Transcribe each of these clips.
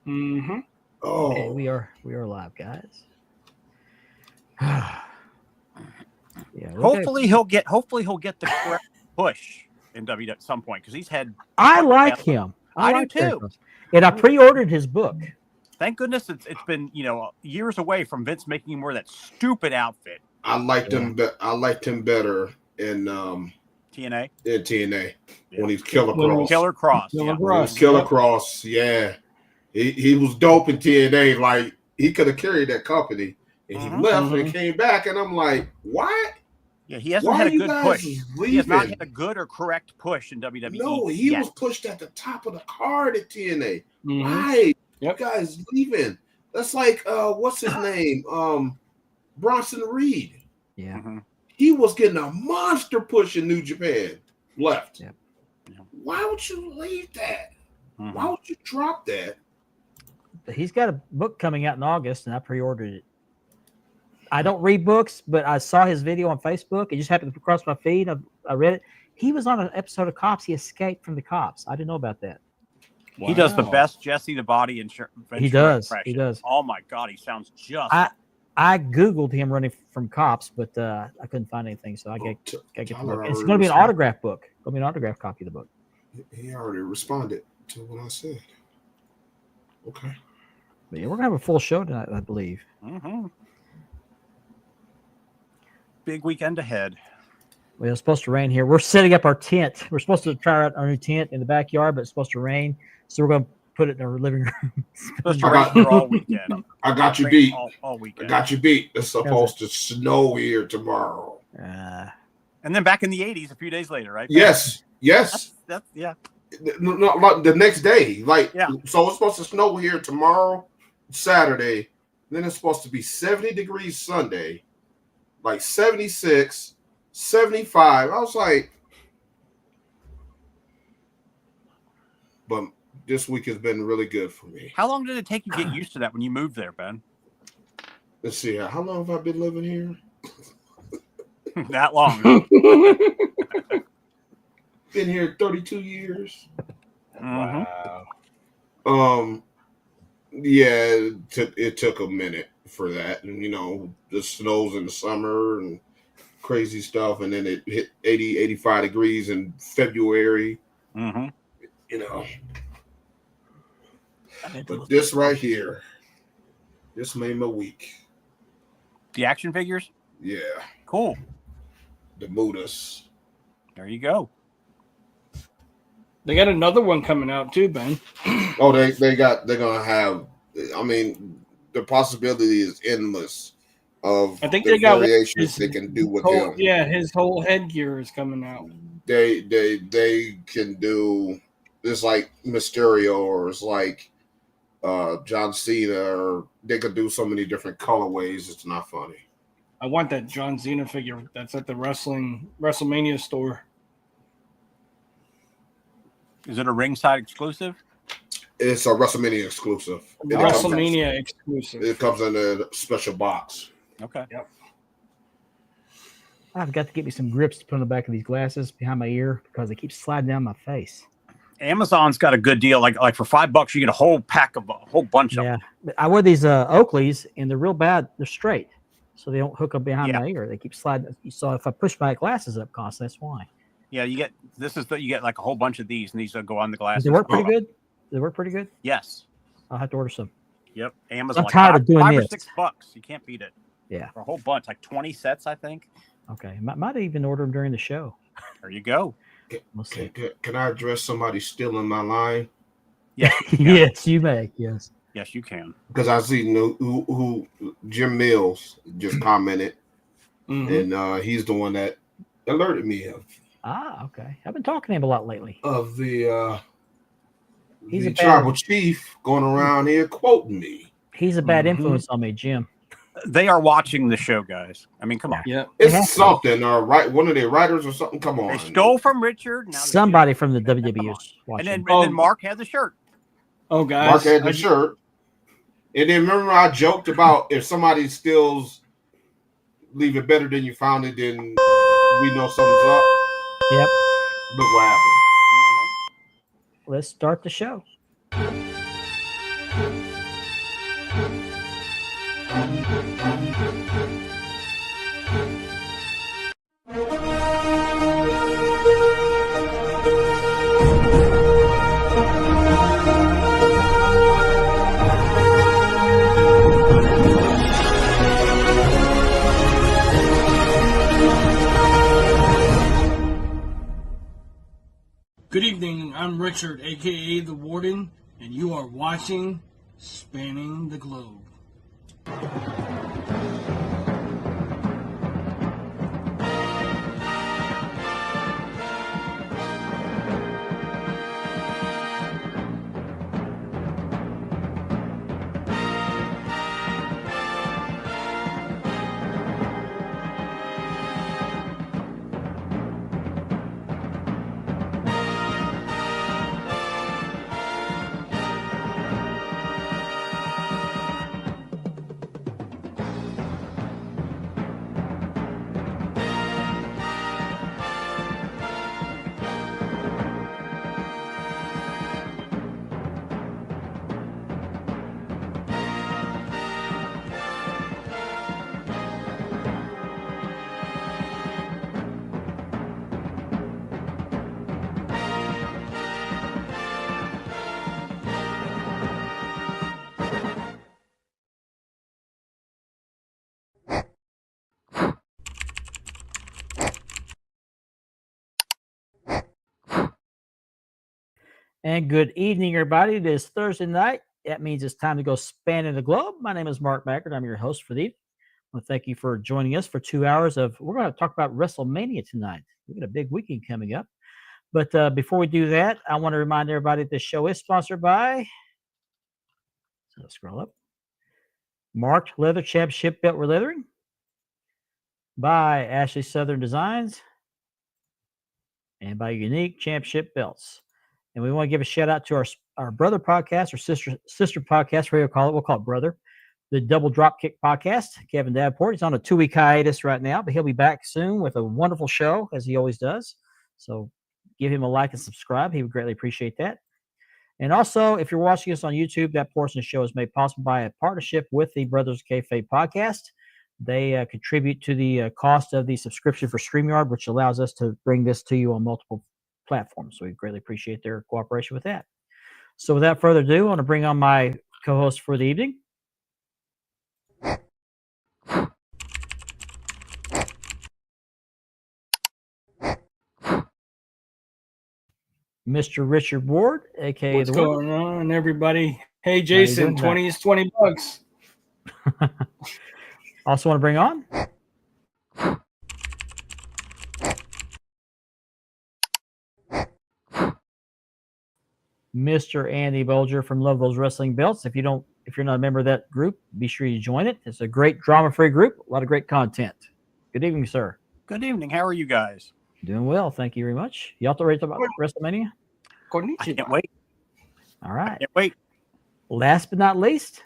Mm-hmm. Oh, Okay, we are live, guys. Yeah. Hopefully he'll get the correct push in WWE at some point because he's had. I like him. I do like too. Terry Crews. And I pre-ordered his book. Thank goodness it's been years away from Vince making him wear that stupid outfit. I liked him. I liked him better in TNA. In TNA Yeah. when he's Killer Cross. Killer Cross. Killer Cross. Yeah, he was dope in TNA. Like he could have carried that company, and he left and came back. And I'm like, what? Yeah, he hasn't had a good push. He has not had a good or correct push in WWE. No, he was pushed at the top of the card at TNA. Why? You guys leaving? That's like what's his name? Bronson Reed. Yeah. He was getting a monster push in New Japan. Left. Yeah. Why would you leave that? Why would you drop that? He's got a book coming out in August, and I pre-ordered it. I don't read books, but I saw his video on Facebook. It just happened to cross my feed. I read it. He was on an episode of Cops. He escaped from the Cops. I didn't know about that. Wow. He does the best Jesse the Body impression. He does. He does. Oh my God, he sounds just. I Googled him running from Cops, but I couldn't find anything, so I got to get the book. It's going to be an autograph book. It's going to be an autograph copy of the book. He already responded to what I said. Okay. But yeah, we're going to have a full show tonight, I believe. Big weekend ahead. Well, it's supposed to rain here. We're setting up our tent. We're supposed to try out our new tent in the backyard, but it's supposed to rain, so we're going to put it in our living room. Supposed to rain here all weekend. I got you beat. All weekend. I got you beat. It's supposed to snow here tomorrow. And then back in the 80s a few days later, right? Yes. That's yeah. No, like the next day. So it's supposed to snow here tomorrow, Saturday. Then it's supposed to be 70 degrees Sunday, like 76, 75. I was like, but this week has been really good for me. How long did it take you to get used to that when you moved there, Ben? Let's see. How long have I been living here? That long. Been here 32 years. Wow. Yeah, it took a minute for that. And, the snows in the summer and crazy stuff. And then it hit 80, 85 degrees in February. But this right here, this made my week. The action figures? Yeah. Cool. The Mudas. There you go. They got another one coming out too, Ben. Oh, they're gonna have. I mean, the possibility is endless of I think the they got variations they can do with him. Yeah, his whole headgear is coming out. They can do. It's like Mysterio, or it's like John Cena, or they could do so many different colorways. It's not funny. I want that John Cena figure that's at the Wrestlemania store. Is it a ringside exclusive? It's a WrestleMania exclusive. WrestleMania exclusive. It comes in a special box. Okay. Yep. I've got to get me some grips to put on the back of these glasses behind my ear because they keep sliding down my face. Amazon's got a good deal. Like for $5, you get a whole pack of a whole bunch of them. Yeah, I wear these Oakleys, and they're real bad. They're straight, so they don't hook up behind my ear. They keep sliding. So if I push my glasses up constantly, that's why. Yeah, you get like a whole bunch of these, and these will go on the glasses. They work pretty good. They work pretty good. Yes. I'll have to order some. Yep. Amazon. I'm tired of doing $5 this. or $6. You can't beat it. Yeah. For a whole bunch, like 20 sets, I think. Okay. Might even order them during the show. There you go. We'll see. Can I address somebody stealing my line? Yes. Yes, you may. Yes. Yes, you can. Because I see who Jim Mills just commented, and he's the one that alerted me of. Okay. I've been talking to him a lot lately. Of the He's the a tribal chief going around here quoting me. He's a bad influence on me, Jim. They are watching the show, guys. I mean, come on. Yeah. It's something, one of their writers or something. Come on. They stole from Richard. Now somebody from the WWE is watching. And then Mark had the shirt. Oh, guys. Mark had the shirt. And then remember I joked about if somebody steals, leave it better than you found it, then we know something's up. Yep. Look what happened. Let's start the show. Good evening, I'm Richard, aka The Warden, and you are watching Spanning the Globe. And good evening, everybody. It is Thursday night. That means it's time to go spanning the globe. My name is Mark Mackard. I'm your host for the evening. Well, thank you for joining us for 2 hours of. We're going to talk about Wrestlemania tonight. We've got a big weekend coming up. But before we do that, I want to remind everybody that this show is sponsored by. So let's scroll up. Marked Leather Championship Belt Leathering by Ashley Southern Designs and by Unique Championship Belts. And we want to give a shout out to our brother podcast or sister podcast, we'll call it brother, the Double Dropkick podcast. Kevin Davenport, he's on a 2-week hiatus right now, but he'll be back soon with a wonderful show as he always does. So give him a like and subscribe. He would greatly appreciate that. And also, if you're watching us on YouTube, that portion of the show is made possible by a partnership with the Brothers Kayfabe podcast. They contribute to the cost of the subscription for StreamYard, which allows us to bring this to you on multiple platforms. So we greatly appreciate their cooperation with that. So without further ado, I want to bring on my co-host for the evening. Mr. Richard Ward, aka What's the going on, everybody? Hey, Jason, 20 is $20. Also want to bring on Mr. Andy Bolger from Love Those Wrestling Belts. If you're not a member of that group, be sure you join it. It's a great drama-free group, a lot of great content. Good evening, sir. Good evening. How are you guys? Doing well, thank you very much. Y'all ready to talk about Wrestlemania? I can't wait. All right. I can't wait. Last but not least,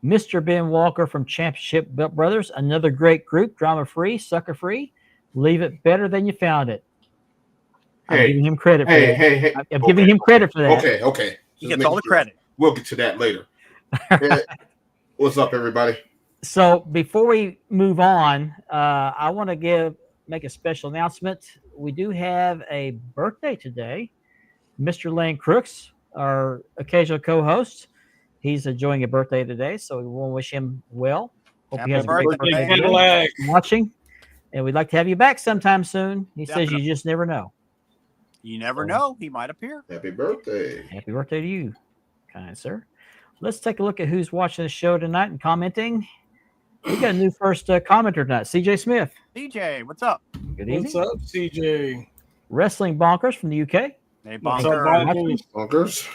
Mr. Ben Walker from Championship Belt Brothers, another great group, drama-free, sucker-free. Leave it better than you found it. I'm giving him credit for that. Hey. I'm giving him credit for that. Okay. He gets all the credit. We'll get to that later. What's up, everybody? So before we move on, I want to make a special announcement. We do have a birthday today. Mr. Lane Crooks, our occasional co-host, he's enjoying a birthday today, so we want to wish him well. Hope Happy he has a great birthday, birthday Cadillac. watching, and we'd like to have you back sometime soon. He says Definitely. you just never know. You never know. He might appear. Happy birthday. Happy birthday to you, kind sir. Let's take a look at who's watching the show tonight and commenting. We got a new first commenter tonight, CJ Smith. CJ, what's up? Good evening. What's up, CJ? Wrestling Bonkers from the UK. Hey, What's up, Bonker. Bonkers? Bunkers.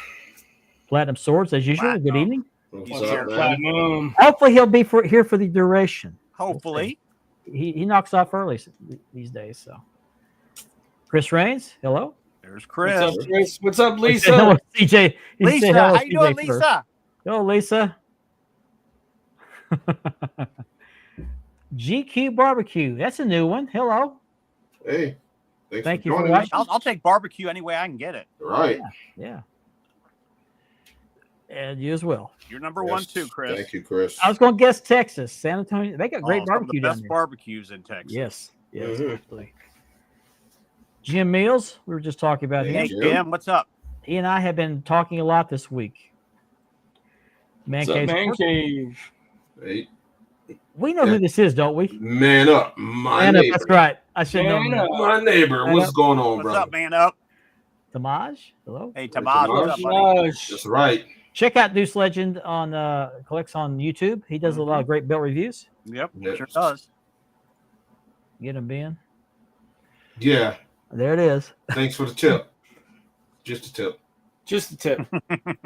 Platinum Swords, as usual. Good Platinum. evening. What's He's up, here. man? Platinum. Hopefully, he'll be here for the duration. Hopefully. He knocks off early these days. So, Chris Raines, hello. There's What's Chris. up, Chris? What's up, He said hello, Lisa? CJ. He Lisa, said hello, how you doing, CJ first. Lisa? Hello, Lisa. GQ Barbecue. That's a new one. Hello. Hey, Thank you for joining watching. us. I'll take barbecue any way I can get it. Right. Yeah. And you as well. You're number one too, Chris. Thank you, Chris. I was going to guess Texas, San Antonio. They got great Some of barbecue the down best there. barbecues in Texas. Yes. Yes. Mhm. Absolutely. Jim Meals, we were just talking about Hey, him. Hey, Jim. Jim, what's up? He and I have been talking a lot this week. Man What's up, Cave Man Sports. Cave? Hey, We know who this is, don't we? man up, my Man up, neighbor. that's right. I should know. Man that. up. My neighbor. Man What's up. going on, What's brother? up, man up? Tamaj, hello. Hey, Tamaz, what's up, buddy? Gosh. That's right. Check out Deuce Legend on collects on YouTube. He does a lot of great belt reviews. Yep, Yes. sure does. Get him, Ben. Yeah. There it is. Thanks for the tip. Just a tip. Just a tip.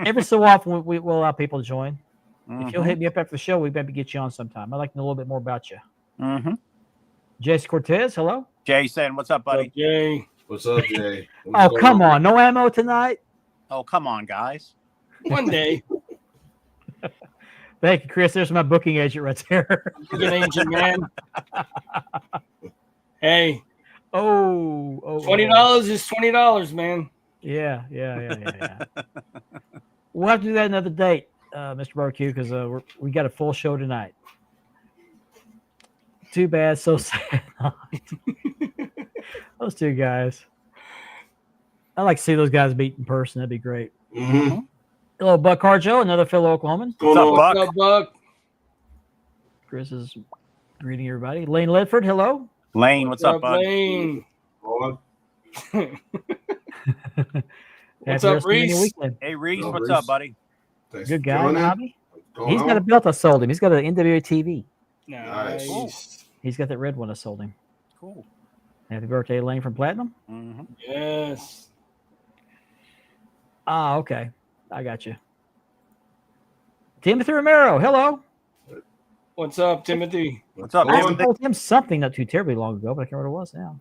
Every so often, we will allow people to join. Mm-hmm. If you'll hit me up after the show, we maybe get you on sometime. I'd like to know a little bit more about you. Mm-hmm. Jace Cortez, hello. Jay saying, "What's up, buddy?" Jay. What's up, Jay? Oh, come on. No ammo tonight? Oh, come on, guys. One day. Thank you, Chris. There's my booking agent right there. Good agent, man. Hey, Oh, $20 is $20, man. Yeah. We'll have to do that another date, Mr. Barbecue, because we got a full show tonight. Too bad, so sad. Those two guys. I'd like to see those guys meet in person. That'd be great. Mm-hmm. Hello, Buck Harjo, another fellow Oklahoman. What's up, Buck? What's up, Buck? Chris is greeting everybody. Lane Ledford, hello. Lane, what's up, bud? Lane? What's Happy up, WrestleMania Reese? weekend. Hey, Reese, Hello, what's Reese. up, buddy? Thanks Good for guy, joining. Nobby. What's He's going got a on? belt I sold him. He's got an NWA TV. Nice. He's got that red one I sold him. Cool. Happy birthday, Lane from Platinum. Mm-hmm. Yes. Ah, okay. I got you. Timothy Romero, hello. What's up, Timothy? What's up, I Going? Timothy? told him something not too terribly long ago, but I can't remember what it was now.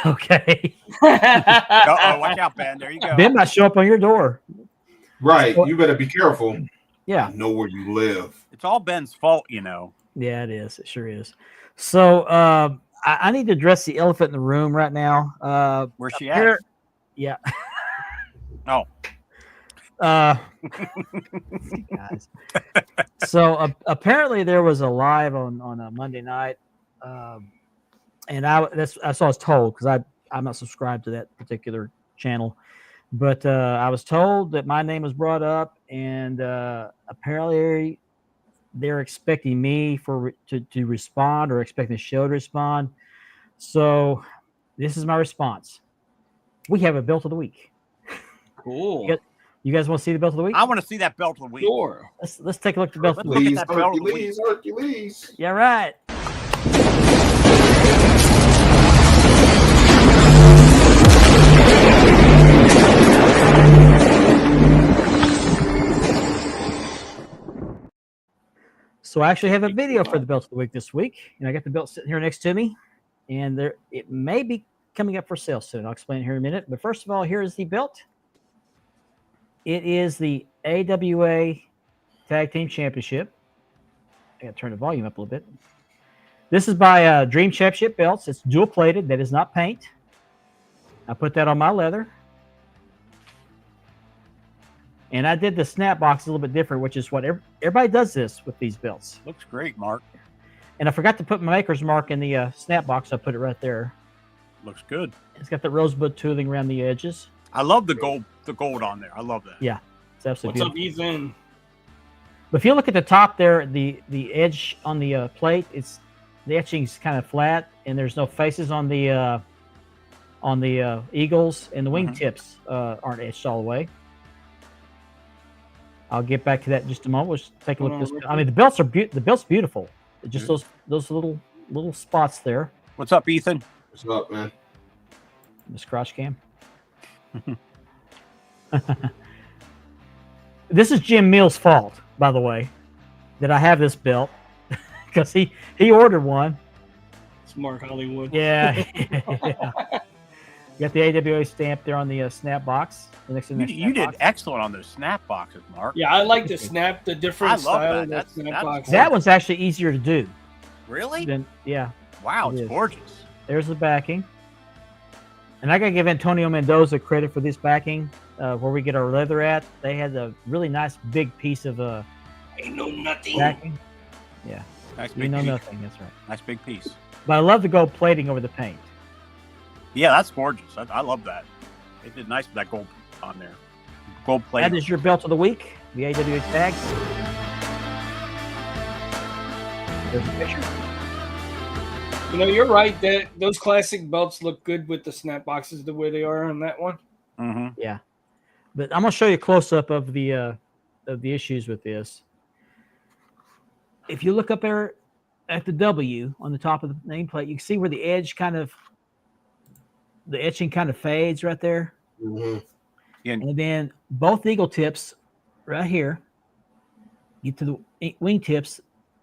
Okay. Uh-oh, watch out, Ben. There you go. Ben might show up on your door. Right. You better be careful. Yeah. Know where you live. It's all Ben's fault, you know. Yeah, it is. It sure is. So I need to address the elephant in the room right now. Where's she at? Yeah. Oh. Guys. So apparently there was a live on a Monday night, and that's I was told because I'm not subscribed to that particular channel, but I was told that my name was brought up, and apparently they're expecting me to respond or expecting the show to respond. So this is my response. We have a belt of the week. Cool. You guys want to see the belt of the week? I want to see that belt of the week. Sure. Let's take a look at the belt of the week. Hercules, that belt of the Hercules, Hercules. Yeah, right. So I actually have a video for the belt of the week this week, and I got the belt sitting here next to me, and it may be coming up for sale soon. I'll explain it here in a minute. But first of all, here is the belt. It is the AWA Tag Team Championship. I got to turn the volume up a little bit. This is by Dream Championship Belts. It's dual plated. That is not paint. I put that on my leather. And I did the snap box a little bit different, which is what everybody does this with these belts. Looks great, Mark. And I forgot to put my maker's mark in the snap box. I put it right there. Looks good. It's got the rosebud tooling around the edges. I love the gold on there. I love that. Yeah, it's absolutely What's beautiful. up, Ethan? But if you look at the top there, the edge on the plate, the etching is kind of flat, and there's no faces on the eagles, and the wingtips aren't etched all the way. I'll get back to that in just a moment. Let's take a look at this. I mean, the belt's beautiful. Just those little spots there. What's up, Ethan? What's up, man? This crotch cam. This is Jim Mills' fault, by the way, that I have this belt because he ordered one. It's Mark Hollywood. Yeah. You got the AWA stamp there on the snap box. Next to the You did excellent on those snap boxes, Mark. Yeah, I like to snap the different I love style that. of That's snap box. That one's actually easier to do. Really? Than, yeah. Wow, It it's is. gorgeous. There's the backing. And I got to give Antonio Mendoza credit for this backing, where we get our leather at. They had a really nice big piece of Ain't no nothing. backing. Yeah. Nice You big know piece. nothing. That's right. Nice big piece. But I love the gold plating over the paint. Yeah, that's gorgeous. I love that. They did nice with that gold on there. Gold plate. That is your belt of the week, the AWA tag. There's a picture. You know, you're right that those classic belts look good with the snap boxes the way they are on that one. Mm-hmm. Yeah. But I'm going to show you a close-up of the issues with this. If you look up there at the W on the top of the nameplate, you can see where the edge the etching kind of fades right there. Mm-hmm. And then both eagle tips right here, get to the wing tips,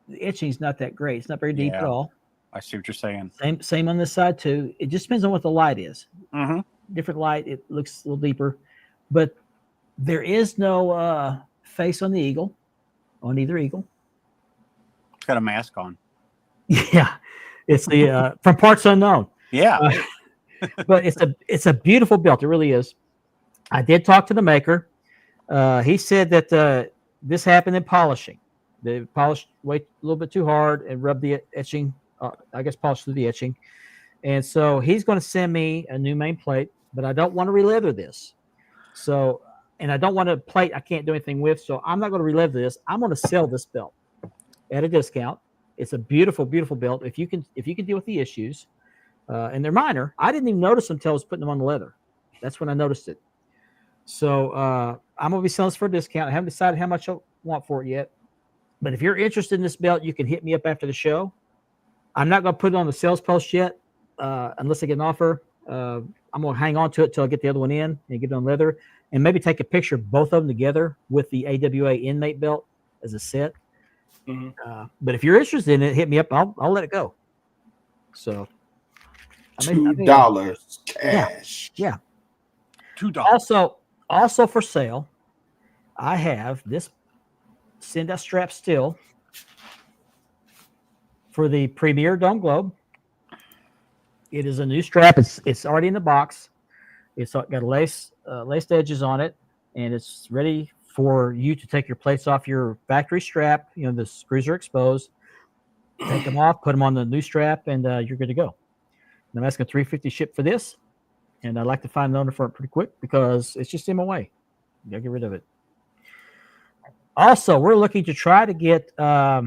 the etching's not that great. It's not very deep at all. I see what you're saying. Same on this side too. It just depends on what the light is. Mm-hmm. Different light, it looks a little deeper. But there is no face on the eagle, on either eagle. It's got a mask on. Yeah. It's the from Parts Unknown. Yeah. But it's a beautiful belt. It really is. I did talk to the maker. He said that this happened in polishing. They polished way a little bit too hard and rubbed the etching. I guess polished through the etching. And so he's going to send me a new main plate, but I don't want to re-leather this. So, and I don't want a plate I can't do anything with. So I'm not going to re-leather this. I'm going to sell this belt at a discount. It's a beautiful, beautiful belt. If you can deal with the issues, and they're minor. I didn't even notice them until I was putting them on the leather. That's when I noticed it. So I'm going to be selling this for a discount. I haven't decided how much I want for it yet. But if you're interested in this belt, you can hit me up after the show. I'm not going to put it on the sales post yet unless I get an offer. I'm going to hang on to it till I get the other one in and get it on leather and maybe take a picture of both of them together with the AWA inmate belt as a set. Mm-hmm. But if you're interested in it, hit me up. I'll let it go. So $2 cash. Yeah. $2. Also for sale, I have this send-out strap still for the Premier Dome Globe. It is a new strap. It's already in the box. It's got laced edges on it, and it's ready for you to take your plates off your factory strap. You know, the screws are exposed. Take them off, put them on the new strap, and you're good to go. And I'm asking $350 ship for this, and I'd like to find an owner for it pretty quick because it's just in my way. You gotta get rid of it. Also, we're looking to try to get 500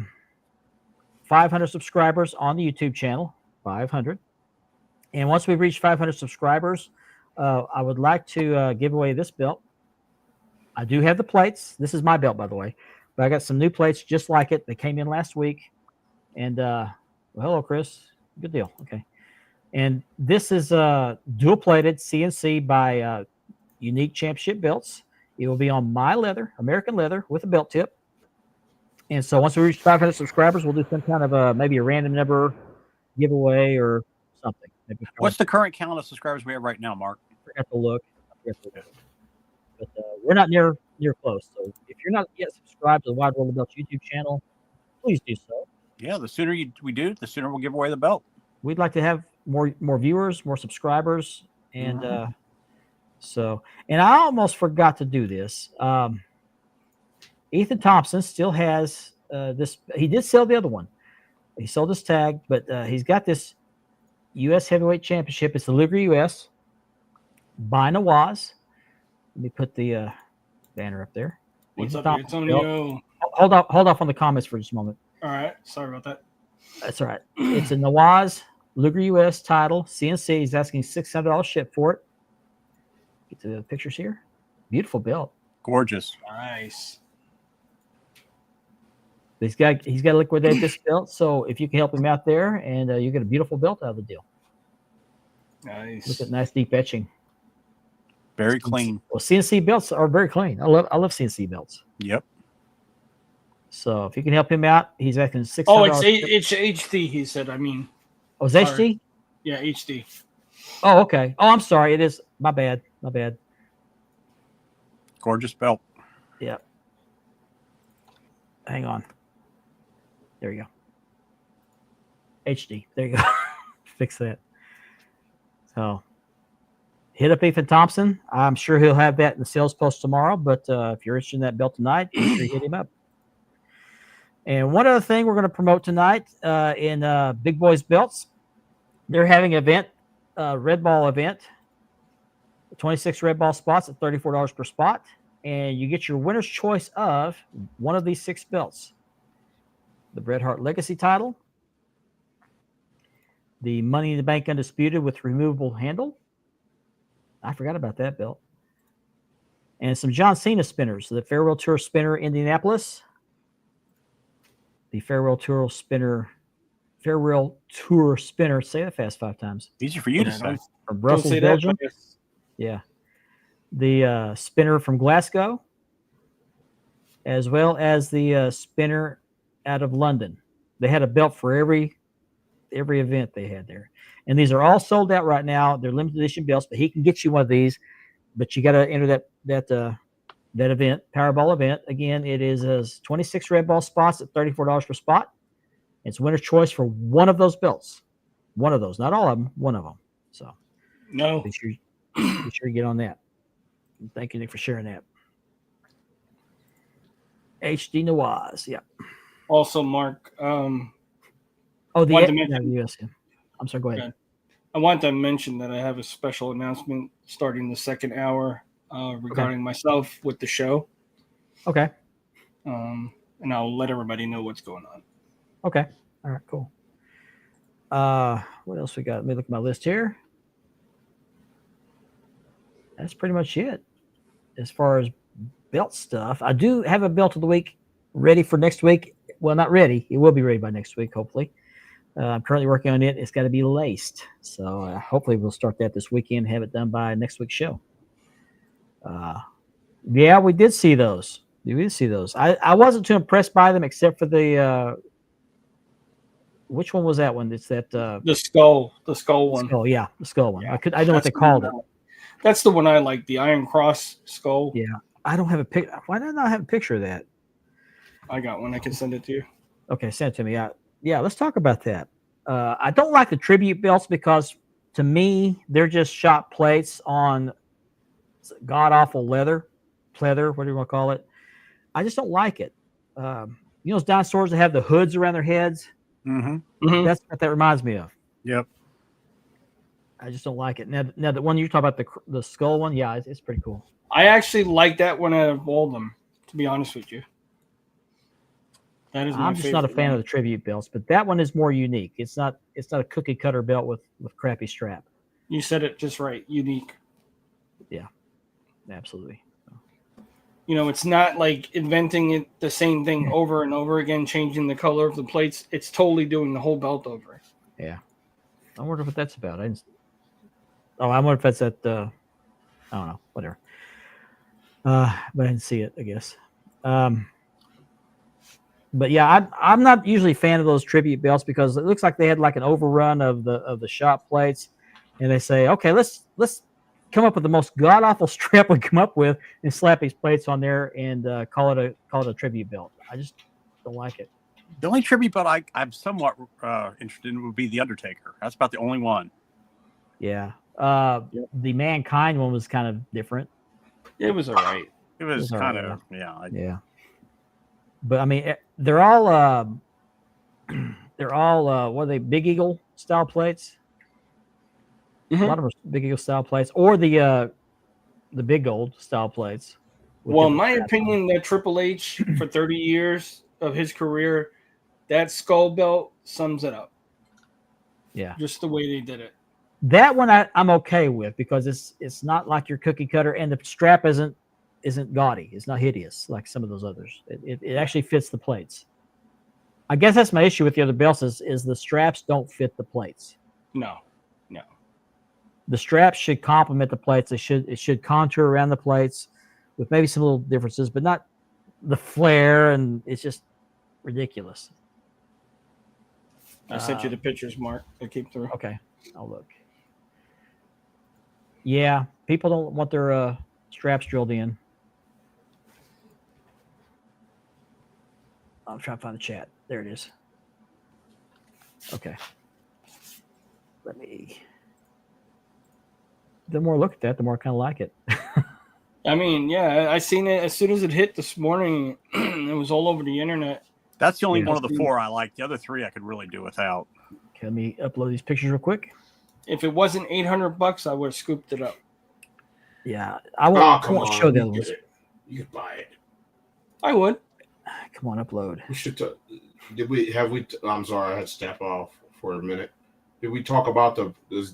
subscribers on the YouTube channel. 500. And once we reach 500 subscribers, I would like to give away this belt. I do have the plates. This is my belt, by the way. But I got some new plates just like it. They came in last week. And, well, hello, Chris. Good deal. Okay. And this is dual-plated CNC by Unique Championship Belts. It will be on my leather, American leather, with a belt tip. And so once we reach 500 subscribers, we'll do some kind of maybe a random number giveaway or something. Maybe What's the current count of subscribers we have right now, Mark? I forgot to look. But we're not near close. So if you're not yet subscribed to the Wide World of Belts YouTube channel, please do so. Yeah, the sooner we do, the sooner we'll give away the belt. We'd like to have more viewers, more subscribers, and and I almost forgot to do this. Ethan Thompson still has this. He did sell the other one. He sold this tag, but he's got this U.S. Heavyweight Championship. It's the Livery U.S. by Nawaz. Let me put the banner up there. What's Ethan up, Thompson. Antonio? Hold off on the comments for just a moment. All right. Sorry about that. That's all right. It's a Nawaz Luger US title. CNC is asking $600 ship for it. Get to the pictures here. Beautiful belt. Gorgeous. Nice. He's got to liquidate this belt. So if you can help him out there, and you get a beautiful belt out of the deal. Nice. Look at nice deep etching. Very clean. Well, CNC belts are very clean. I love CNC belts. Yep. So if you can help him out, he's asking $600. Oh, it's HD. He said. I mean. Oh, it's HD? Yeah, HD. Oh, okay. Oh, I'm sorry. It is. My bad. Gorgeous belt. Yep. Hang on. There you go. HD. There you go. Fix that. So hit up Ethan Thompson. I'm sure he'll have that in the sales post tomorrow. But if you're interested in that belt tonight, make sure you hit him up. And one other thing we're going to promote tonight in Big Boys Belts, they're having an event, Red Ball event, 26 Red Ball spots at $34 per spot. And you get your winner's choice of one of these 6 belts. The Bret Hart Legacy title, the Money in the Bank Undisputed with removable handle. I forgot about that belt. And some John Cena spinners, the Farewell Tour spinner Indianapolis, the Farewell Tour spinner, say that fast 5 times. Easy for you to say. From Brussels, Belgium. Yeah. The spinner from Glasgow, as well as the spinner out of London. They had a belt for every event they had there. And these are all sold out right now. They're limited edition belts, but he can get you one of these. But you got to enter that event, Powerball event. Again, it is 26 Red Ball spots at $34 per spot. It's winner's choice for one of those belts. One of those, not all of them, one of them. So be sure you get on that. Thank you, Nick, for sharing that. HD Nawaz, yeah. Also, Mark. The US. I'm sorry. Go ahead. I want to mention that I have a special announcement starting the second hour regarding myself with the show. Okay. And I'll let everybody know what's going on. Okay. All right. Cool. What else we got? Let me look at my list here. That's pretty much it as far as belt stuff. I do have a belt of the week ready for next week. Well, not ready. It will be ready by next week, hopefully. I'm currently working on it. It's got to be laced. So hopefully we'll start that this weekend, have it done by next week's show. Yeah, we did see those. I wasn't too impressed by them except for the which one was that one? It's that the skull one. Skull, yeah, the skull one. Yeah, I know what they called it. That's the one I like, the Iron Cross skull. Yeah, I don't have a pic. Why did I not have a picture of that? I got one. I can send it to you. Okay, send it to me. Yeah, let's talk about that. I don't like the tribute belts because, to me, they're just shot plates on god-awful leather, pleather, what do you want to call it? I just don't like it. Those dinosaurs that have the hoods around their heads? Mm-hmm. That's what that reminds me of. Yep. I just don't like it. Now the one you're talking about, the skull one, yeah, it's pretty cool. I actually like that one out of all of them, to be honest with you. That is my I'm just not a fan of the tribute belts, but that one is more unique. It's not a cookie cutter belt with crappy strap. You said it just right. Unique. Yeah, absolutely. It's not like inventing the same thing over and over again, changing the color of the plates. It's totally doing the whole belt over. Yeah. I wonder what that's about. I wonder if that's at I don't know, whatever. But I didn't see it, I guess. But yeah, I'm not usually a fan of those tribute belts because it looks like they had like an overrun of the shot plates, and they say, okay, let's come up with the most god awful strap we come up with and slap these plates on there and call it a tribute belt. I just don't like it. The only tribute belt I'm somewhat interested in would be the Undertaker. That's about the only one. Yeah. The Mankind one was kind of different. It was all right. It was kind of yeah. But I mean, they're all what are they, Big Eagle style plates? Mm-hmm. A lot of them are Big Eagle style plates, or the Big Gold style plates. Well, in my opinion, that Triple H for 30 years of his career, that skull belt sums it up. Yeah, just the way they did it. That one I'm okay with because it's not like your cookie cutter, and the strap isn't gaudy. It's not hideous like some of those others. It actually fits the plates. I guess that's my issue with the other belts is the straps don't fit the plates. No. The straps should complement the plates. It should contour around the plates with maybe some little differences, but not the flare, and it's just ridiculous. I sent you the pictures, Mark. They came through. Okay, I'll look. Yeah, people don't want their straps drilled in. I'm trying to find the chat. There it is. Okay. Let me. The more I look at that, the more I kind of like it. I mean, yeah, I seen it as soon as it hit this morning. It was all over the internet. That's the only Yeah. one of the 4 I like. The other 3 I could really do without. Okay, let me upload these pictures real quick. If it wasn't $800, I would have scooped it up. Yeah, I won't show the other ones. You can buy it. I would. Come on, upload. We should. I'm sorry, I had to step off for a minute. Did we talk about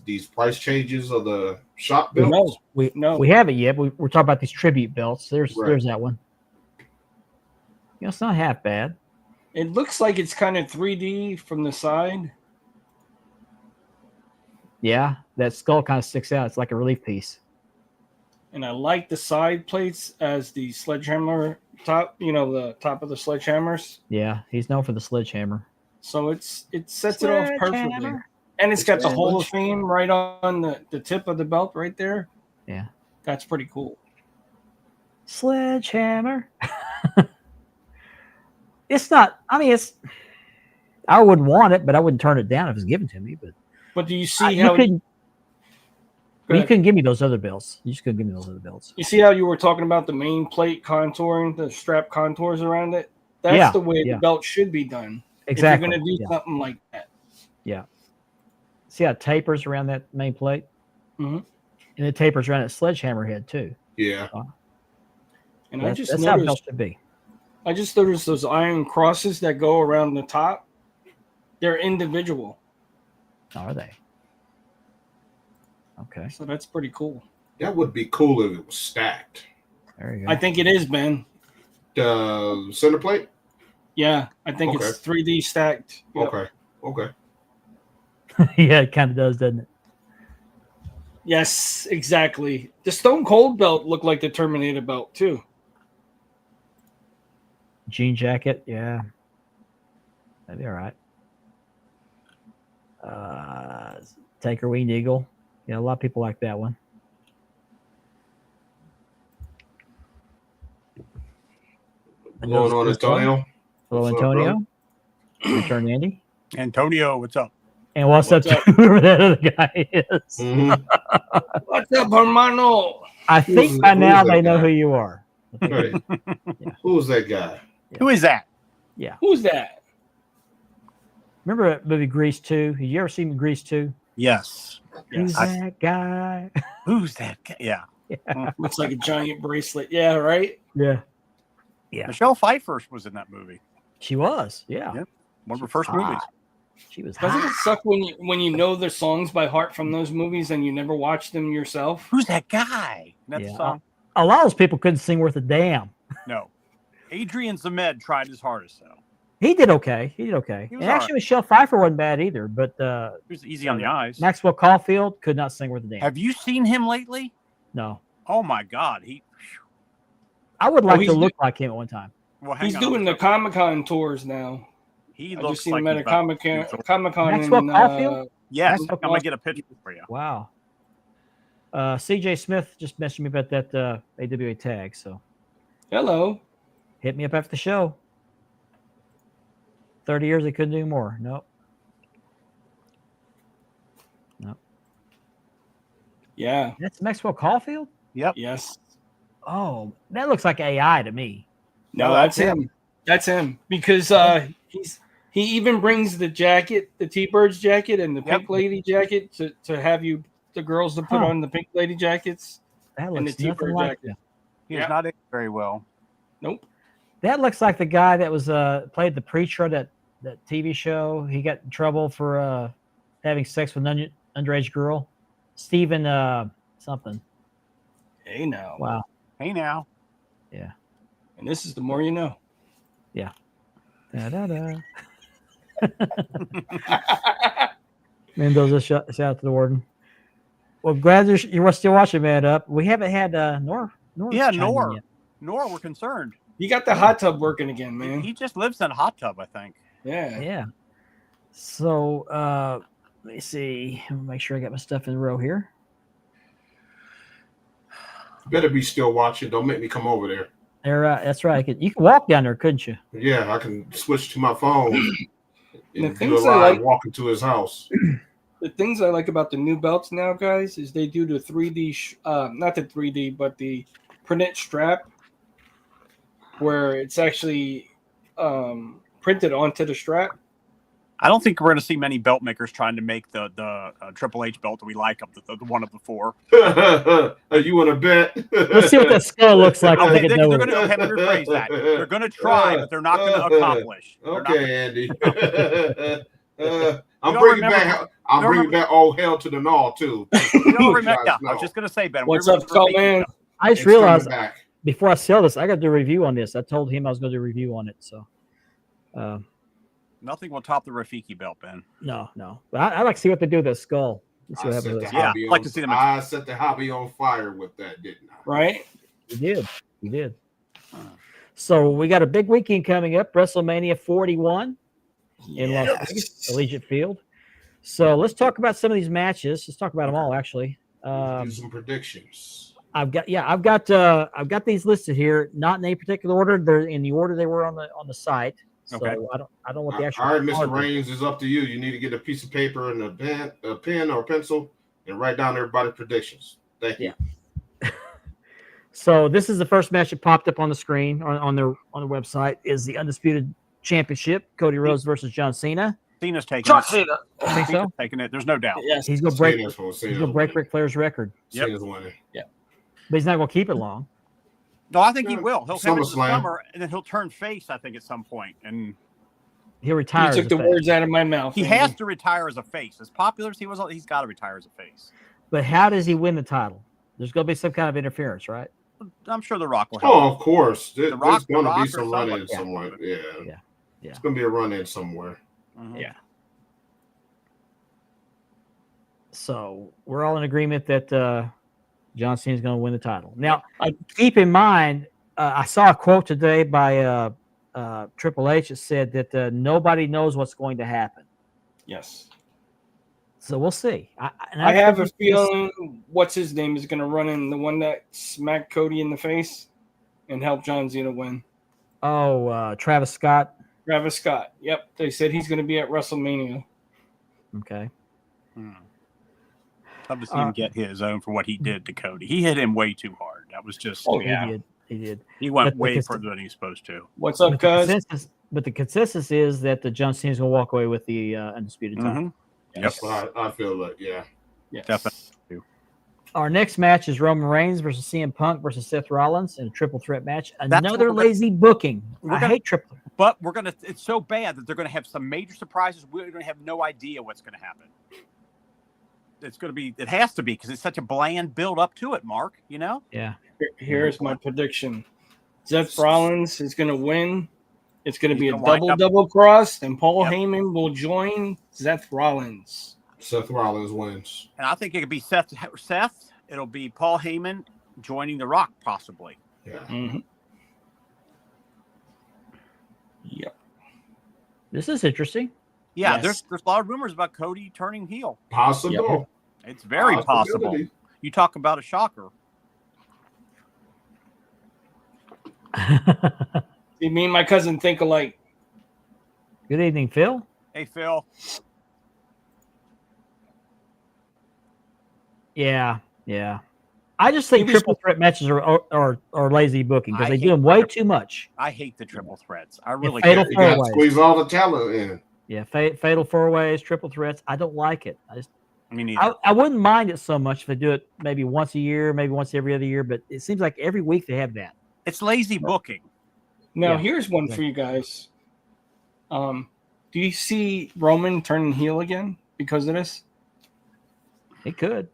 these price changes of the shop belts? No. We haven't yet. We're talking about these tribute belts. There's that one. It's not half bad. It looks like it's kind of 3D from the side. Yeah, that skull kind of sticks out. It's like a relief piece. And I like the side plates as the sledgehammer top, the top of the sledgehammers. Yeah, he's known for the sledgehammer. So it sets it off perfectly. And it's got the Hall of Fame right on the tip of the belt right there. Yeah. That's pretty cool. Sledgehammer. It's not, I wouldn't want it, but I wouldn't turn it down if it was given to me. But do you see how you couldn't give me those other belts? You just couldn't give me those other belts. You see how you were talking about the main plate contouring, the strap contours around it? That's the way the belt should be done. Exactly. If you're going to do something like that. Yeah. See how it tapers around that main plate? Mm-hmm. And it tapers around that sledgehammer head, too. Yeah. And that's how belts should be. I just noticed those iron crosses that go around the top. They're individual. Are they? Okay. So that's pretty cool. That would be cool if it was stacked. There you go. I think it is, Ben. The center plate? Yeah, I think it's 3D stacked. Yep. Okay. Yeah, it kind of does, doesn't it? Yes, exactly. The Stone Cold belt looked like the Terminator belt, too. Jean jacket, yeah. That'd be all right. Taker Winged Eagle. Yeah, a lot of people like that one. What's going on, Antonio? Hello, Antonio. Return Andy. Antonio, what's up? And what's up to whoever that other guy is? Mm-hmm. What's up, hermano? I think by now they know who you are. Right. Yeah. Who's that guy? Yeah. Who is that? Yeah. Who's that? Remember that movie Grease 2? Have you ever seen Grease 2? Yes. Who's that guy? Who's that guy? Yeah. Looks like a giant bracelet. Yeah, right? Yeah. Michelle Pfeiffer was in that movie. She was. Yeah. Yep. One of her first movies. She was Doesn't it suck when you know the songs by heart from those movies and you never watch them yourself? Who's that guy? That's the song. A lot of those people couldn't sing worth a damn. No. Adrian Zemed tried his hardest, though. He did okay. And actually, Michelle Pfeiffer wasn't bad either, but he was easy on the eyes. Maxwell Caulfield could not sing worth a damn. Have you seen him lately? No. Oh my God, I would like to look like him at one time. Well, he's doing the Comic-Con tours now. He looks just seen like him at a Comic-Con. Maxwell Caulfield? Yes, I'm gonna get a picture for you. Wow. CJ Smith just messaged me about that AWA tag. So, hello. Hit me up after the show. 30 years they couldn't do more. Nope. Yeah. That's Maxwell Caulfield? Yep. Yes. Oh, that looks like AI to me. No, that's him. That's him. Because he even brings the jacket, the T-Birds jacket and the Pink Lady jacket to have the girls to put on the Pink Lady jackets. That looks and the T-Bird like jacket. He's not aged very well. Nope. That looks like the guy that was played the preacher that TV show. He got in trouble for having sex with an underage girl. Stephen something. Hey now. Wow. Hey now. Yeah. And this is the more you know. Yeah. Da-da-da. Mendoza, shout out to the warden. Well, glad you're still watching, man. Up. We haven't had Nor. Yeah, Nor, we're concerned. You got the hot tub working again, man. He just lives in a hot tub, I think. Yeah. Yeah. So let me see. I'll make sure I got my stuff in a row here. Better be still watching. Don't make me come over there. That's right. You can walk down there, couldn't you? Yeah, I can switch to my phone. and do a live walk into his house. The things I like about the new belts now, guys, is they do the 3D, not the 3D, but the printed strap, where it's actually printed onto the strap. I don't think we're going to see many belt makers trying to make the Triple H belt that we like, the one of the four. You want to bet? Let's see what that skull looks like. They're going to let me rephrase that. They're going to try, but they're not going to accomplish. Okay, Andy. I'm bringing back all hell to the gnaw too. I was just going to say, Ben. What's up, man? I just realized before I sell this, I got to do a review on this. I told him I was going to do a review on it, so. Nothing will top the Rafiki belt, Ben. No. But I like to see what they do with that skull. I like to see them. I set the hobby on fire with that, didn't I? Right? You did. So we got a big weekend coming up, Wrestlemania 41 in Las Vegas, Allegiant Field. So let's talk about some of these matches. Let's talk about them all, actually. Do some predictions. I've got these listed here, not in any particular order. They're in the order they were on the site. So okay. I don't know what the actual. All right, Mr. Reigns, is up to you. You need to get a piece of paper and a pen or a pencil and write down everybody's predictions. Thank you. Yeah. So this is the first match that popped up on the screen on their website is the Undisputed Championship, Cody Rhodes versus John Cena. Cena's taking John it. Cena. I think so. Taking it. There's no doubt. Yes. He's gonna break Ric Flair's record. Yep. Cena's winning. Yeah. But he's not gonna keep it long. No, I think he will. He'll come in the SummerSlam. summer, and then he'll turn face, I think, at some point. And He'll retire. You took the words out of my mouth. he has to retire as a face. As popular as he was, he's got to retire as a face. But how does he win the title? There's gonna be some kind of interference, right? I'm sure The Rock will help. Oh, of course. There's going to be some run run-in somewhere. Yeah. It's going to be a run-in somewhere. Mm-hmm. Yeah. So we're all in agreement that John Cena's going to win the title. Now, keep in mind, I saw a quote today by Triple H that said that nobody knows what's going to happen. Yes. So we'll see. I have a feeling what's his name is going to run in, the one that smacked Cody in the face and help John Cena win. Oh, Travis Scott. Travis Scott. Yep. They said he's going to be at WrestleMania. Okay. Love to see him get his own for what he did to Cody. He hit him way too hard. That was just. Oh, yeah. He did. He went way further than he was supposed to. What's up, guys? But the consensus is that the John Cena's going to walk away with the undisputed title. That's what I feel like, yeah. Yes. Definitely. Our next match is Roman Reigns versus CM Punk versus Seth Rollins in a triple threat match. Another lazy booking. I hate triple. But it's so bad that they're going to have some major surprises. We're going to have no idea what's going to happen. It has to be because it's such a bland build up to it, Mark, you know? Yeah. Here's my prediction. Seth Rollins is going to win. It's going to be a double cross, and Paul Heyman will join Seth Rollins. Seth Rollins wins. And I think it could be Seth. It'll be Paul Heyman joining The Rock, possibly. Yeah. Mm-hmm. Yep. This is interesting. Yeah, there's a lot of rumors about Cody turning heel. Possible. Yep. It's very possible. You talk about a shocker. Me and my cousin think alike. Good evening, Phil. Hey, Phil. Yeah. I just think triple threat matches are lazy booking because they do them way too much. I hate the triple threats. I really do. You got to squeeze all the talent in. Yeah, fatal four ways, triple threats. I don't like it. Me neither. I wouldn't mind it so much if they do it maybe once a year, maybe once every other year, but it seems like every week they have that. It's lazy booking. Now, here's one for you guys. Do you see Roman turning heel again because of this? It could.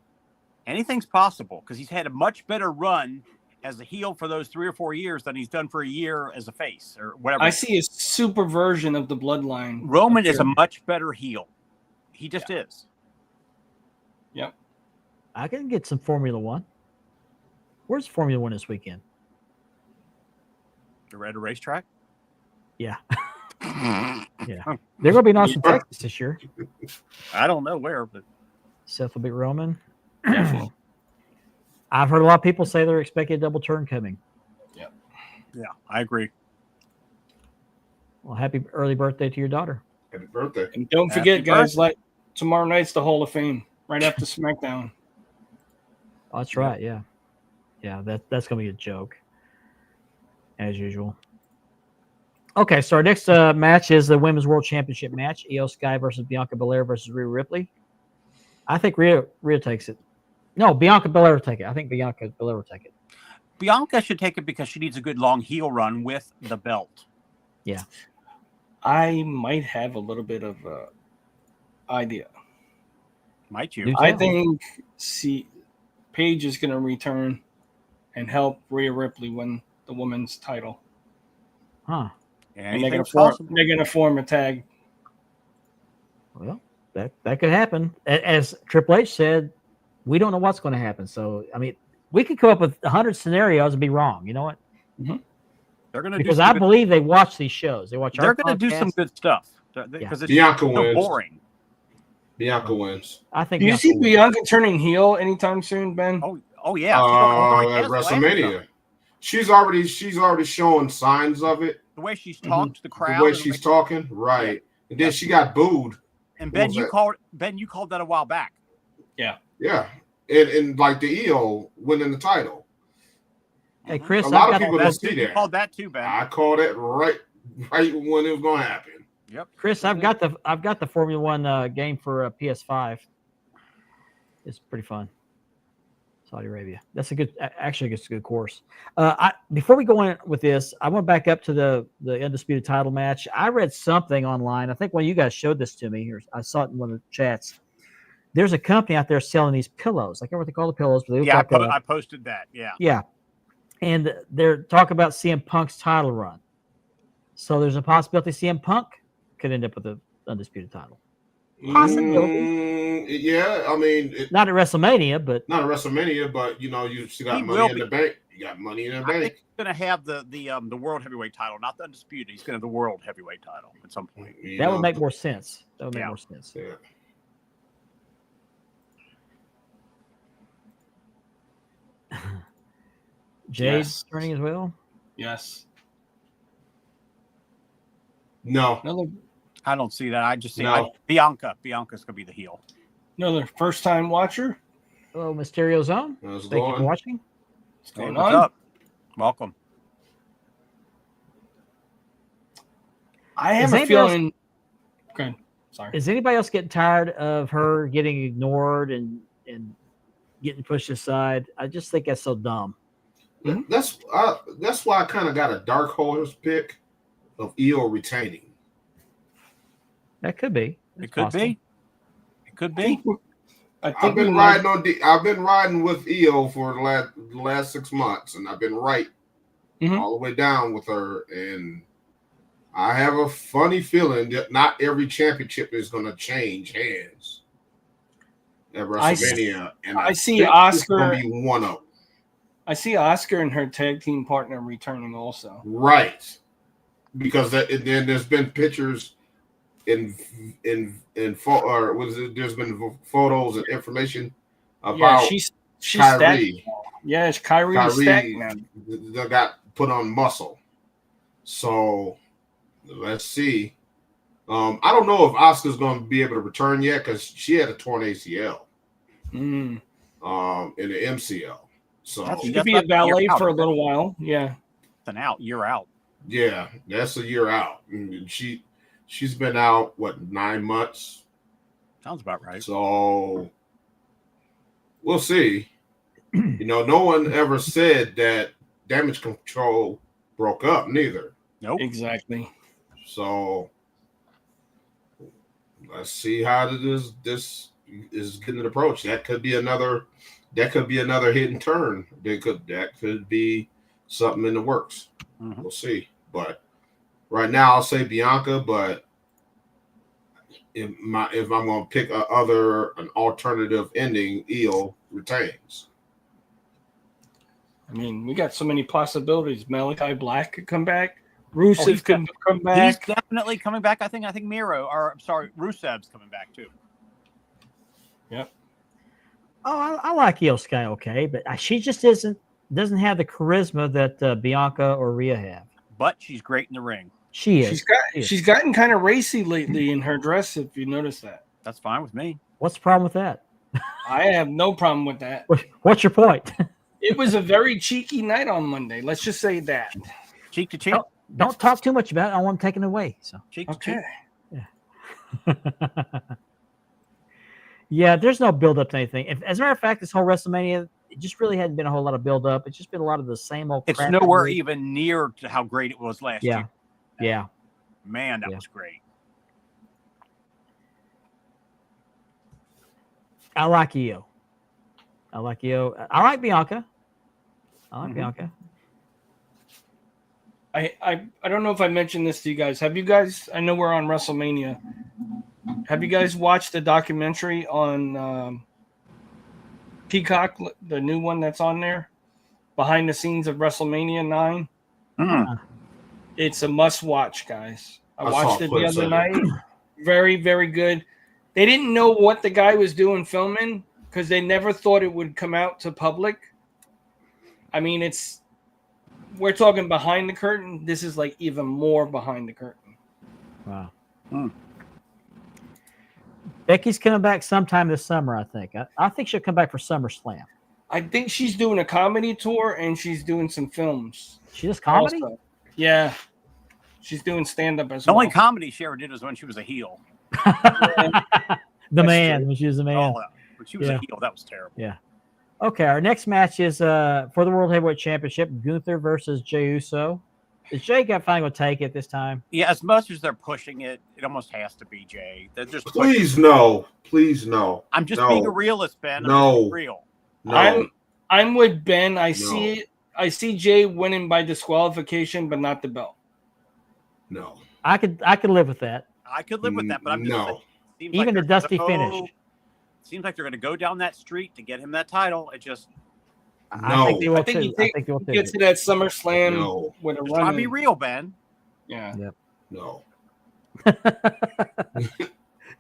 Anything's possible because he's had a much better run as a heel for those 3 or 4 years than he's done for a year as a face or whatever. I see a super version of the bloodline. Roman is a much better heel. He just is. Yep. I can get some Formula One. Where's Formula One this weekend? You're at a racetrack? Yeah. Yeah. They're going to be in Austin, Texas this year. I don't know where, but Seth will beat Roman. Definitely. I've heard a lot of people say they're expecting a double turn coming. Yeah, I agree. Well, happy early birthday to your daughter. Happy birthday. And don't Happy forget, guys, birthday. like tomorrow night's the Hall of Fame, right after SmackDown. Oh, that's right. Yeah. Yeah, that's going to be a joke, as usual. Okay, so our next match is the Women's World Championship match. Io Sky versus Bianca Belair versus Rhea Ripley. I think Rhea takes it. No, Bianca Belair will take it. I think Bianca Belair will take it. Bianca should take it because she needs a good long heel run with the belt. Yeah. I might have a little bit of idea. Might you? Do I tell. think Paige is going to return and help Rhea Ripley win the women's title. Huh. And they're Anything's going possible. to form a tag. Well, that could happen. As Triple H said, we don't know what's going to happen. So, I mean, we could come up with 100 scenarios and be wrong. You know what? They're going to Because I believe they watch these shows. They watch. they're our going to do some podcast. good stuff because it's Bianca so wins. boring. Bianca wins. I think. Do you Bianca see wins. Bianca turning heel anytime soon, Ben? Oh yeah. She already At has landed WrestleMania. some. She's already showing signs of it. The way she's talked to the crowd. The way and she's talking, right. And then she got booed. And What was Ben, you called that a while back. Yeah. And like the EO winning the title. Hey, Chris, A lot I've of got people the- didn't see You that. called that too, Ben. I called it right when it was going to happen. Chris, I've got the Formula One game for PS5. It's pretty fun. Saudi Arabia. That's actually it's a good course. Before we go in with this, I want to back up to the undisputed title match. I read something online. I think one of you guys showed this to me. Here, I saw it in one of the chats. There's a company out there selling these pillows. I can't remember what they call the pillows, but they look like I posted that. Yeah. yeah. And they're talking about CM Punk's title run. So there's a possibility CM Punk could end up with the undisputed title. Possibility. Yeah, I mean, Not at WrestleMania, but not at WrestleMania, but you still got He money will in be. the bank. You got money in the I think bank. he's going to have the world heavyweight title, not the undisputed. He's going to have the world heavyweight title at some point. that would make more sense. That would make Yeah. more sense. Yeah. Jade Yes. turning as well. Yes. No. I don't see that. I just see No. Bianca. Bianca's going to be the heel. Another first time watcher. Hello, Mysterio Zone. How's it Thank you for going? watching. What's going What's on? up? Welcome. I have Is a anybody else- feeling. Good. Sorry. Is anybody else getting tired of her getting ignored and getting pushed aside? I just think that's so dumb. That's why I kind of got a dark horse pick of EO retaining. That could be. It It's could possible. be. It could I be. think, I think I've been we riding I've been riding with EO for the last 6 months, and I've been right all the way down with her. And I have a funny feeling that not every championship is going to change hands at WrestleMania. I see think Oscar- it's going to be one of them. I see Oscar and her tag team partner returning also. Right. Because then there's been pictures there's been photos and information about Yeah, she's stacked. Kyrie. Yeah, Kyrie is stacked now. They got put on muscle. So let's see. I don't know if Oscar's going to be able to return yet because she had a torn ACL in the MCL. So She could be a valet for a little while. Yeah. An out. You're out. yeah, that's a year out. And she's been out 9 months. Sounds about right. So we'll see. No one ever said that Damage Control broke up, neither. Nope. Exactly. So let's see how this is getting approached. That could be another hit and turn. That could be something in the works. Mhm. We'll see. But right now I'll say Bianca, but if I'm going to pick an alternative ending, EO retains. I mean, we got so many possibilities. Malachi Black could come back. Rusev he's could come He's back. definitely coming back. I think Rusev's coming back too. Oh, I like Io Sky, okay, but she just doesn't have the charisma that Bianca or Rhea have. But she's great in the ring. She is. She's gotten kind of racy lately in her dress. If you notice that, That's fine with me. What's the problem with that? I have no problem with that. What's your point? It was a very cheeky night on Monday. Let's just say that. Cheek to cheek. Don't talk too much about it. I want to take it away. So Cheek to cheek. yeah. Yeah, there's no build up to anything. As a matter of fact, this whole WrestleMania, it just really hadn't been a whole lot of build up. It's just been a lot of the same old. It's nowhere even near to how great it was last year. Yeah. Man, that was great. I like Io. I like Bianca. Bianca. I don't know if I mentioned this to you guys. Have you guys? I know we're on WrestleMania. Have you guys watched the documentary on Peacock, the new one that's on there, behind the scenes of WrestleMania 9? Mm. It's a must-watch, guys. I watched it the other it. night. Very, very good. They didn't know what the guy was doing filming because they never thought it would come out to public. I mean, we're talking behind the curtain. This is like even more behind the curtain. Wow. Mm. Becky's coming back sometime this summer, I think. I think she'll come back for SummerSlam. I think she's doing a comedy tour and she's doing some films. She does comedy? Also. Yeah. She's doing stand-up as The well. only comedy she ever did was when she was a heel. The man, when she was the man. Oh, when she was a heel, that was terrible. Yeah. Okay, our next match is for the World Heavyweight Championship, Gunther versus Jey Uso. Is Jey finally going to take it this time? Yeah, as much as they're pushing it, it almost has to be Jey. They're just Please no. Please no. I'm just No. being a realist, Ben. I'm No. just being real. No. I'm with Ben. I see Jey winning by disqualification, but not the belt. No. I could live with that. I could live with that, but I'm just saying, seems Even like the dusty they're finish. Seems like they're going to go down that street to get him that title. It just I think they will I think too. he gets to that SummerSlam with a run. trying to be real, Ben. Yeah. Yep. No.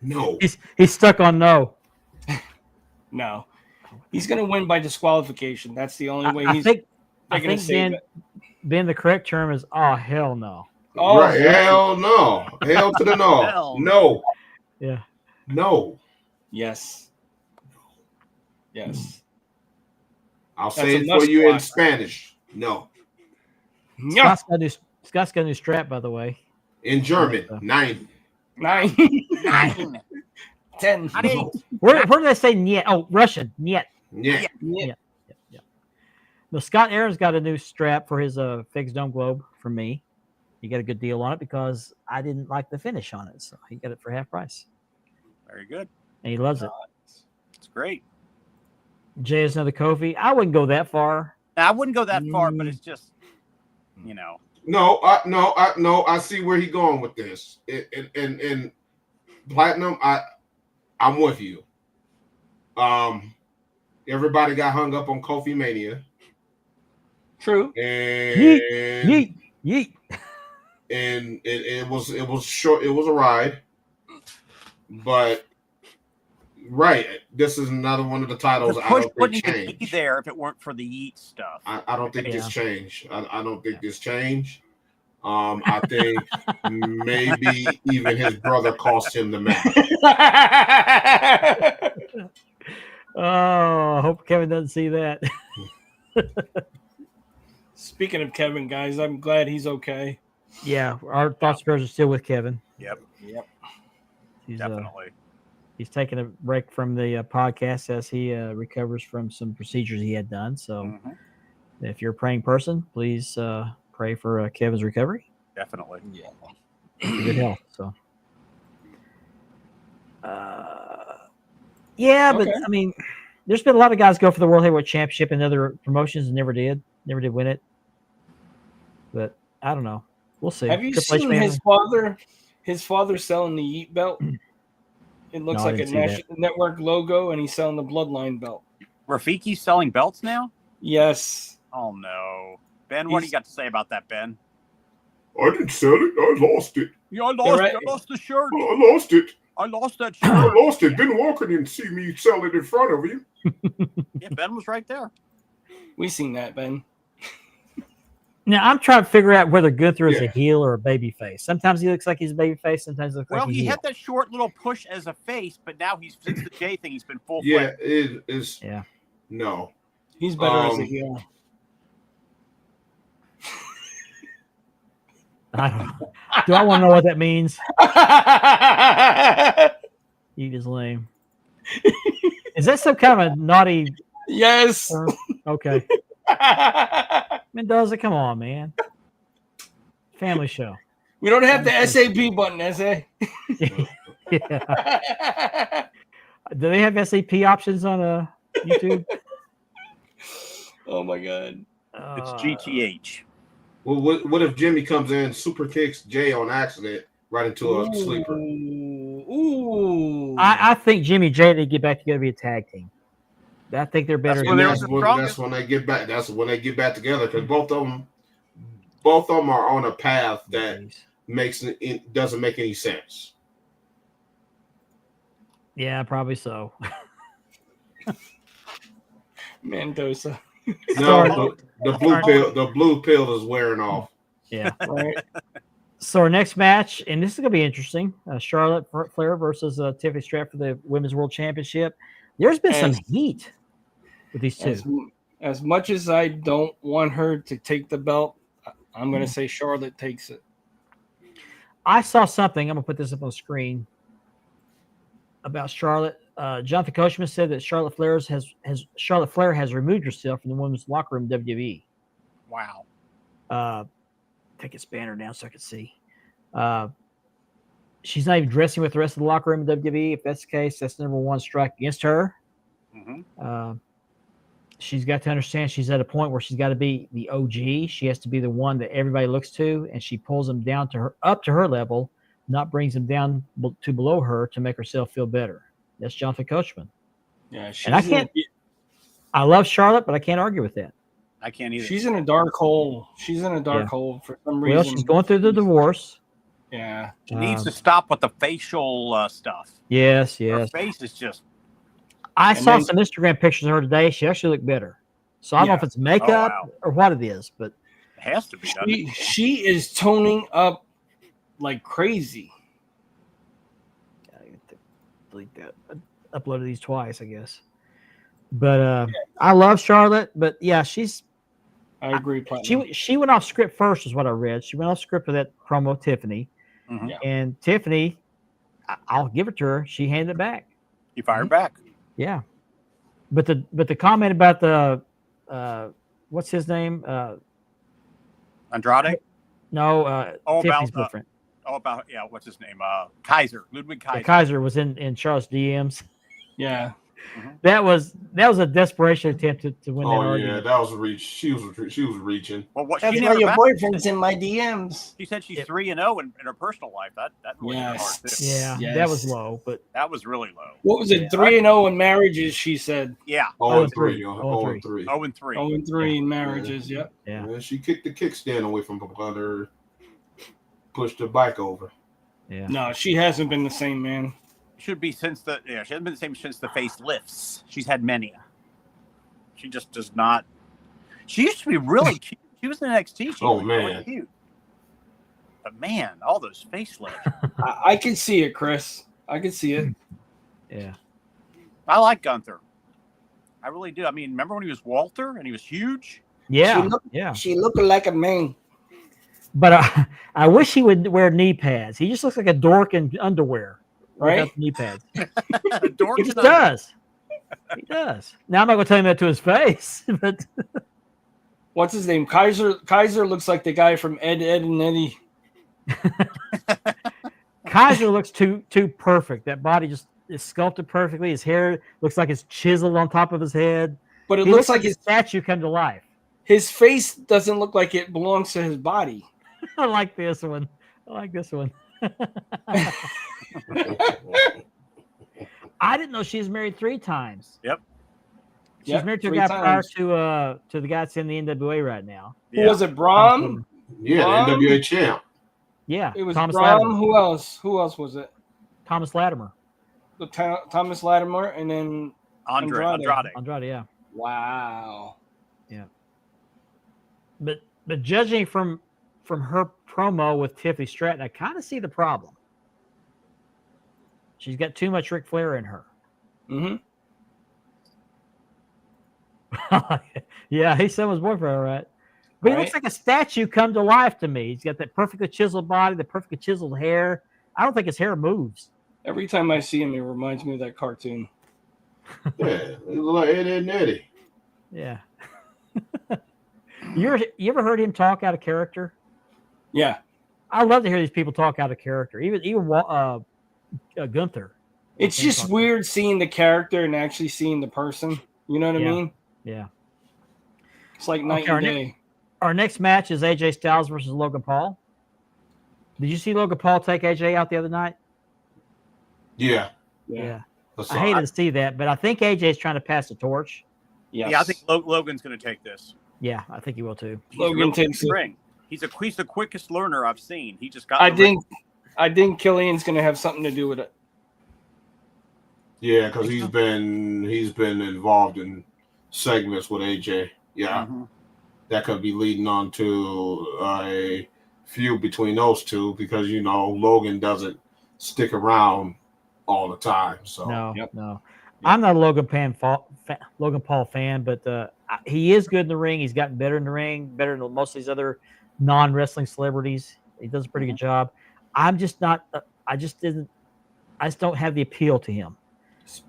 No. He's stuck on no. No. He's going to win by disqualification. That's the only way I think save it. Ben, the correct term is hell no. Oh, Right. Hell no. Hell to the no. Hell No. Yeah. No. Yes. I'll That's say a it for you in must-watch. Spanish. No. Yeah. Scott's got a new strap, by the way. In German. 9. 9. 9. 10. Not 8. Where did I say niet? Oh, Russian. Niet. Yeah. Yeah. No, Scott Aaron's got a new strap for his Fixed Dome Globe for me. He got a good deal on it because I didn't like the finish on it, so he got it for half price. Very good. And he loves it. It's great. Jay is another Kofi. I wouldn't go that far. Now, I wouldn't go that far, but it's just, you know. No, I see where he's going with this. And Platinum, I'm with you. Everybody got hung up on Kofi Mania. True. And Yeet. and it was short. It was a ride, but this is another one of the titles. The I push don't wouldn't think even be changed. there if it weren't for the Yeet stuff. I don't think this changed. I don't think this changed. I think maybe even his brother cost him the match. Oh, I hope Kevin doesn't see that. Speaking of Kevin, guys, I'm glad he's okay. Yeah, our thoughts prayers are still with Kevin. Yep. He's, Definitely. He's taking a break from the podcast as he recovers from some procedures he had done. So if you're a praying person, please pray for Kevin's recovery. Definitely. Yeah. For good health. So, but I mean, there's been a lot of guys go for the World Heavyweight Championship in other promotions and never did win it. But I don't know. We'll see. Have you Triple H seen man- his father selling the Yeet belt? It looks No, I like a didn't see that. National Network logo, and he's selling the Bloodline belt. Rafiki's selling belts now? Yes. Oh, no. Ben, what do you got to say about that, Ben? I didn't sell it. I lost it. Yeah, I lost the shirt. I lost it. I lost that I shirt. lost it. Ben Walker didn't see me sell it in front of you. Yeah, Ben was right there. We seen that, Ben. Now I'm trying to figure out whether Gunther is a heel or a baby face. Sometimes he looks like he's a baby face. Sometimes he looks like he's he heel. had that short little push as a face, but now since the J thing, he's been full. Yeah, it is. Yeah. No, he's better as a heel. I don't know. Do I want to know what that means? He is lame. Is that some kind of a naughty? Yes. Okay. Mendoza, come on, man. Family show. We don't have the SAP button, SA. Yeah. Do they have SAP options on YouTube? Oh my god. It's GTH. Well, what if Jimmy comes in, super kicks Jay on accident right into a sleeper? Ooh. I think Jimmy Jay need to get back together to be a tag team. I think they're better. That's when they get back. That's when they get back together because both of them are on a path that doesn't make any sense. Yeah, probably so. Mendoza. No, the blue pill is wearing off. Yeah. Right. So our next match, and this is going to be interesting, Charlotte Flair versus Tiffany Stratton for the Women's World Championship. There's been some heat with these two. As much as I don't want her to take the belt, I'm going to say Charlotte takes it. I saw something. I'm going to put this up on the screen about Charlotte. Jonathan Coachman said that Charlotte Flair has removed herself from the women's locker room in WWE. Wow. Take its banner down so I can see. She's not even dressing with the rest of the locker room in WWE. If that's the case, that's the number one strike against her. Mm-hmm. She's got to understand she's at a point where she's got to be the OG. She has to be the one that everybody looks to, and she pulls them down up to her level, not brings them down to below her to make herself feel better. That's Jonathan Coachman. Yeah, and I love Charlotte, but I can't argue with that. I can't either. She's in a dark hole. She's in a dark hole for some reason. Well, she's going through the divorce. Yeah. She needs to stop with the facial stuff. Yes. Her face is just. I saw some Instagram pictures of her today. She actually looked better. So I don't know if it's makeup or what it is, but it has to be. She is toning up like crazy. I have to delete that. I uploaded these twice, I guess. But I love Charlotte. But yeah, I agree. She went off script first, is what I read. She went off script for that promo, Tiffany. Mm-hmm. And Tiffany, I'll give it to her. She handed it back. You fired back. Yeah. But the comment about the what's his name? Andrade? No, Tiffany's boyfriend. What's his name? Kaiser. Ludwig Kaiser. Yeah, Kaiser was in Charlotte's DMs. Yeah. Mm-hmm. That was a desperation attempt to win that argument. Yeah, that was reach. She was reaching. Well, that's why your boyfriend's in my DMs. She said she's 3-0 in her personal life. That really hard too. Yeah, that was low, but that was really low. What was it? 3-0 in marriages, she said. Yeah. 0-3. 0-3. 0-3 in marriages. Yep. Yeah. She kicked the kickstand away from her, pushed the bike over. Yeah. No, she hasn't been the same, man. Should be she hasn't been the same since the face lifts. She's had many. She just does not. She used to be really cute. She was in NXT. She was really cute. But man, all those facelifts. I can see it, Chris. I can see it. Yeah. I like Gunther. I really do. I mean, remember when he was Walter and he was huge? Yeah. She looked like a man. But I wish he would wear knee pads. He just looks like a dork in underwear. Right? Knee pads. He just does. He does. Now I'm not going to tell him that to his face, but what's his name? Kaiser looks like the guy from Ed, and Eddie. Kaiser looks too perfect. That body just is sculpted perfectly. His hair looks like it's chiseled on top of his head. But it looks like his statue come to life. His face doesn't look like it belongs to his body. I like this one. I didn't know she's married 3 times. Yep. She's married to a guy prior to the guy that's in the NWA right now. Who was it, Braun? Yeah, Braun? NWA champ. Yeah. It was Thomas Braun. Latimer. Who else? Who else was it? Thomas Latimer. Thomas Latimer and then Andrade. Andrade, yeah. Wow. Yeah. But But judging from her promo with Tiffany Stratton, I kind of see the problem. She's got too much Ric Flair in her. Mm-hmm. Yeah, he's someone's boyfriend, all right. But he looks like a statue come to life to me. He's got that perfectly chiseled body, the perfectly chiseled hair. I don't think his hair moves. Every time I see him, it reminds me of that cartoon. Yeah, it look like Eddie and Eddie. Yeah. You ever heard him talk out of character? Yeah. I love to hear these people talk out of character. Even Gunther. It's just weird seeing the character and actually seeing the person. You know what I mean? Yeah. It's like night and day. Our next match is AJ Styles versus Logan Paul. Did you see Logan Paul take AJ out the other night? Yeah. I hated to see that, but I think AJ's trying to pass the torch. Yes. Yeah, I think Logan's going to take this. Yeah, I think he will too. Logan takes it. He's the quickest learner I've seen. He just got. I think Killian's going to have something to do with it. Yeah, because he's been involved in segments with AJ. Yeah, that could be leading on to a feud between those two because Logan doesn't stick around all the time. So no. I'm not a Logan Paul fan, but he is good in the ring. He's gotten better in the ring, better than most of these other non-wrestling celebrities. He does a pretty good job. I'm just not. I just don't have the appeal to him.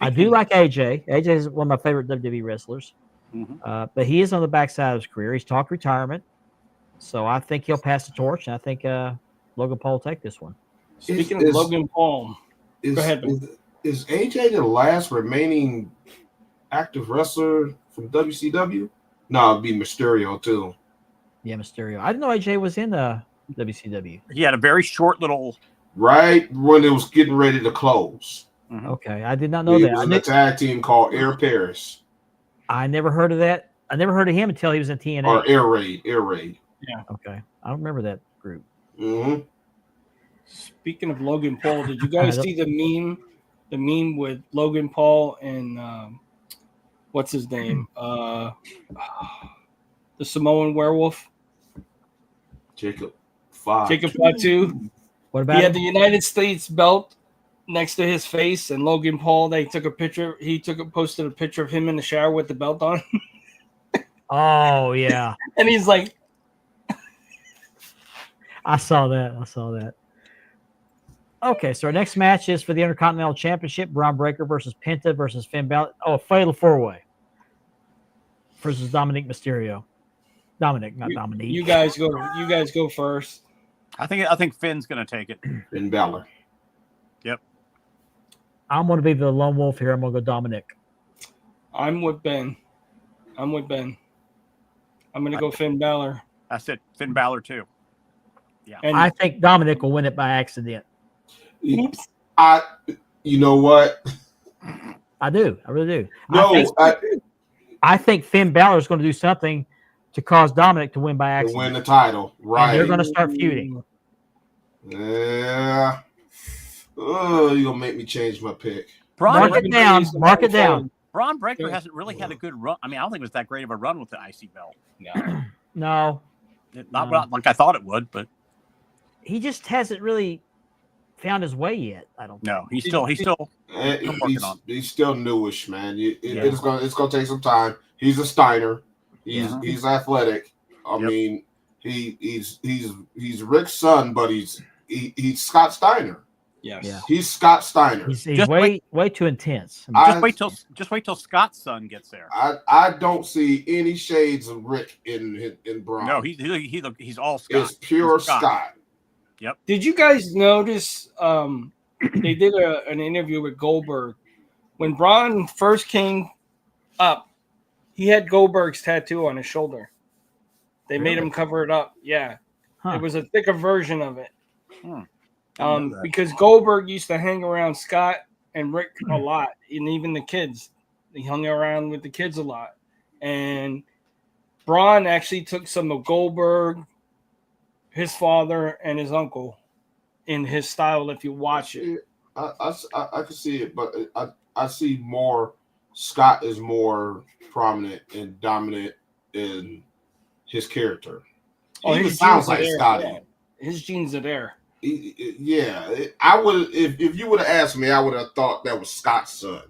I do like AJ. AJ is one of my favorite WWE wrestlers. But he is on the backside of his career. He's talked retirement. So I think he'll pass the torch, and I think Logan Paul will take this one. Speaking of Logan Paul, go ahead. Is AJ the last remaining active wrestler from WCW? No, it'd be Mysterio, too. Yeah, Mysterio. I didn't know AJ was in WCW. He had a very short little... Right when it was getting ready to close. Okay, I did not know that. He was in a tag team called Air Paris. I never heard of that. I never heard of him until he was in TNA. Or Air Raid. Yeah. Okay. I don't remember that group. Mm-hmm. Speaking of Logan Paul, did you guys see the meme? The meme with Logan Paul and what's his name? The Samoan werewolf. Jacob Fatu. What about he had the United States belt next to his face, and Logan Paul, they took a picture. He posted a picture of him in the shower with the belt on. Oh, yeah. And he's like, I saw that. Okay, so our next match is for the Intercontinental Championship. Braun Breaker versus Penta versus Finn Balor. Oh, a fatal four-way versus Dominic Mysterio. Dominic, not Dominique. You guys go first. I think Finn's going to take it. Finn Balor. Yep. I'm going to be the lone wolf here. I'm going to go Dominic. I'm with Ben. I'm going to go Finn Balor. I said Finn Balor too. Yeah. And I think Dominic will win it by accident. Oops. You know what? I do. I really do. No, I think Finn Balor is going to do something to cause Dominic to win by accident. To win the title, right? And they're going to start feuding. Yeah. Oh, you're going to make me change my pick. Mark it down. Mark it down. Braun Breaker hasn't really had a good run. I mean, I don't think it was that great of a run with the IC belt. No. Not like I thought it would, but he just hasn't really found his way yet. I don't. No, he's still working on. He's still newish, man. It's gonna take some time. He's a Steiner. He's athletic. I mean, he's Rick's son, but he's Scott Steiner. Yes. Yeah. He's Scott Steiner. He's way too intense. Just wait till Scott's son gets there. I don't see any shades of Rick in Braun. No, he's all Scott. It's pure Scott. Yep. Did you guys notice they did an interview with Goldberg when Braun first came up? He had Goldberg's tattoo on his shoulder. They made him cover it up. Yeah, it was a thicker version of it. Because Goldberg used to hang around Scott and Rick a lot, and even the kids. He hung around with the kids a lot. And Braun actually took some of Goldberg, his father, and his uncle in his style. If you watch it, I can see it, but I see more. Scott is more prominent and dominant in his character. He even sounds like Scotty. Yeah. His genes are there. I would if you would have asked me, I would have thought that was Scott's son.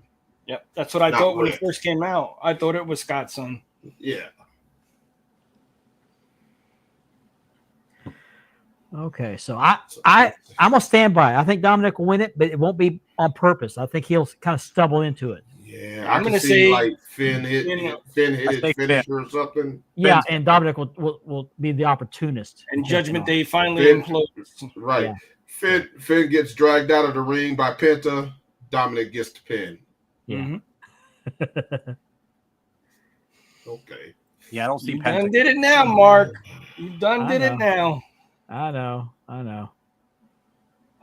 Yep, that's what I thought when it first came out. I thought it was Scott's son. Yeah. Okay, so I'm gonna stand by. I think Dominic will win it, but it won't be on purpose. I think he'll kind of stumble into it. Yeah, I'm gonna say like Finn hit his finisher or something. Yeah, and Dominic will be the opportunist. And Judgment Day finally implodes. Right. Yeah. Finn gets dragged out of the ring by Penta. Dominic gets the pin. Yeah. Mm-hmm. Okay. Yeah, I don't see You Penta. done did it now, Mark. You done did it now. I know. I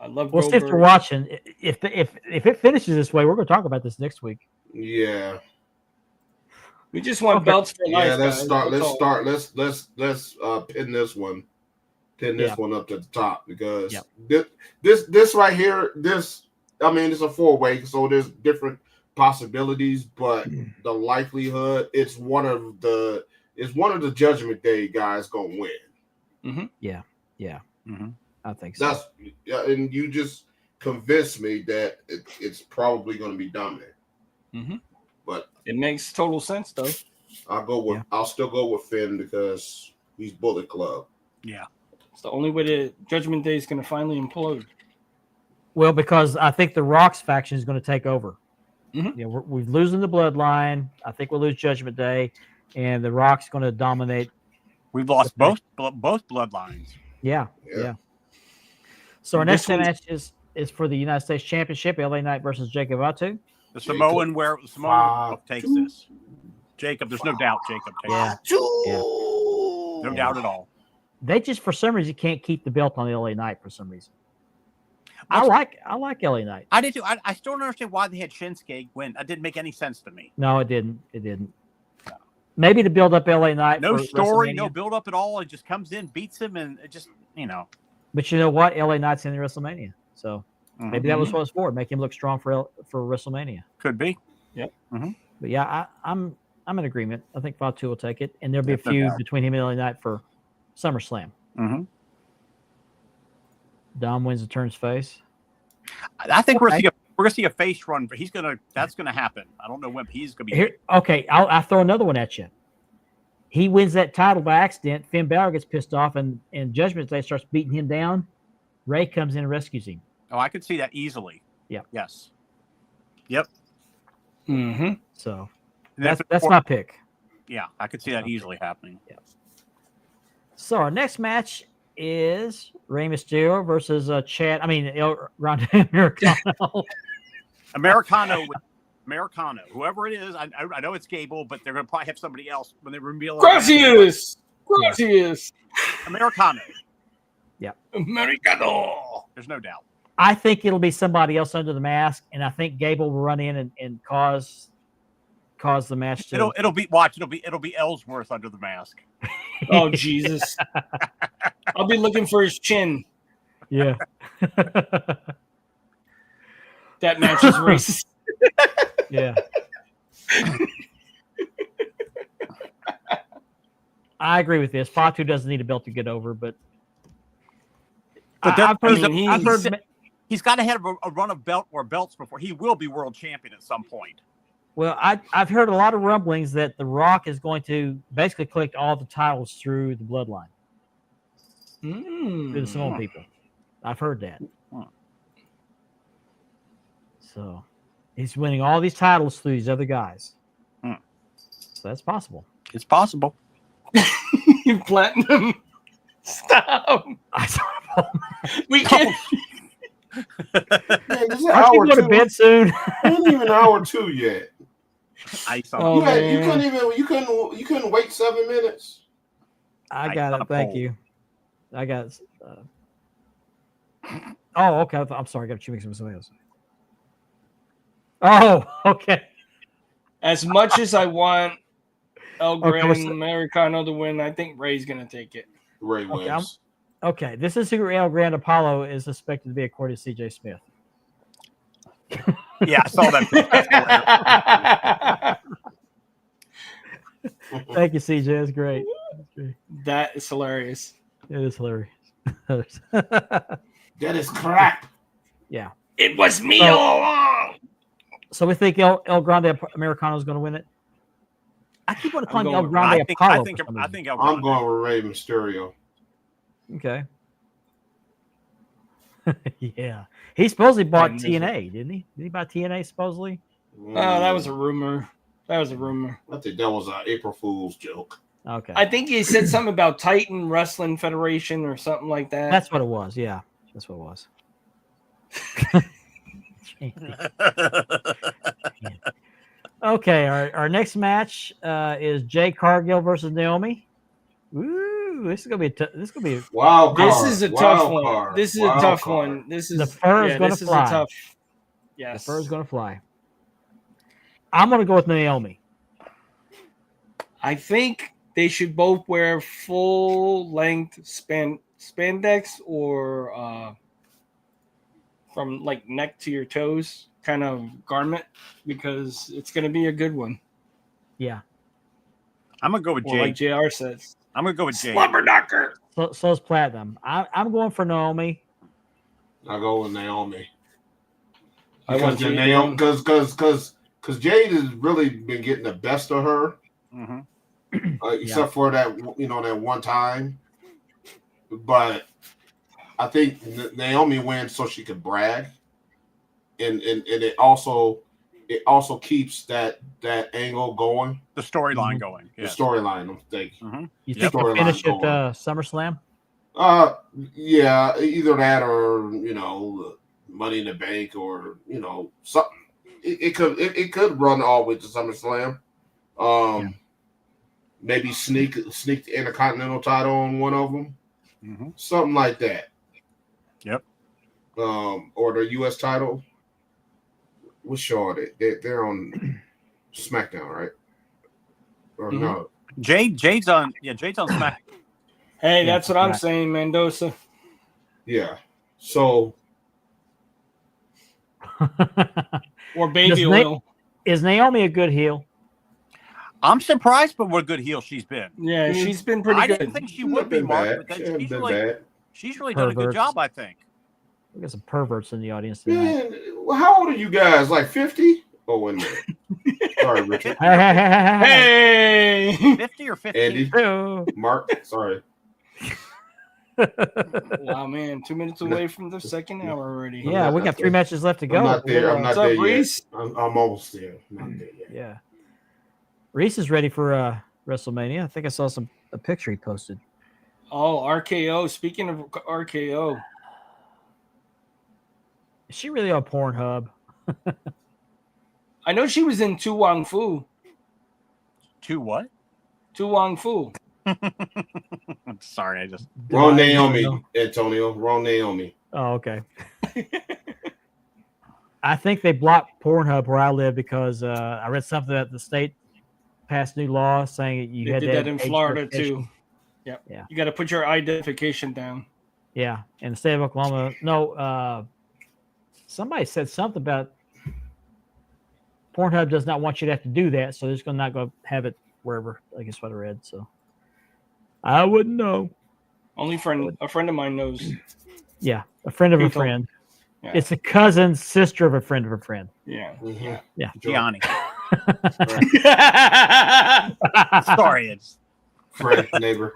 love. Well, since we're watching, if it finishes this way, we're going to talk about this next week. Yeah. We just want belts for life. Yeah, let's start. Let's pin this one. Pin this one up to the top because this right here, it's a 4-way, so there's different possibilities, but the likelihood it's one of the Judgment Day guys gonna win. Mm-hmm. Yeah. Mm-hmm. I think so. And you just convinced me that it's probably going to be Dominic. Mm-hmm. But it makes total sense, though. I'll still go with Finn because he's Bullet Club. Yeah, it's the only way that Judgment Day is going to finally implode. Well, because I think the Rock's faction is going to take over. Mm-hmm. Yeah, we're losing the Bloodline. I think we'll lose Judgment Day, and the Rock's going to dominate. We've lost both bloodlines. Yeah. So our next match is for the United States Championship. LA Knight versus Jacob Fatu. The Samoan takes this. Jacob, there's no doubt. Jacob takes it. No doubt at all. They just for some reason can't keep the belt on the LA Knight for some reason. I like LA Knight. I did too. I still don't understand why they had Shinsuke win. That didn't make any sense to me. No, it didn't. Maybe to build up LA Knight. No story, no build up at all. It just comes in, beats him, and it just, But you know what? LA Knight's in the Wrestlemania. So maybe that was what it was for. Make him look strong for Wrestlemania. Could be. Yep. Mm-hmm. But yeah, I'm in agreement. I think Fatu will take it. And there'll be a feud between him and LA Knight for SummerSlam. Mm-hmm. Dom wins and turns face. I think we're gonna see a face run, but that's gonna happen. I don't know when he's gonna be here. Okay, I'll throw another one at you. He wins that title by accident. Finn Balor gets pissed off, and Judgment Day starts beating him down. Ray comes in and rescues him. Oh, I could see that easily. Yeah. Yes. Yep. Mm-hmm. So that's my pick. Yeah, I could see that easily happening. Yeah. So our next match is Rey Mysterio versus Ronda Americano. Americano, whoever it is, I know it's Gable, but they're going to probably have somebody else when they reveal it. Gracias! Americano. Yeah. Americano. There's no doubt. I think it'll be somebody else under the mask, and I think Gable will run in and cause the match to. It'll be Ellsworth under the mask. Oh Jesus! I'll be looking for his chin. Yeah. That match is racist. Yeah. I agree with this. Fatu doesn't need a belt to get over, but he's got to have a run of belts before he will be world champion at some point. Well, I've heard a lot of rumblings that The Rock is going to basically collect all the titles through the Bloodline. Through the Samoan people. I've heard that. So he's winning all these titles through these other guys. So that's possible. It's possible. You Platinum. Stop. We can't. Man, this is I should go to bed soon. It ain't even hour 2 yet. You couldn't wait 7 minutes. I got it. Thank you. I got it. Oh, okay. I'm sorry. I got to mix with somebody else. Oh, okay. As much as I want El Gran Americano to win, I think Ray's going to take it. Ray wins. Okay. This is who El Gran Apollo is suspected to be, according to CJ Smith. Yeah, I saw that. Thank you, CJ. That's great. That is hilarious. It is hilarious. That is crap. Yeah. It was me all along. So we think El Grande Americano is going to win it. I keep wanting to call him El Grande Apollo. I think El Grande. I'm going with Rey Mysterio. Okay. Yeah. He supposedly bought TNA, didn't he? Did he buy TNA supposedly? Oh, that was a rumor. I think that was an April Fool's joke. Okay. I think he said something about Titan Wrestling Federation or something like that. That's what it was. Yeah. That's what it was. Okay, our next match is Jade Cargill versus Naomi. Ooh, this is gonna be wild card. This is a tough one. This is a tough one. This is the fur is gonna fly. Yes, the fur is gonna fly. I'm gonna go with Naomi. I think they should both wear full length spandex or from like neck to your toes kind of garment because it's going to be a good one. Yeah. I'm going to go with Jade. Like JR says. I'm going to go with Jade. Slumberknocker. So is Platinum. I'm going for Naomi. I'll go with Naomi. Because Jade has really been getting the best of her. Mm-hmm. Except for that, that one time. But I think Naomi wins so she could brag. And it also keeps that angle going. The storyline going. Yes. The storyline, I'm thinking. Mm-hmm. You think they'll finish at SummerSlam? Yeah, either that or Money in the Bank or something. It could run all the way to SummerSlam. Maybe sneak the Intercontinental title on one of them. Mm-hmm. Something like that. Yep. Or the U.S. title. What show are they? They're on SmackDown, right? Or no? Jade's on SmackDown. Hey, that's what I'm saying, Mendoza. Yeah. So. Or baby oil. Is Naomi a good heel? I'm surprised, but what a good heel she's been. Yeah, she's been pretty good. I didn't think she would be, Mark, but then she's really done a good job, I think. We got some perverts in the audience tonight. Man, how old are you guys? Like 50? Oh, wait a minute. Sorry, Richard. Hey! 50 or 50? Andy. Mark, sorry. Wow, man. 2 minutes away from the second hour already. Yeah, we got 3 matches left to go. I'm not there. I'm not there yet. Reese? I'm almost there. I'm not there yet. Yeah. Reese is ready for WrestleMania. I think I saw a picture he posted. Oh, RKO. Speaking of RKO. Is she really on Pornhub? I know she was in Tu Wong Fu. Tu what? Tu Wong Fu. I'm sorry, I just... Wrong Naomi, Antonio. Wrong Naomi. Oh, okay. I think they blocked Pornhub where I live because I read something that the state passed new law saying you had did that in Florida too. Yep. Yeah. You got to put your identification down. Yeah, in the state of Oklahoma. No, somebody said something about Pornhub does not want you to have to do that, so they're just going to not go have it wherever. I guess what I read. So I wouldn't know. Only a friend of mine knows. Yeah, a friend of a friend. Yeah. It's a cousin, sister of a friend of a friend. Yeah. Mm-hmm. Yeah. Gianni. Sorry, it's friend, neighbor.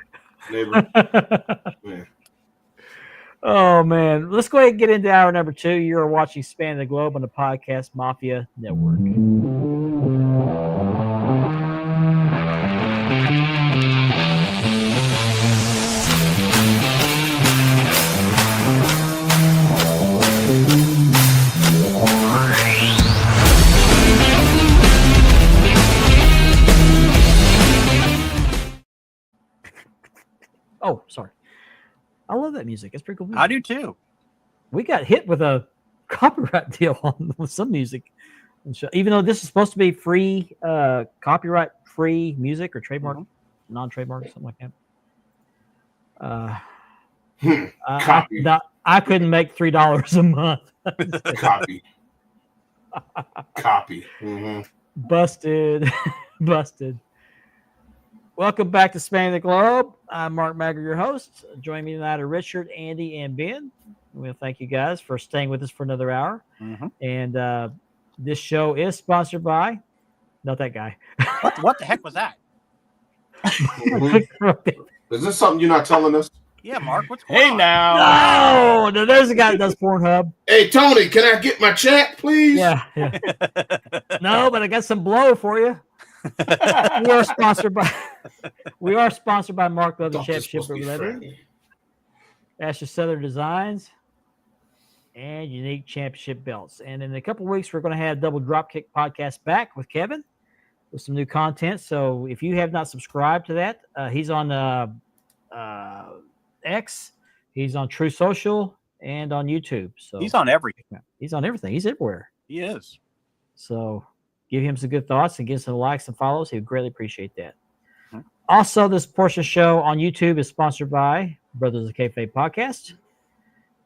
Yeah. Oh man, let's go ahead and get into hour number 2. You're watching Span the Globe on the Podcast Mafia Network. Oh, sorry. I love that music. It's pretty cool music. I do too. We got hit with a copyright deal on some music. Even though this is supposed to be free, copyright-free music or trademark, non-trademark, something like that. I couldn't make $3 a month. Copy. Mm-hmm. Busted. Welcome back to Spanning the Globe. I'm Mark Magger, your host. Join me tonight are Richard, Andy, and Ben. We want to thank you guys for staying with us for another hour. Mm-hmm. And this show is sponsored by, not that guy. What the heck was that? Is this something you're not telling us? Yeah, Mark, what's going on? No, there's a guy that does Pornhub. Hey, Tony, can I get my check, please? Yeah. No, but I got some blow for you. We are sponsored by Mark Leather Championship Leather, Asher Southern Designs, and Unique Championship Belts. And in a couple of weeks, we're going to have Double Dropkick Podcast back with Kevin with some new content. So if you have not subscribed to that, he's on X, he's on True Social, and on YouTube. So he's on everything. He's on everything. He's everywhere. He is. So give him some good thoughts and give some likes and follows. He would greatly appreciate that. Also, this portion of the show on YouTube is sponsored by Brothers of Kayfabe Podcast.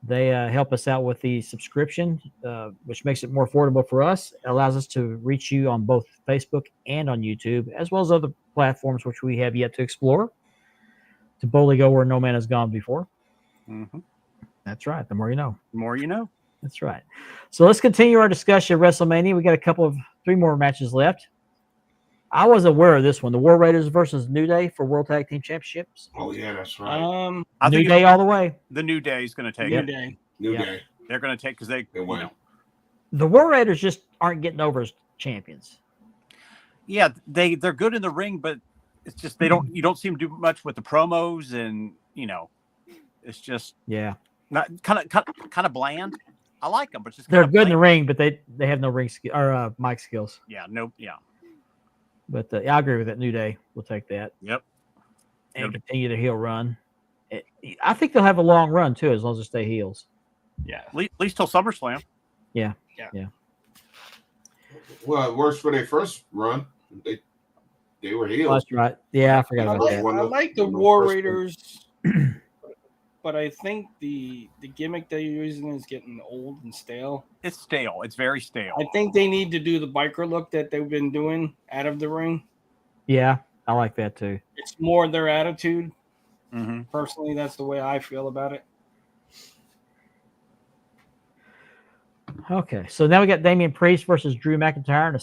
They help us out with the subscription, which makes it more affordable for us. It allows us to reach you on both Facebook and on YouTube, as well as other platforms which we have yet to explore, to boldly go where no man has gone before. Mm-hmm. That's right. The more you know. The more you know. That's right. So let's continue our discussion of WrestleMania. We got three more matches left. I was aware of this one. The War Raiders versus New Day for World Tag Team Championships. Oh, yeah, that's right. New Day all the way. The New Day is going to take New it. Day. They're going to take because they win. The War Raiders just aren't getting over as champions. Yeah, they're good in the ring, but it's just you don't see them do much with the promos, and it's just not kind of bland. I like them, but just they're good in the ring, but they have no ring skill or mic skills. Yeah, no, yeah. But I agree with that. New Day, we'll take that. Yep. And continue the heel run. I think they'll have a long run too, as long as they stay heels. Yeah, at least till SummerSlam. Yeah. Well, it works for their first run. They were heels. That's right. Yeah, I forgot about that. I like the War Raiders, but I think the gimmick they're using is getting old and stale. It's stale. It's very stale. I think they need to do the biker look that they've been doing out of the ring. Yeah, I like that too. It's more their attitude. Mm-hmm. Personally, that's the way I feel about it. Okay, so now we got Damian Priest versus Drew McIntyre in a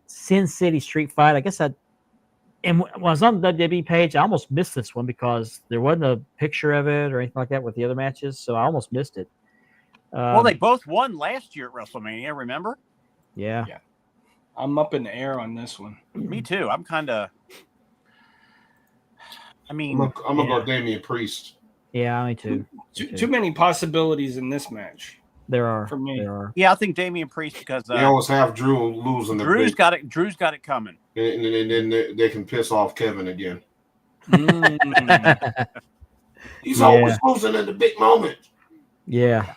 Sin City Street Fight. I guess when I was on the WWE page, I almost missed this one because there wasn't a picture of it or anything like that with the other matches, so I almost missed it. Well, they both won last year at WrestleMania, remember? Yeah. I'm up in the air on this one. Me too. I'm kind of. I'm gonna go Damian Priest. Yeah, me too. Too many possibilities in this match. There are for me. There are. Yeah, I think Damian Priest because they always have Drew losing. Drew's got it. Drew's got it coming, and then they can piss off Kevin again. He's always losing in the big moment. Yeah,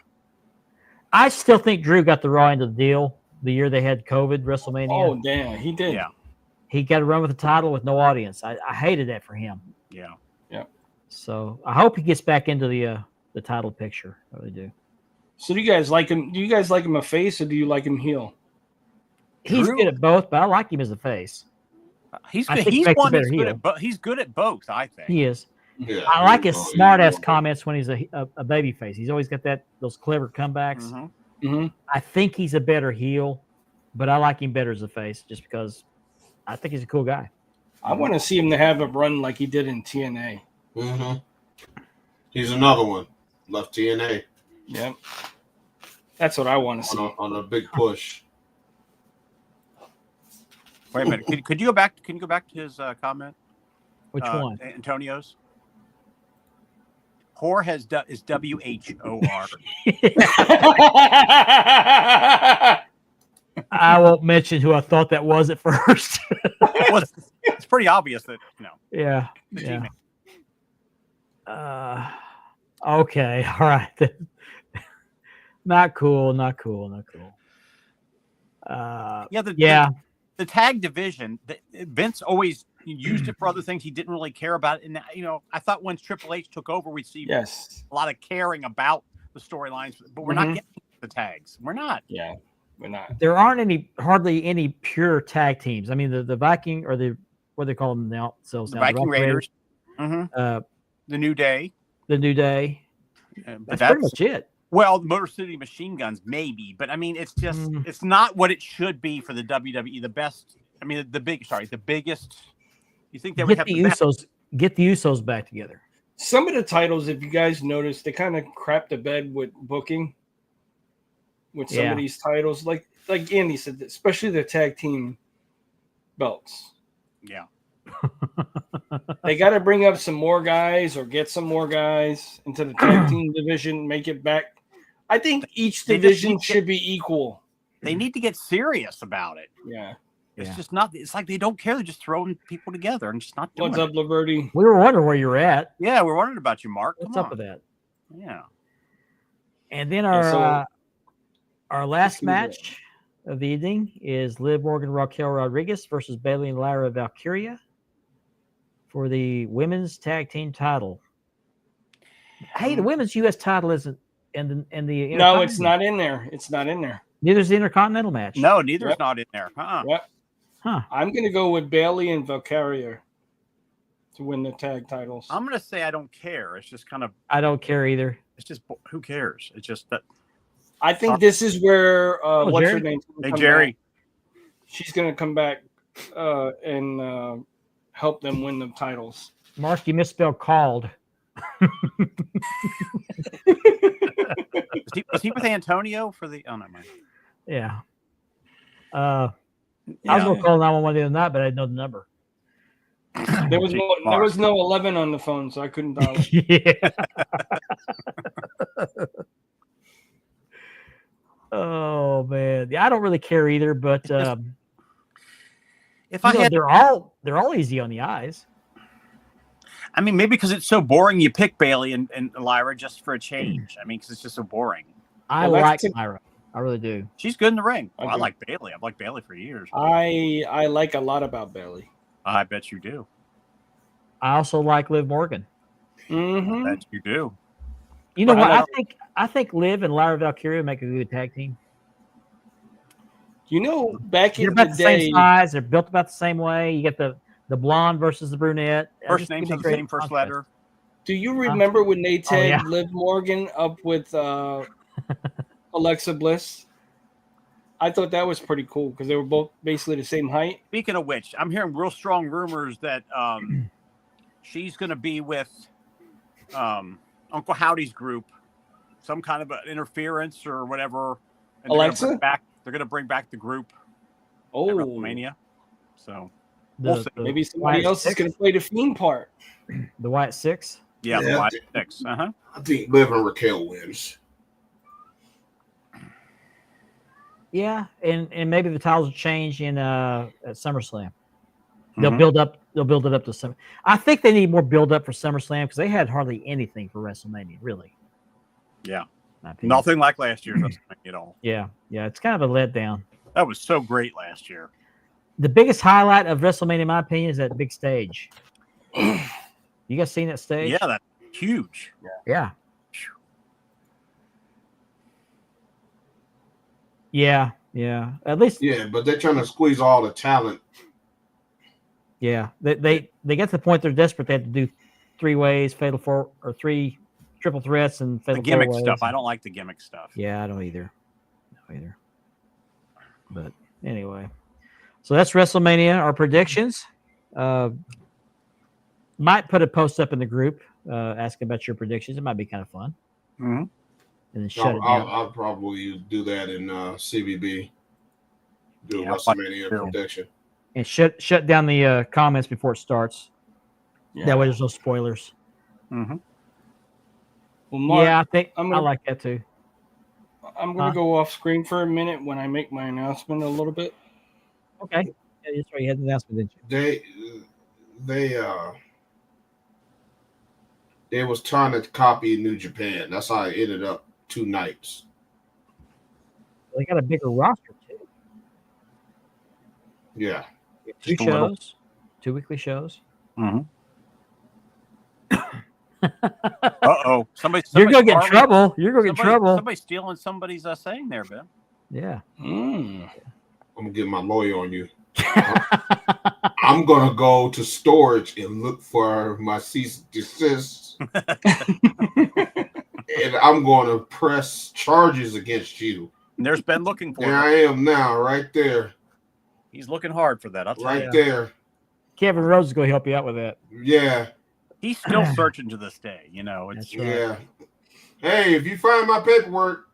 I still think Drew got the raw end of the deal the year they had COVID WrestleMania. Oh damn, he did. Yeah, he got to run with the title with no audience. I hated that for him. Yeah. So I hope he gets back into the title picture. I really do. So do you guys like him? Do you guys like him a face or do you like him heel? He's good at both, but I like him as a face. He's good. He's good at both. I think he is. Yeah, I like his smart ass comments when he's a baby face. He's always got those clever comebacks. Mm-hmm. Mm-hmm. I think he's a better heel, but I like him better as a face just because I think he's a cool guy. I want to see him to have a run like he did in TNA. Mm-hmm. He's another one. Left TNA. Yep. That's what I want to see. On a big push. Wait a minute. Could you go back? Can you go back to his comment? Which one? Antonio's. Whore is WHOR. I won't mention who I thought that was at first. It's pretty obvious that Yeah. Okay. All right. Not cool. The tag division. Vince always used it for other things. He didn't really care about it. And I thought once Triple H took over, we'd see a lot of caring about the storylines. But we're not getting the tags. We're not. Yeah, we're not. There aren't hardly any pure tag teams. I mean, the Viking or the what they call them now. So The Viking Raiders. The New Day. The New Day. But that's pretty much it. Well, the Motor City Machine Guns, maybe, but I mean, it's just it's not what it should be for the WWE. The best, I mean, the biggest. You think they would have the Usos? Get the Usos back together. Some of the titles, if you guys noticed, they kind of crap the bed with booking. With some of these titles, like Andy said, especially the tag team belts. Yeah. They got to bring up some more guys or get some more guys into the tag team division, make it back. I think each division should be equal. They need to get serious about it. Yeah. It's just not. It's like they don't care. They're just throwing people together and just not doing What's up, Laverty? We were wondering where you're at. Yeah, we're wondering about you, Mark. What's up with that? Yeah. And then our last match of the evening is Liv Morgan, Raquel Rodriguez versus Bayley and Lyra Valkyria for the women's tag team title. Hey, the women's U.S. title isn't in the No, it's not in there. It's not in there. Neither is the Intercontinental match. No, neither is not in there. Yep. Huh. I'm going to go with Bayley and Valkyria to win the tag titles. I'm going to say I don't care. It's just kind of. I don't care either. It's just who cares? It's just that. I think this is where what's Jerry? her name? Hey, Jerry. She's going to come back and help them win the titles. Mark, you misspelled called. Was he with Antonio for the? Oh no, man. Yeah. I was going to call 911 the other night, but I didn't know the number. There was no 11 on the phone, so I couldn't dial it. Yeah. Oh man, yeah, I don't really care either, but if I had, they're all easy on the eyes. I mean, maybe because it's so boring, you pick Bayley and Lyra just for a change. I mean, because it's just so boring. I like Lyra. I really do. She's good in the ring. I like Bayley. I've liked Bayley for years. I like a lot about Bayley. I bet you do. I also like Liv Morgan. Mm-hmm. I bet you do. You know what? I think Liv and Lyra Valkyria make a good tag team. You know, back in about the the day, same size. They're built about the same way. You get the blonde versus the brunette. First names have the same first letter. Do you remember when they tagged Liv Morgan up with Alexa Bliss? I thought that was pretty cool because they were both basically the same height. Speaking of which, I'm hearing real strong rumors that she's going to be with Uncle Howdy's group, some kind of an interference or whatever. And Alexa? They're going to bring back the group. Oh, at Wrestlemania. So maybe somebody else is going to play the Fiend part. The Wyatt Six. Yeah, the Wyatt Six. I think Liv and Raquel wins. Yeah, and maybe the titles will change in at SummerSlam. They'll build it up to Summer. I think they need more build up for SummerSlam because they had hardly anything for WrestleMania, really. Yeah, nothing like last year's WrestleMania at all. Yeah, it's kind of a letdown. That was so great last year. The biggest highlight of WrestleMania, in my opinion, is that big stage. You guys seen that stage? Yeah, that's huge. Yeah. Yeah. At least. Yeah, but they're trying to squeeze all the talent. Yeah, they get to the point they're desperate. They have to do 3 ways, fatal 4 or 3 triple threats and fatal the gimmick 4 ways. stuff. I don't like the gimmick stuff. Yeah, I don't either. But anyway, so that's WrestleMania. Our predictions. Might put a post up in the group asking about your predictions. It might be kind of fun. Mm-hmm. And then shut it down. I'll probably do that in CBB. Do a WrestleMania prediction. And shut down the comments before it starts. Yeah. That way there's no spoilers. Mm-hmm. Well, Mark, I think I like that too. I'm going to go off screen for a minute when I make my announcement a little bit. Okay. Yeah, that's right. You had the announcement, didn't you? They was trying to copy New Japan. That's how it ended up 2 nights. They got a bigger roster too. Yeah. 2 shows, 2 weekly shows. Mm-hmm. Uh-oh. You're going to get in trouble. Somebody's stealing somebody's saying there, Ben. Yeah. I'm going to get my lawyer on you. I'm I'm gonna go to storage and look for my cease and desist, and I'm gonna press charges against you. And there's Ben looking for There it. I am now, right there. He's looking hard for that. I'll tell Right you. there. Kevin Rose is going to help you out with that. Yeah. He's still searching to this day. You know, it's That's right. Yeah. Hey, if you find my paperwork.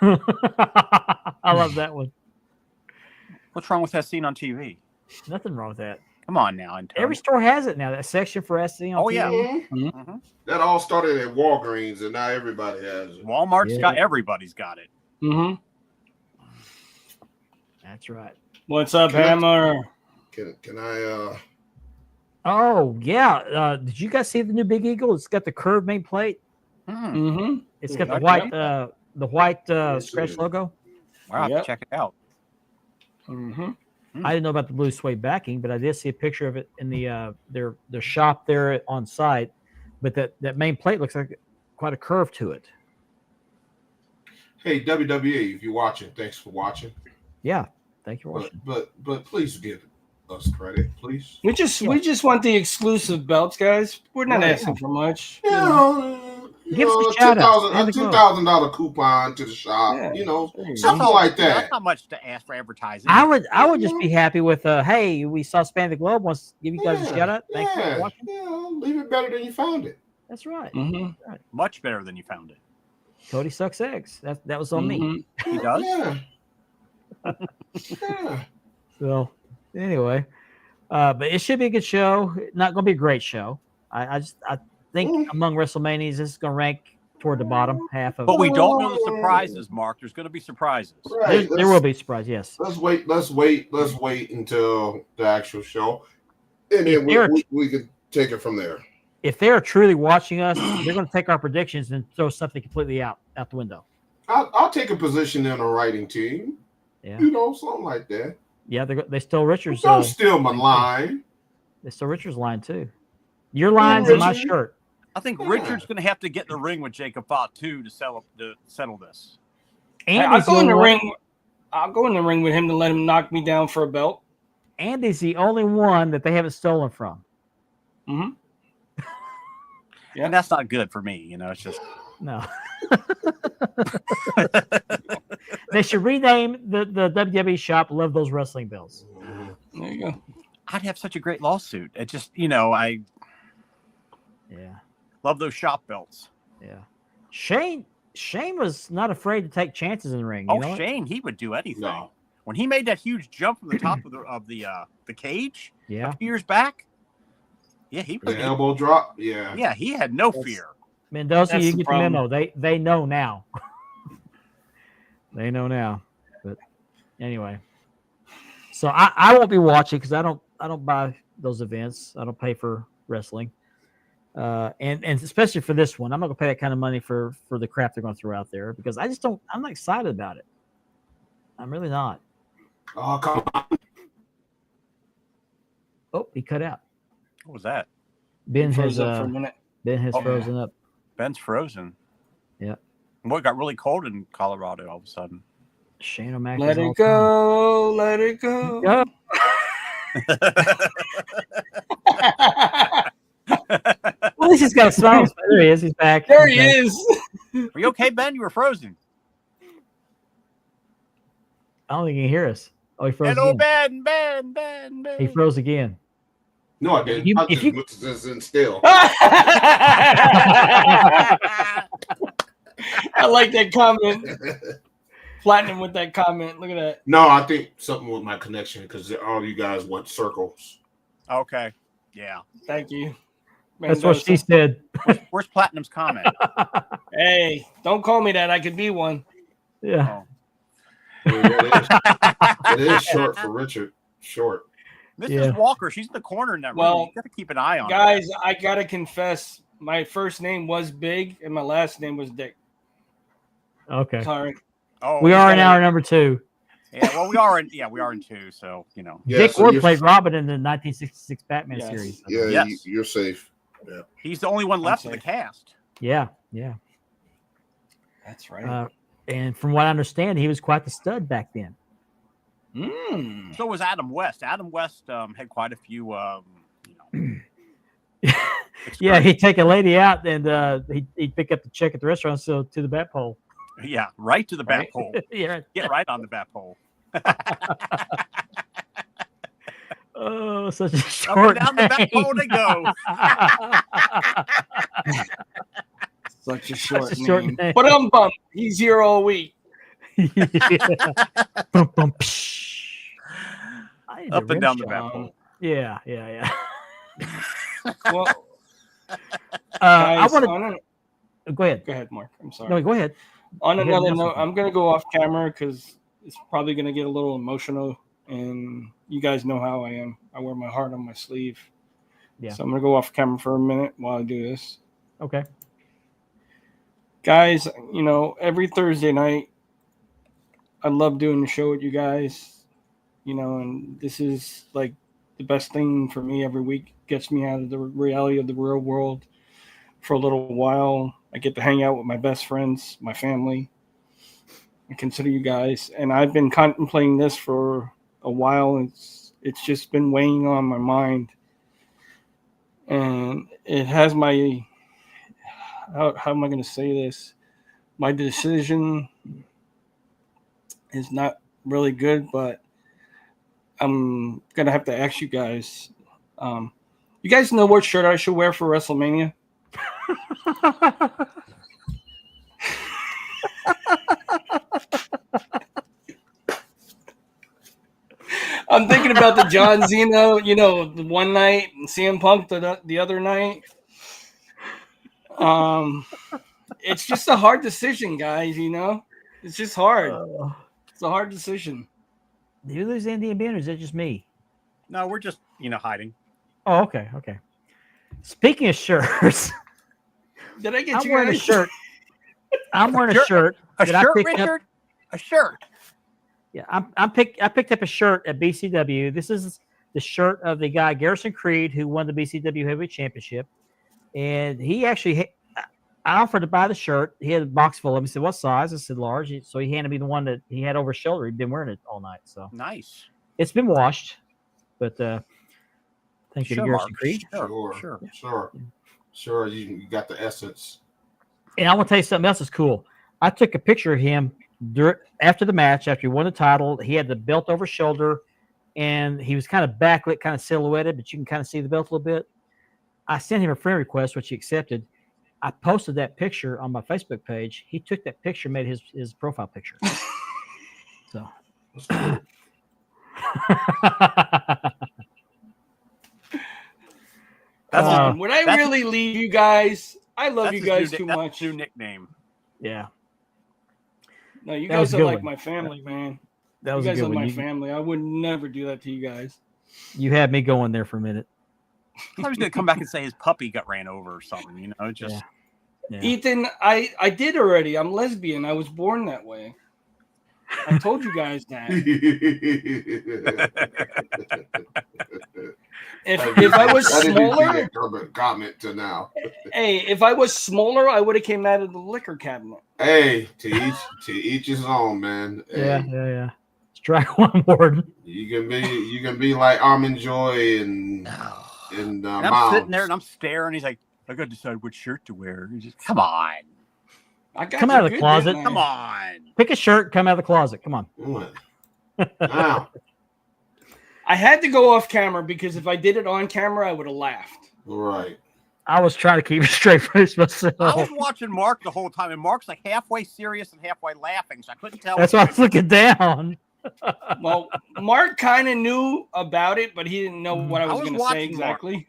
I love that one. what's wrong with that scene on TV? Nothing wrong with that. Come on now. Every store has it now. That section for SC on TV. Yeah. Mm-hmm. That all started at Walgreens, and now everybody has it. Walmart's got everybody's got it. Mm-hmm. That's right. What's up, Hammer? Can I? Oh yeah. Did you guys see the new Big Eagle? It's got the curved main plate. Mm-hmm. It's got the white scratch logo. Wow, I have to check it out. Mm-hmm. I didn't know about the blue suede backing, but I did see a picture of it in the their shop there on site. But that main plate looks like quite a curve to it. Hey, WWE, if you're watching, thanks for watching. Yeah, thank you for watching. But please give us credit, please. We just want the exclusive belts, guys. We're not asking for much. Give us a shout out. a $2,000 coupon to the shop. Yeah. Something like that. That's not much to ask for advertising. I would just be happy with hey, we saw Span the Globe. Wants to give you guys a shout out. Thanks for watching. Yeah, leave it better than you found it. That's right. Mm-hmm. That's right. Much better than you found it. Cody sucks eggs. That was on me. He does. Yeah. Yeah. So anyway, but it should be a good show. Not going to be a great show. I think among WrestleManias, this is going to rank toward the bottom half of. But we don't know the surprises, Mark. There's going to be surprises. Right. There will be surprise. Yes. Let's wait until the actual show, and then we can take it from there. If they're truly watching us, they're going to take our predictions and throw something completely out the window. I'll take a position in a writing team. Yeah. Something like that. Yeah, they stole Richard's. Don't steal my line. They stole Richard's line too. Your line's in my shirt. I think Richard's going to have to get in the ring with Jacob Fott too to settle this. I'll go in the ring. I'll go in the ring with him to let him knock me down for a belt. Andy's the only one that they haven't stolen from. Mm-hmm. Yeah, and that's not good for me. It's just no. They should rename the WWE shop "Love Those Wrestling Bells." There you go. I'd have such a great lawsuit. It just, Yeah. Love those shop belts. Yeah. Shane was not afraid to take chances in the ring. Shane, he would do anything. No. When he made that huge jump from the top of the cage Yeah. a few years back. Yeah, The elbow drop. Yeah. Yeah, he had no fear. Mendoza, you get the problem. memo. They know now. They know now. But anyway. So I won't be watching because I don't buy those events. I don't pay for wrestling. And especially for this one, I'm not gonna pay that kind of money for the crap they're gonna throw out there because I'm not excited about it. I'm really not. Oh, come on. Oh, he cut out. What was that? Ben has Froze up for a minute. frozen up. Ben's frozen. Yeah. Boy, it got really cold in Colorado all of a sudden. Shane O'Mac. Let it go. Let it go. Go. At least he's got a smile. There he is. He's back. There he is. Are you okay, Ben? You were frozen. I don't think he can hear us. Oh, he froze Hello, again. Ben. He froze again. No, I didn't. I just was in still. I like that comment. Platinum with that comment. Look at that. No, I think something with my connection because all you guys want circles. Okay. Yeah. Thank you. That's what she said. Where's Platinum's comment? Hey, don't call me that. I could be one. Yeah. Oh. It is short for Richard. Short. Mrs. Walker, she's in the corner in that room. Well, You got to keep an eye on her. Guys, I got to confess, my first name was Big and my last name was Dick. Okay. Sorry. Oh, We are in hour number 2. Yeah, well, we are in 2, so Yeah, Dick so Ward you're- played Robin in the 1966 Batman Yes. series. Yeah, Yes. you're safe. Yeah. he's the only one left of the safe. cast. Yeah. That's right. And from what I understand, he was quite the stud back then. So was Adam West. Adam West had quite a few, Yeah, he'd take a lady out and he'd pick up the check at the restaurant, so to the bat pole. Yeah, right to the bat Right? pole. Yeah. Get right on the bat pole. Oh, such a Up short and down the bat name. pole they go. Such a short name. But I'm bummed. He's here all week. Yeah. Bum, bum, psh. I need Up to and down the rim bat shot. pole. Yeah. Well, I guys, want to go ahead. go ahead, Mark. I'm sorry. No, go ahead. On Go ahead another and note, something. I'm going to go off camera because it's probably going to get a little emotional. And you guys know how I am. I wear my heart on my sleeve. Yeah. So I'm going to go off camera for a minute while I do this. Okay. Guys, every Thursday night, I love doing the show with you guys. And this is like the best thing for me every week. Gets me out of the reality of the real world for a little while. I get to hang out with my best friends, my family. I consider you guys. And I've been contemplating this for a while. It's just been weighing on my mind. And it has my, how am I going to say this? My decision is not really good, but I'm going to have to ask you guys. You guys know what shirt I should wear for Wrestlemania? I'm thinking about the John Cena, the one night, and CM Punk the other night. It's just a hard decision, guys. It's just hard. It's a hard decision. Do you lose Indian Ben, or is it just me? No, we're just, hiding. Oh, okay. Speaking of shirts, Did I get I'm you wearing guys? a shirt. I'm wearing a shirt. A that I shirt, picked up- Richard? A shirt. Yeah, I picked up a shirt at BCW. This is the shirt of the guy Garrison Creed, who won the BCW Heavyweight Championship, and he actually. I offered to buy the shirt. He had a box full of them. He said, "What size?" I said, "Large." So he handed me the one that he had over his shoulder. He'd been wearing it all night. So Nice. it's been washed, but thank you to Garrison Mark. Creed. Sure. You got the essence. And I want to tell you something else that's cool. I took a picture of him after the match, after he won the title. He had the belt over his shoulder, and he was kind of backlit, kind of silhouetted, but you can kind of see the belt a little bit. I sent him a friend request, which he accepted. I posted that picture on my Facebook page. He took that picture, made his profile picture. So. Would I really leave you guys? I love you guys too much. New nickname. Yeah. No, you That was guys a are good like one. my family, man. That was You a guys good are one. my family. I would never do that to you guys. You had me going there for a minute. I was going to come back and say his puppy got ran over or something. Just. Yeah. Ethan, I did already. I'm lesbian. I was born that way. I told you guys that. If I was smaller, comment to now. Hey, if I was smaller, I would have came out of the liquor cabinet. Hey, to each his own, man. Hey, Yeah. Strike one word. You can be like Armin Joy and I'm Miles. sitting there and I'm staring. He's like, I got to decide which shirt to wear. He's just, come on. Come out of the closet. Come on. Pick a shirt. Come out of the closet. Come on. Now. I had to go off camera because if I did it on camera, I would have laughed. Right. I was trying to keep a straight face myself. I was watching Mark the whole time, and Mark's like halfway serious and halfway laughing, so I couldn't tell. That's why I was looking down. Well, Mark kind of knew about it, but he didn't know what I was going to say exactly. Mark.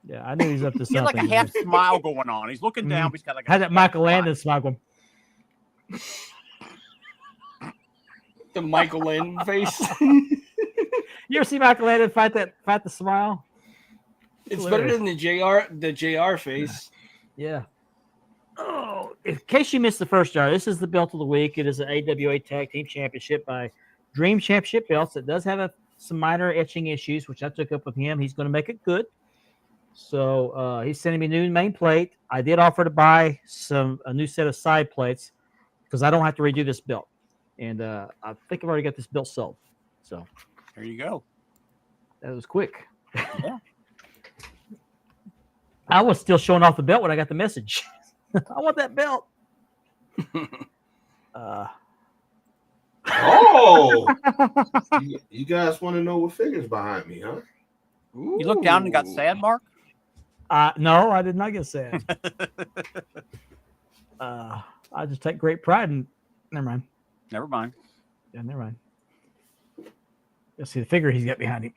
Yeah, I knew he's up to He had something. like a half smile going on. He's looking down, but he's got like a Had that Michael Landon smile going. The Michael Landon face. You ever see Michael Landon fight the smile? It's better than the JR face. Yeah. Oh, in case you missed the first hour, this is the belt of the week. It is an AWA Tag Team Championship by Dream Championship Belts. It does have some minor etching issues, which I took up with him. He's going to make it good. So he's sending me a new main plate. I did offer to buy a new set of side plates because I don't have to redo this belt. And I think I've already got this belt sold. So there you go. that was quick. Yeah. I was still showing off the belt when I got the message. I want that belt. You guys want to know what figures behind me, huh? Ooh. You looked down and got sad, Mark? No, I did not get sad. I just take great pride in. Never mind. Never mind. Yeah, never mind. Let's see the figure he's got behind him.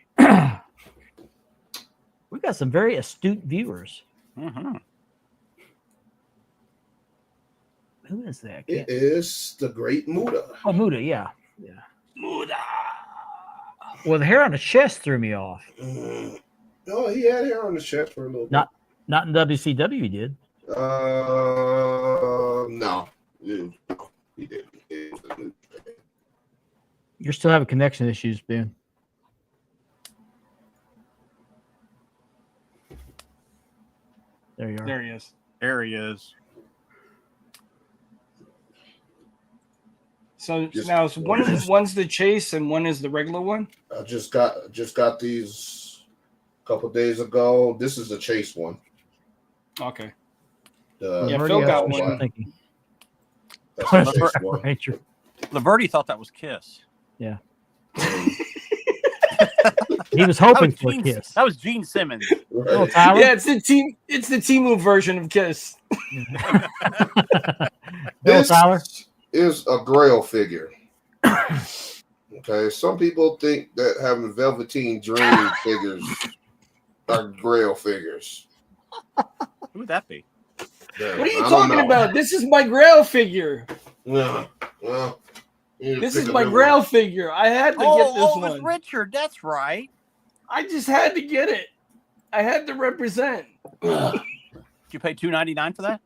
We've got some very astute viewers. Mm-hmm. Who is that? It is the Great Muda. Oh, Muda, yeah. Muda. Well, the hair on the chest threw me off. Oh, he had hair on the chest for a little bit. Not in WCW, he did. No. He didn't. You're still having connection issues, Ben. There you are. There he is. There he is. So now, one's the chase and one is the regular one. I just got these a couple days ago. This is the chase one. Okay. Yeah, Phil got one. That's the chase one. Laverty thought that was Kiss. Yeah. He was hoping for a Kiss. That was Gene Simmons. Right. Oh, Tyler? Yeah, it's the T-Move version of Kiss. This Tyler? is a Grail figure. Okay, some people think that having Velveteen Dream figures are Grail figures. Who would that be? Yeah, What are you talking about? This is my Grail figure. Yeah, well, this is my Grail figure. I had to get this one. With Richard, that's right. I just had to get it. I had to represent. Did you pay $2.99 for that?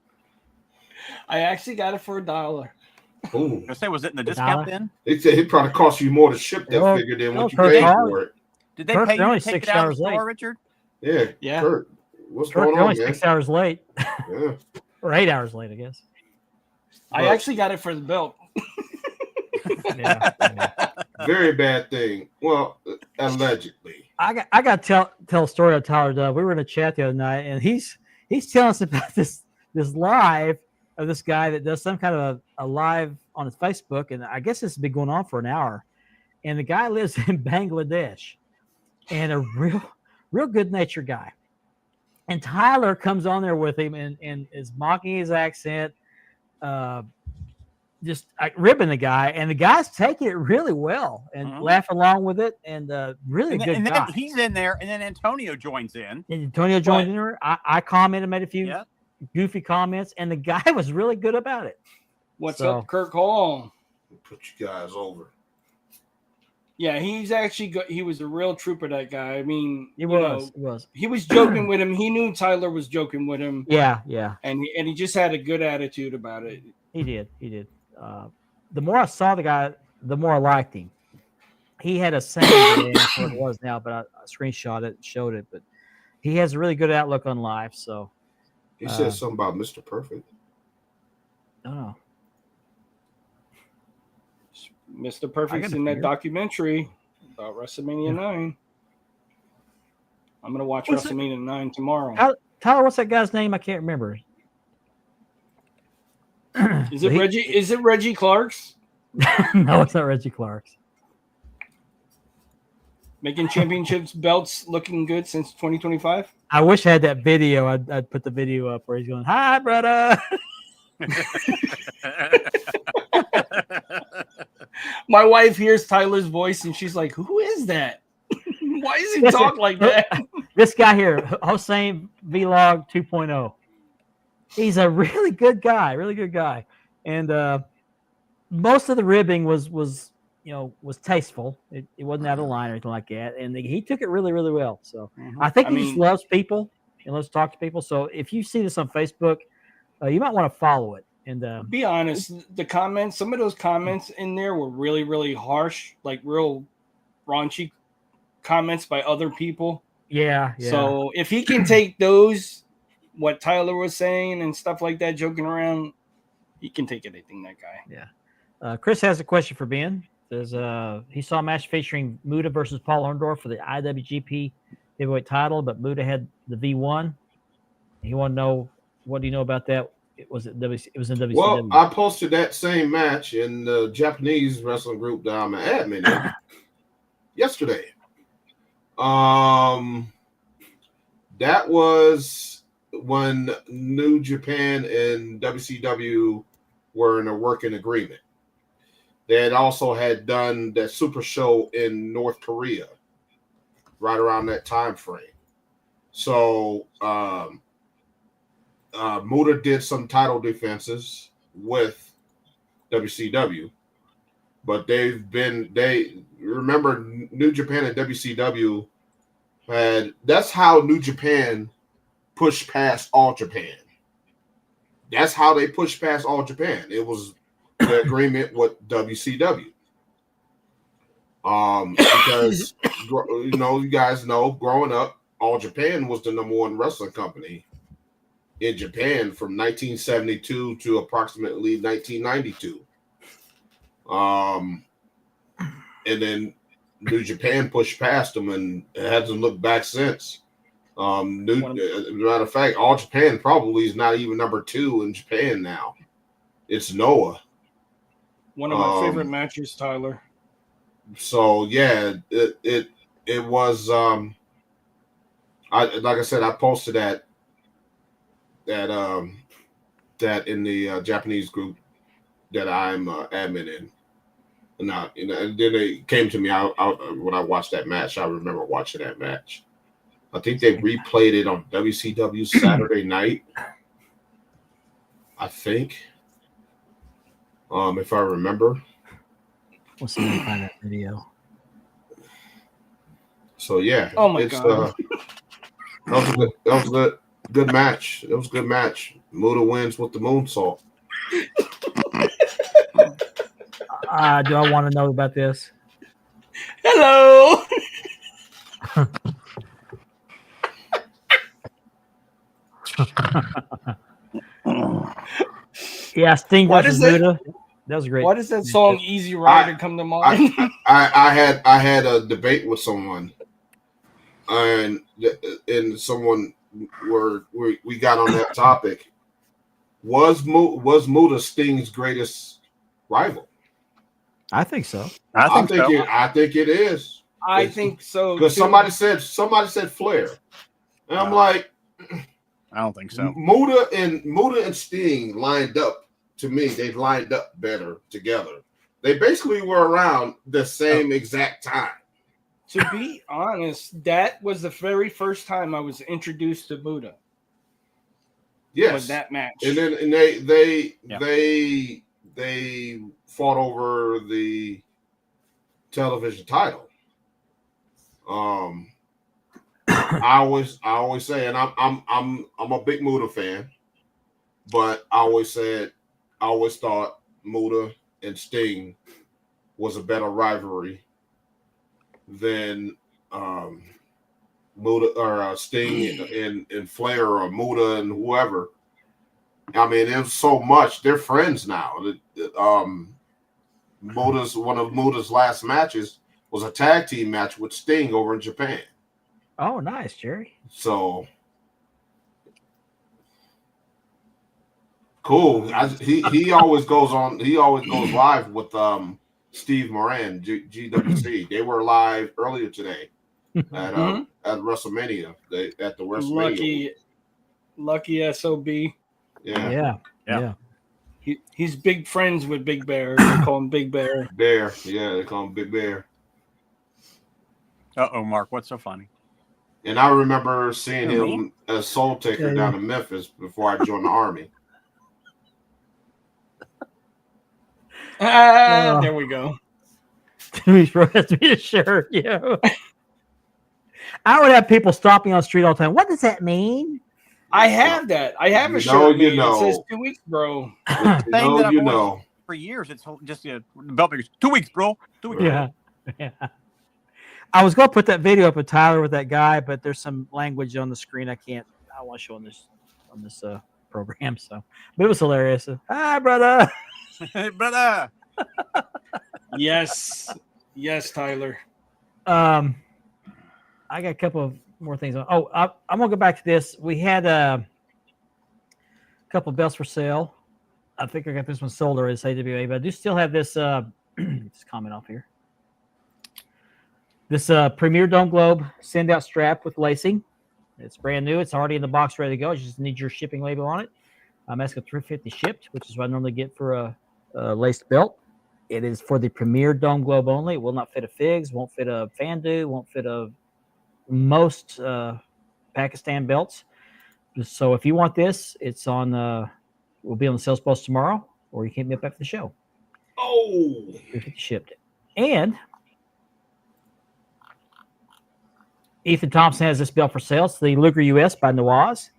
I actually got it for $1. Ooh. I say, was it in the discount then? They said it probably cost you more to ship that figure than what you paid for it. Did they pay you to take it out of the store, Richard? Yeah. Kurt, what's going They're on, only man? 6 hours late. Yeah. Or 8 hours late, I guess. I actually got it for the belt. Yeah. Very bad thing. Well, allegedly. I got to tell a story of Tyler Dove. We were in a chat the other night, and he's telling us about this live of this guy that does some kind of a live on his Facebook, and I guess this has been going on for an hour. And the guy lives in Bangladesh, and a real good natured guy. And Tyler comes on there with him and is mocking his accent, just ribbing the guy, and the guy's taking it really well and laugh along with it, and really good guy. Then he's in there, and then Antonio joins in. And Antonio joined in there. I commented, made a few goofy comments, and the guy was really good about it. What's up, Kirk Hall? Put you guys over. Yeah, he's actually he was a real trooper, that guy. I mean, he was. He was joking with him. He knew Tyler was joking with him. Yeah. And he just had a good attitude about it. He did. The more I saw the guy, the more I liked him. He had a saying, what it was now, but I screenshot it and showed it. But he has a really good outlook on life. So he said something about Mr. Perfect. Oh. Mr. Perfect's in that documentary about WrestleMania 9. I'm going to watch WrestleMania 9 tomorrow. Tyler, what's that guy's name? I can't remember. Is it Reggie? Is it Reggie Clark's? No, it's not Reggie Clark's. Making championships belts looking good since 2025. I wish I had that video. I'd put the video up where he's going, "Hi, brother." My wife hears Tyler's voice and she's like, "Who is that? Why does he talk like that?" This guy here, Hossein Vlog 2.0. He's a really good guy, and most of the ribbing was tasteful. It wasn't out of line or anything like that, and he took it really, really well. So I think he just loves people and loves to talk to people. So if you see this on Facebook, you might want to follow it. And be honest, the comments, some of those comments in there were really, really harsh, like real raunchy comments by other people. Yeah. So if he can take those, what Tyler was saying and stuff like that, joking around, he can take anything, that guy. Yeah. Chris has a question for Ben. he saw a match featuring Muta versus Paul Orndorff for the IWGP Heavyweight title, but Muta had the V1. He wanted to know, what do you know about that? It was in WCW. Well, I posted that same match in the Japanese wrestling group that I'm an admin in yesterday. That was when New Japan and WCW were in a working agreement. They had done that super show in North Korea right around that time frame. So Muta did some title defenses with WCW, but remember New Japan and WCW that's how New Japan pushed past All Japan. That's how they pushed past All Japan. It was the agreement with WCW. Because you guys know, growing up, All Japan was the #1 wrestling company in Japan from 1972 to approximately 1992. And then New Japan pushed past them and hasn't looked back since. Matter of fact, All Japan probably is not even #2 in Japan now. It's Noah. One of my favorite matches, Tyler. So yeah, it was. Like I said, I posted that in the Japanese group that I'm admin in. And then it came to me. When I watched that match, I remember watching that match. I think they replayed it on WCW Saturday night. I think, if I remember. We'll see if we find that video. So yeah. Oh my god. That was a good match. It was a good match. Muta wins with the moonsault. Do I want to know about this? Hello. Yeah, Sting versus Muta. That was great. Why does that song "Easy Rider" come to mind? I had a debate with someone, and someone we got on that topic. Was Muta Sting's greatest rival? I think so. I think it is. I think so because somebody said Flair, and I'm like, I don't think so. Muta and Sting lined up. To me, they lined up better together. They basically were around the same exact time. To be honest, that was the very first time I was introduced to Muta. Yes, was that match, and then they fought over the television title. I always say, and I'm a big Muta fan, but I always thought Muta and Sting was a better rivalry than Muta or Sting and Flair or Muta and whoever. I mean, there's so much. They're friends now. One of Muta's last matches was a tag team match with Sting over in Japan. Oh, nice, Jerry. So cool. He always goes on. He always goes live with Steve Moran, GWC. They were live earlier today at Wrestlemania. At the Wrestlemania. Lucky SOB. Yeah. He's big friends with Big Bear. They call him Big Bear. Bear. Yeah, they call him Big Bear. Uh-oh, Mark, what's so funny? And I remember seeing him as Soul Taker down in Memphis before I joined the Army. There we go. He's has to be a shirt. Yeah. I would have people stop me on the street all the time. What does that mean? I have that. I have a shirt made. It says 2 weeks, bro. For years, it's just the belt makers. 2 weeks, bro. 2 weeks. Yeah. I was going to put that video up with Tyler with that guy, but there's some language on the screen I want to show on this program. So, but it was hilarious. Hi, brother. Hey, brother. Yes, Tyler. I got a couple of more things. I'm gonna go back to this. We had a couple of belts for sale. I think I got this one sold already. It's AWA, but I do still have this. Just comment off here. This Premier Dome Globe send out strap with lacing. It's brand new. It's already in the box, ready to go. You just need your shipping label on it. I'm asking $350 shipped, which is what I normally get for a laced belt. It is for the Premier Dome Globe only. It will not fit a Figs, won't fit a Fandu, won't fit a most Pakistan belts. So if you want this, it's on. Will be on the sales post tomorrow, or you can hit me up after the show. Oh, $350 shipped. And Ethan Thompson has this belt for sale. It's the Luger US by Nawaz.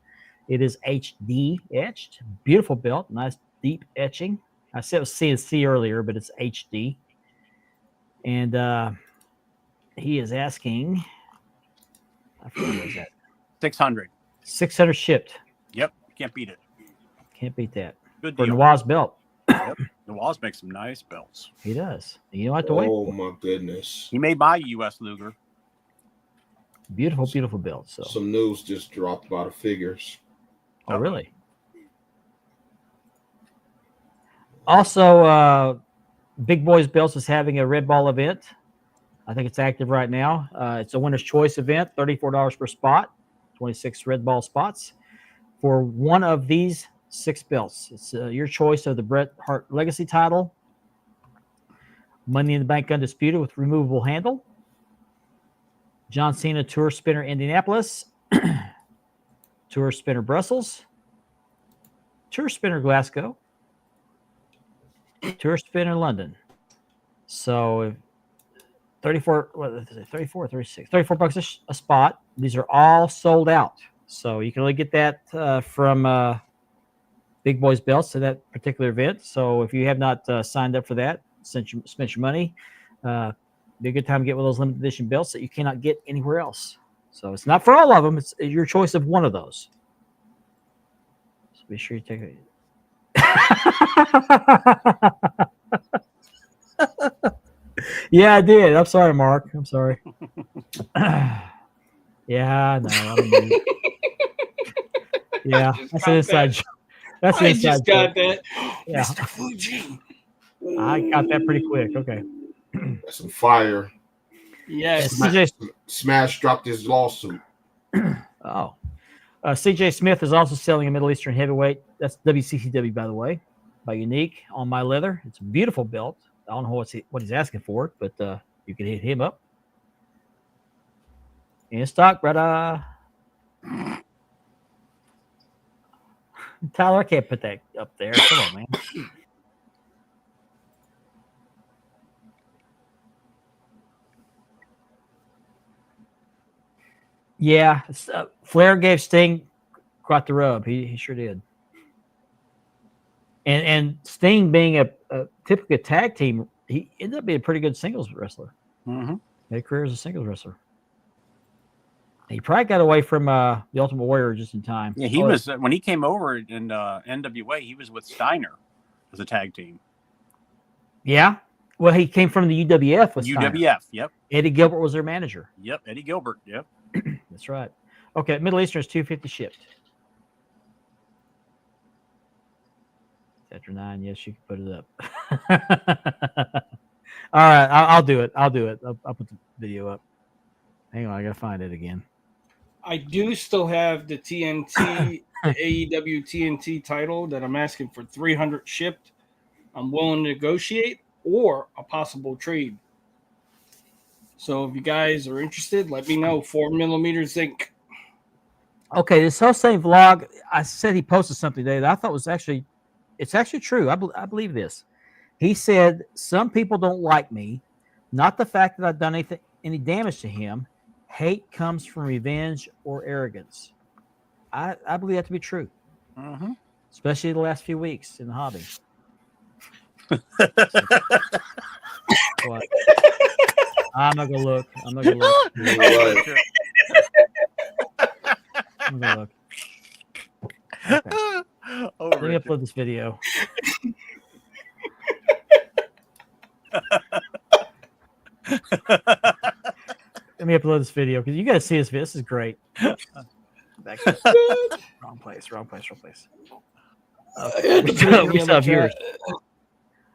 It is HD etched. Beautiful belt. Nice deep etching. I said it was CNC earlier, but it's HD. And he is asking, I forget what was that. 600. 600 shipped. Yep. Can't beat it. Can't beat that. Good For deal. Nawaz belt. Yep. Nawaz makes some nice belts. He does. You don't have to wait. oh my goodness! He made my U.S. Luger. Beautiful, beautiful belt. So. Some news just dropped about the figures. Oh, really? Also, Big Boys Belts is having a Red Ball event. I think it's active right now. It's a winner's choice event, $34 per spot, 26 Red Ball spots for one of these 6 belts. It's your choice of the Bret Hart Legacy title, Money in the Bank Undisputed with removable handle, John Cena Tour Spinner Indianapolis, Tour Spinner Brussels, Tour Spinner Glasgow, Tour Spinner London. So 34 bucks a spot. These are all sold out. So you can only get that from Big Boys Belts to that particular event. So if you have not signed up for that, spent your money, be a good time to get one of those limited edition belts that you cannot get anywhere else. So it's not for all of them. It's your choice of one of those. So be sure you take it. Yeah, I did. I'm sorry, Mark. I'm sorry. Yeah, no, I don't know. Yeah, that's an inside joke. That's an I inside just got joke. that. Yeah. Mr. Fuji. I got that pretty quick. Okay. That's some fire. Yes. Smash dropped his lawsuit. Oh. CJ Smith is also selling a Middle Eastern heavyweight. That's WCCW, by the way, by Unique on my leather. It's a beautiful belt. I don't know what he's asking for, but you can hit him up. In stock, brother. Tyler, I can't put that up there. Come on, man. Yeah, Flair gave Sting quite the rub. He sure did. And Sting being a typical tag team, he ended up being a pretty good singles wrestler. Mm-hmm. Made a career as a singles wrestler. He probably got away from the Ultimate Warrior just in time. Yeah, he was when he came over in NWA. He was with Steiner as a tag team. Yeah, well, he came from the UWF with UWF. Steiner. Yep. Eddie Gilbert was their manager. Yep. Eddie Gilbert. Yep. That's right. Okay, Middle Eastern is $250 shipped. After 9, yes, you can put it up. All right, I'll do it. I'll put the video up. Hang on, I gotta find it again. I do still have the TNT, the AEW TNT title that I'm asking for 300 shipped. I'm willing to negotiate or a possible trade. So if you guys are interested, let me know. 4mm zinc. Okay, this whole same vlog, I said he posted something today that I thought was it's actually true. I believe this. He said, some people don't like me, not the fact that I've done any damage to him. Hate comes from revenge or arrogance. I believe that to be true. Mm-hmm. Especially the last few weeks in the hobby. What? I'm not gonna look. I'm gonna look. Okay. Let me upload this video. Let me upload this video because you got to see this video. This is great. Wrong place. We still have viewers.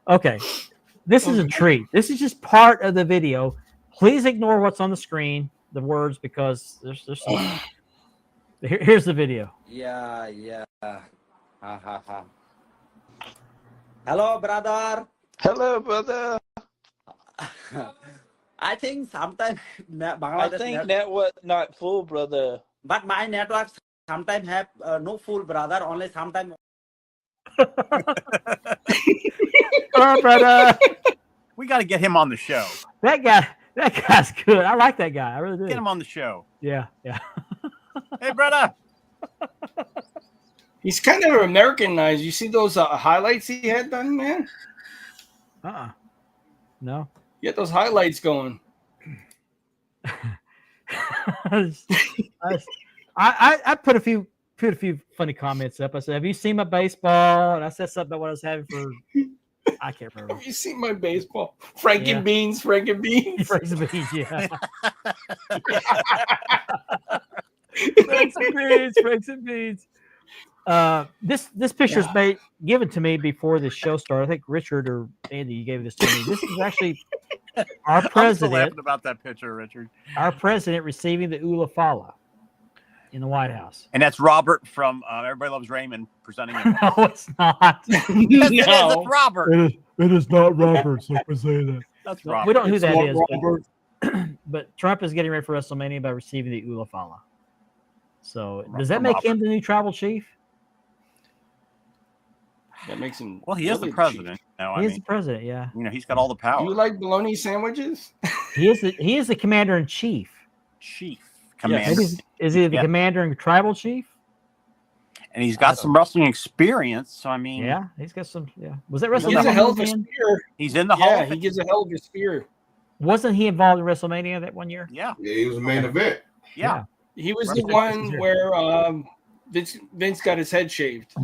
Okay. This is a treat. This is just part of the video. Please ignore what's on the screen, the words, because there's some. Here's the video. Yeah. Ha. Hello, brother. Hello, brother. I think sometimes I think network not full, brother. but my network sometimes have no full, brother. Only sometimes. Oh, brother. We got to get him on the show. That guy's good. I like that guy. I really do. Get him on the show. Yeah. Hey, brother. He's kind of Americanized. You see those highlights he had done, man? No. Get those highlights going. I put a few funny comments up. I said, "Have you seen my baseball?" And I said something about what I was having for. I can't remember. Have you seen my baseball? Frank and Beans. Frank and Beans, yeah. Franks and Beans. This picture's given to me before the show started. I think Richard or Andy, you gave this to me. This is actually our president. I'm still laughing about that picture, Richard. Our president receiving the Ula Fala in the White House. And that's Robert from Everybody Loves Raymond presenting it. No, it's not. Yes, it is. It's Robert. It is not Robert, so we say that. That's Robert. We don't know who that is, Robert. but Trump is getting ready for WrestleMania by receiving the Ula Fala. So does that From make Robert. him the new tribal chief? That makes him. Well, he is the president. Now, He is the president, yeah. He's got all the power. Do you like bologna sandwiches? He is the commander in chief. Chief Yes. commander. Is he the commander and tribal chief? And he's got some wrestling experience. So, I mean, Yeah, he's got some. Yeah, was that He WrestleMania? gives a hell of a again? spear. he's in the Hall Yeah, of he Fame. gives a hell of a spear. Wasn't he involved in WrestleMania that one year? Yeah. Yeah, he was the main event. Yeah. He was Right. the one where Vince got his head shaved.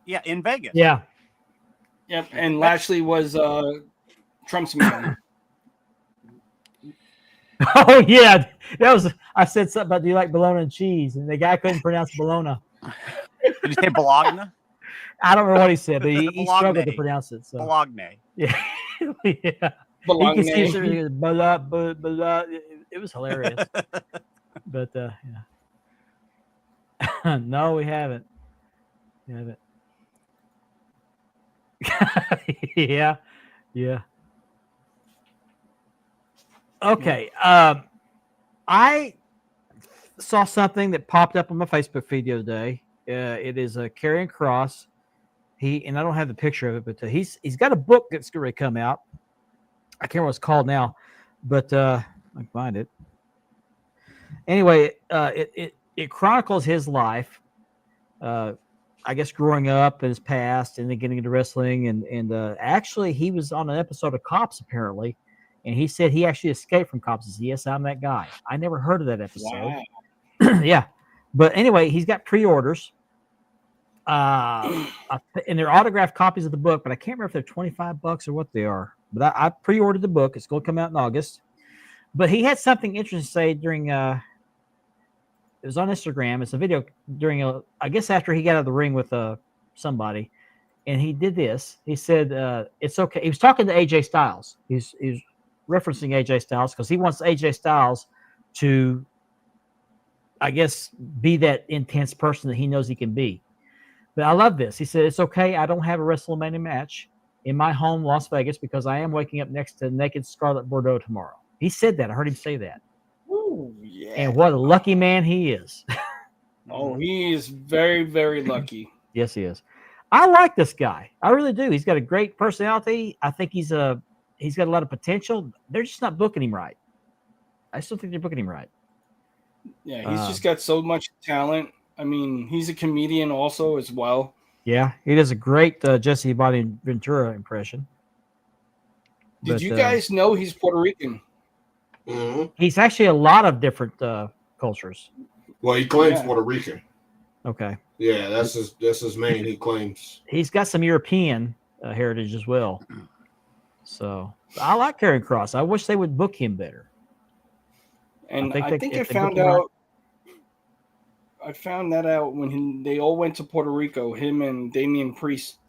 Yeah. In Vegas. Yeah. Yep, and Lashley was Trump's man. Oh yeah, that was. I said something about do you like bologna and cheese, and the guy couldn't pronounce bologna. Did you say Bologna? I don't know what he said, but he struggled to Bologna. pronounce it. So Bologna. yeah, yeah. Bologna. He could see it, blah, blah, blah. It was hilarious. But yeah. No, we haven't. Yeah. Okay. I saw something that popped up on my Facebook feed the other day. It is a Karrion Kross. And I don't have the picture of it, but he's got a book that's going to come out. I can't remember what it's called now, but I can find it. Anyway, it chronicles his life. I guess growing up in his past and then getting into wrestling and actually he was on an episode of Cops apparently, and he said he actually escaped from Cops. He said, yes, I'm that guy. I never heard of that episode. Wow. Yeah, but anyway, he's got pre-orders. And they're autographed copies of the book, but I can't remember if they're $25 or what they are. But I pre-ordered the book. It's going to come out in August. But he had something interesting to say during it was on Instagram. It's a video during I guess after he got out of the ring with somebody, and he did this. He said it's okay. He was talking to AJ Styles. He's referencing AJ Styles because he wants AJ Styles to, I guess, be that intense person that he knows he can be. But I love this. He said it's okay. I don't have a WrestleMania match in my home, Las Vegas, because I am waking up next to naked Scarlett Bordeaux tomorrow. He said that. I heard him say that. Ooh, yeah. And what a lucky man he is. Oh, he is very, very lucky. Yes, he is. I like this guy. I really do. He's got a great personality. I think he's got a lot of potential. They're just not booking him right. I still think they're booking him right. Yeah, he's just got so much talent. I mean, he's a comedian also as well. Yeah, he does a great Jesse Body Ventura impression. Did you guys know he's Puerto Rican? Mm-hmm. He's actually a lot of different cultures. Well, he claims Puerto Rican. Okay. Yeah, that's his main. He claims he's got some European heritage as well. So I like Karrion Kross. I wish they would book him better. And I think if I they found book him right- out. I found that out when they all went to Puerto Rico. Him and Damian Priest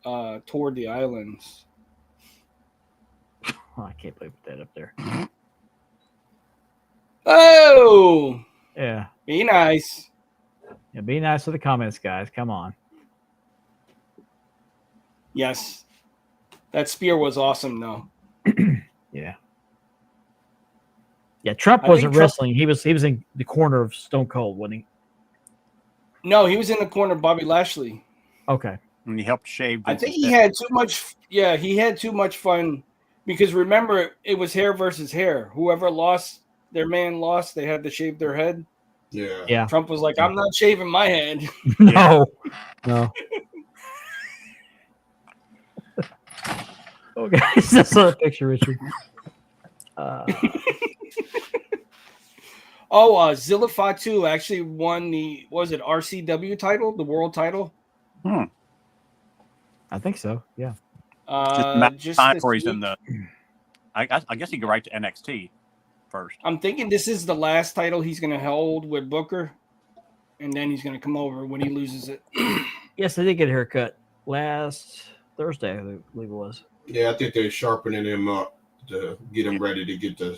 toured the islands. Oh, I can't believe that up there. Oh, Yeah. be nice. Yeah, be nice to the comments, guys. Come on. Yes, that spear was awesome, though. Yeah. Yeah, Trump I wasn't think Trump- wrestling. He was in the corner of Stone Cold, wasn't he? No, he was in the corner of Bobby Lashley. Okay. And he helped shave. I think Vince's he head. had too much. Yeah, he had too much fun because remember, it was hair versus hair. Whoever lost, their man lost. They had to shave their head. Yeah. Yeah. Trump was like, "I'm not shaving my head." No. No. Okay. That's a picture, Richard. Zilla Fatu actually won the RCW title, the world title. I think so. Yeah. Just time this before he's week. in the. I guess he could right to NXT first. I'm thinking this is the last title he's going to hold with Booker, and then he's going to come over when he loses it. Yes, I did get a haircut last Thursday, I believe it was. Yeah, I think they're sharpening him up to get him ready to get to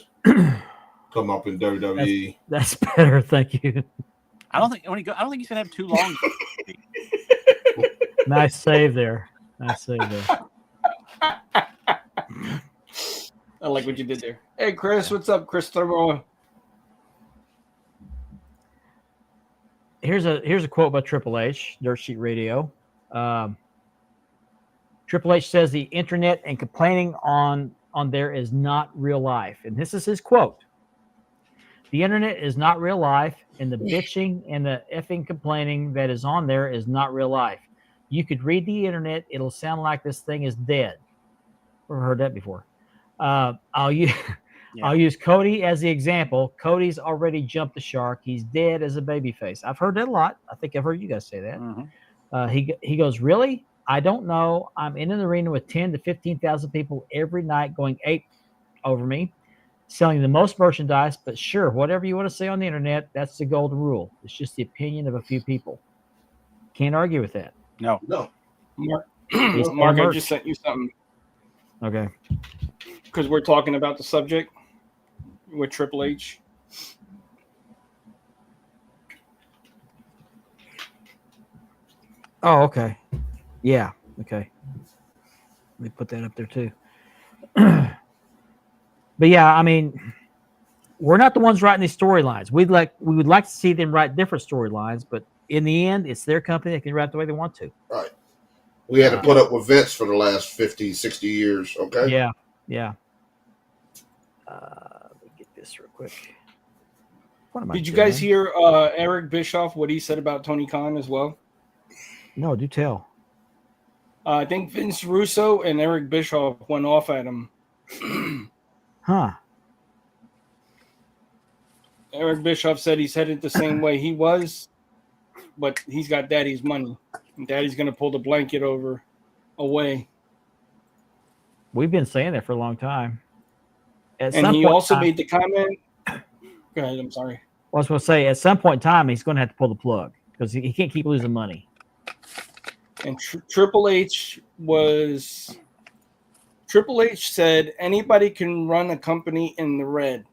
come up in WWE. That's better. Thank you. I don't think he's gonna have too long. Nice save there. Nice save there. I like what you did there. Hey, Chris, what's up, Chris Thurman? Here's a quote by Triple H, Dirt Sheet Radio. Triple H says the internet and complaining on there is not real life. And this is his quote. The internet is not real life, and the bitching and the effing complaining that is on there is not real life. You could read the internet, it'll sound like this thing is dead. Never heard that before. I'll use Cody as the example. Cody's already jumped the shark. He's dead as a babyface. I've heard that a lot. I think I've heard you guys say that. Mm-hmm. He goes, really? I don't know. I'm in an arena with 10 to 15,000 people every night going ape over me, selling the most merchandise. But sure, whatever you want to say on the internet, that's the golden rule. It's just the opinion of a few people. Can't argue with that. No. Mark, I just sent you something. Okay. Because we're talking about the subject with Triple H. Oh, okay. Yeah. Okay. Let me put that up there too. But yeah, I mean, we're not the ones writing these storylines. We would like to see them write different storylines, but in the end, it's their company. They can write the way they want to. Right. We had to put up with Vince for the last 50, 60 years. Okay. Yeah. Yeah. Let me get this real quick. What am I Did you doing? guys hear Eric Bischoff, what he said about Tony Khan as well? No, do tell. I think Vince Russo and Eric Bischoff went off at him. Huh. Eric Bischoff said he's headed the same way he was, but he's got Daddy's money. And Daddy's going to pull the blanket away. We've been saying that for a long time. And he also made the comment. Go ahead, I'm sorry. I was going to say, at some point in time, he's going to have to pull the plug because he can't keep losing money. And Triple H said anybody can run a company in the red.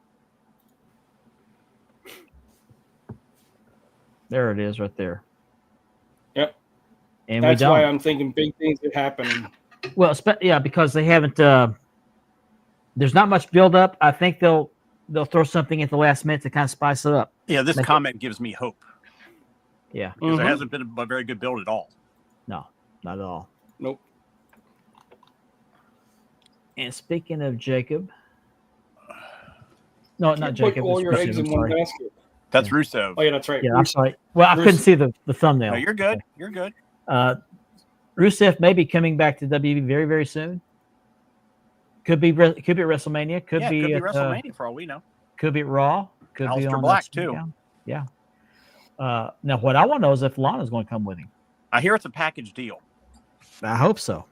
There it is right there. Yep. And that's we don't. why I'm thinking big things are happening. Well, yeah, because they haven't. There's not much build up. I think they'll throw something at the last minute to kind of spice it up. Yeah, this comment gives me hope. Yeah. Because there hasn't been a very good build at all. No, not at all. Nope. And speaking of Jacob, no, not Put Jacob. all it's your Rusev, eggs I'm in one sorry. basket. That's Rusev. Oh yeah, that's right. Yeah, I'm sorry. Well, I couldn't see the thumbnail. No, you're good. Okay. You're good. Rusev may be coming back to WWE very, very soon. Could be at WrestleMania. Could be at WrestleMania for all we know. Could be at Raw. Could be Aleister on Black SmackDown. too. Yeah. Now, what I want to know is if Lana's going to come with him. I hear it's a package deal. I hope so.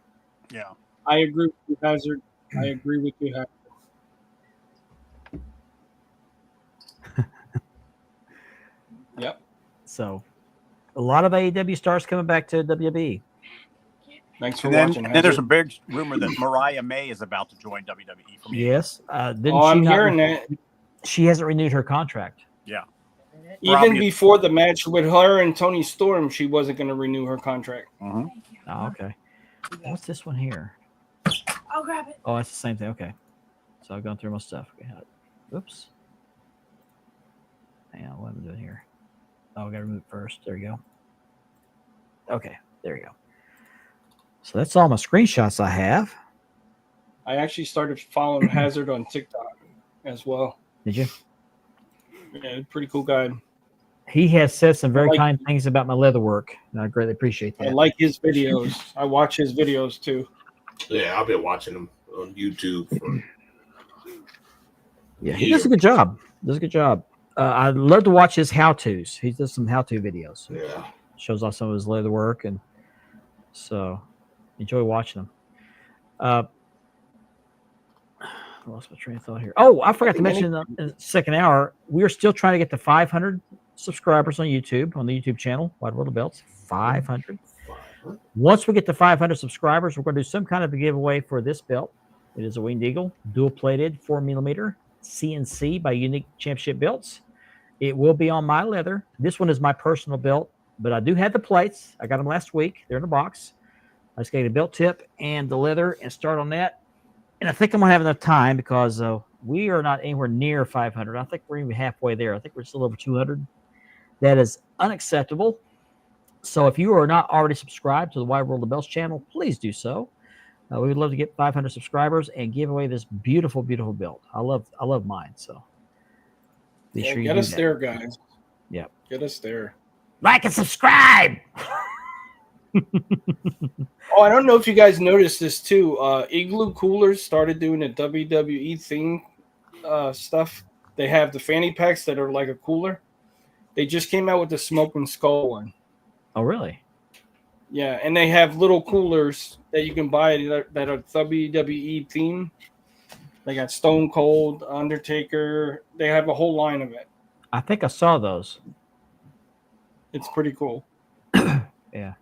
Yeah. I agree with you, Hazard. I agree with you. Yep. So, a lot of AEW stars coming back to WWE. Thanks for And watching. then there's a big rumor that Mariah May is about to join WWE. From Yes. I'm hearing that. She hasn't renewed her contract. Yeah. Even before the match with her and Tony Storm, she wasn't going to renew her contract. Oh, okay. What's this one here? I'll grab it. Oh, that's the same thing. Okay. So I've gone through my stuff. Okay. Oops. Hang on. What am I doing here? Oh, I got to remove it first. There you go. Okay. There you go. So that's all my screenshots I have. I actually started following Hazard on TikTok as well. Did you? Yeah, pretty cool guy. He has said some very kind things about my leather work, and I greatly appreciate that. I like his videos. I watch his videos too. Yeah, I've been watching him on YouTube. Yeah, he does a good job. I love to watch his how-tos. He does some how-to videos. Yeah. Shows off some of his leather work, and so enjoy watching them. I lost my train of thought here. Oh, I forgot to mention in the second hour, we are still trying to get to 500 subscribers on YouTube, on the YouTube channel, Wide World of Belts. 500. Once we get to 500 subscribers, we're going to do some kind of a giveaway for this belt. It is a Winged Eagle, dual-plated 4mm CNC by Unique Championship Belts. It will be on my leather. This one is my personal belt, but I do have the plates. I got them last week. They're in the box. I just got a belt tip and the leather and start on that. And I think I'm going to have enough time because we are not anywhere near 500. I think we're even halfway there. I think we're still over 200. That is unacceptable. So if you are not already subscribed to the Wide World of Belts channel, please do so. We would love to get 500 subscribers and give away this beautiful, beautiful belt. I love mine. So be sure you get do us that. there, guys. Yeah, get us there. Like and subscribe. Oh, I don't know if you guys noticed this too. Igloo Coolers started doing the WWE theme stuff. They have the fanny packs that are like a cooler. They just came out with the Smoking Skull one. Oh, really? Yeah, and they have little coolers that you can buy that are WWE theme. They got Stone Cold, Undertaker. They have a whole line of it. I think I saw those. It's pretty cool. Yeah.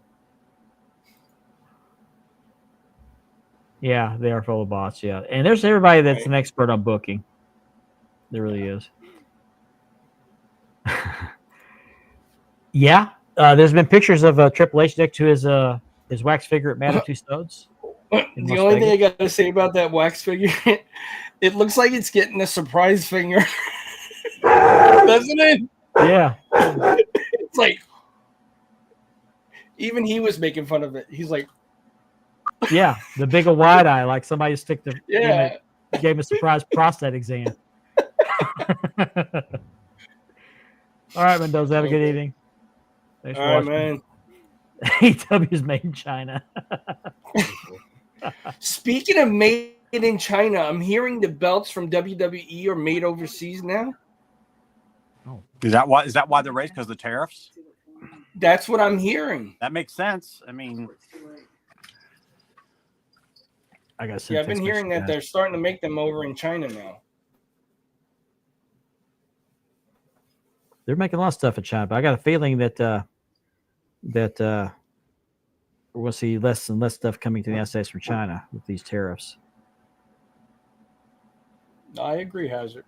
Yeah, they are full of bots. Yeah, and there's everybody that's an expert on booking. There really is. Yeah, there's been pictures of Triple H next to his wax figure at Madame Tussauds. The only thing I got to say about that wax figure, it looks like it's getting a surprise finger, doesn't it? Yeah. It's like even he was making fun of it. He's like. Yeah, the big old wide eye, like somebody gave him a surprise prostate exam. All right, Mendoza, have a good evening. Thanks for watching. Man. AEW is made in China. Speaking of made in China, I'm hearing the belts from WWE are made overseas now. Oh, is that why they're raised? Because of the tariffs? That's what I'm hearing. That makes sense. I mean. I've been hearing that they're starting to make them over in China now. They're making a lot of stuff in China, but I got a feeling that we're going to see less and less stuff coming to the United States from China with these tariffs. I agree, Hazard.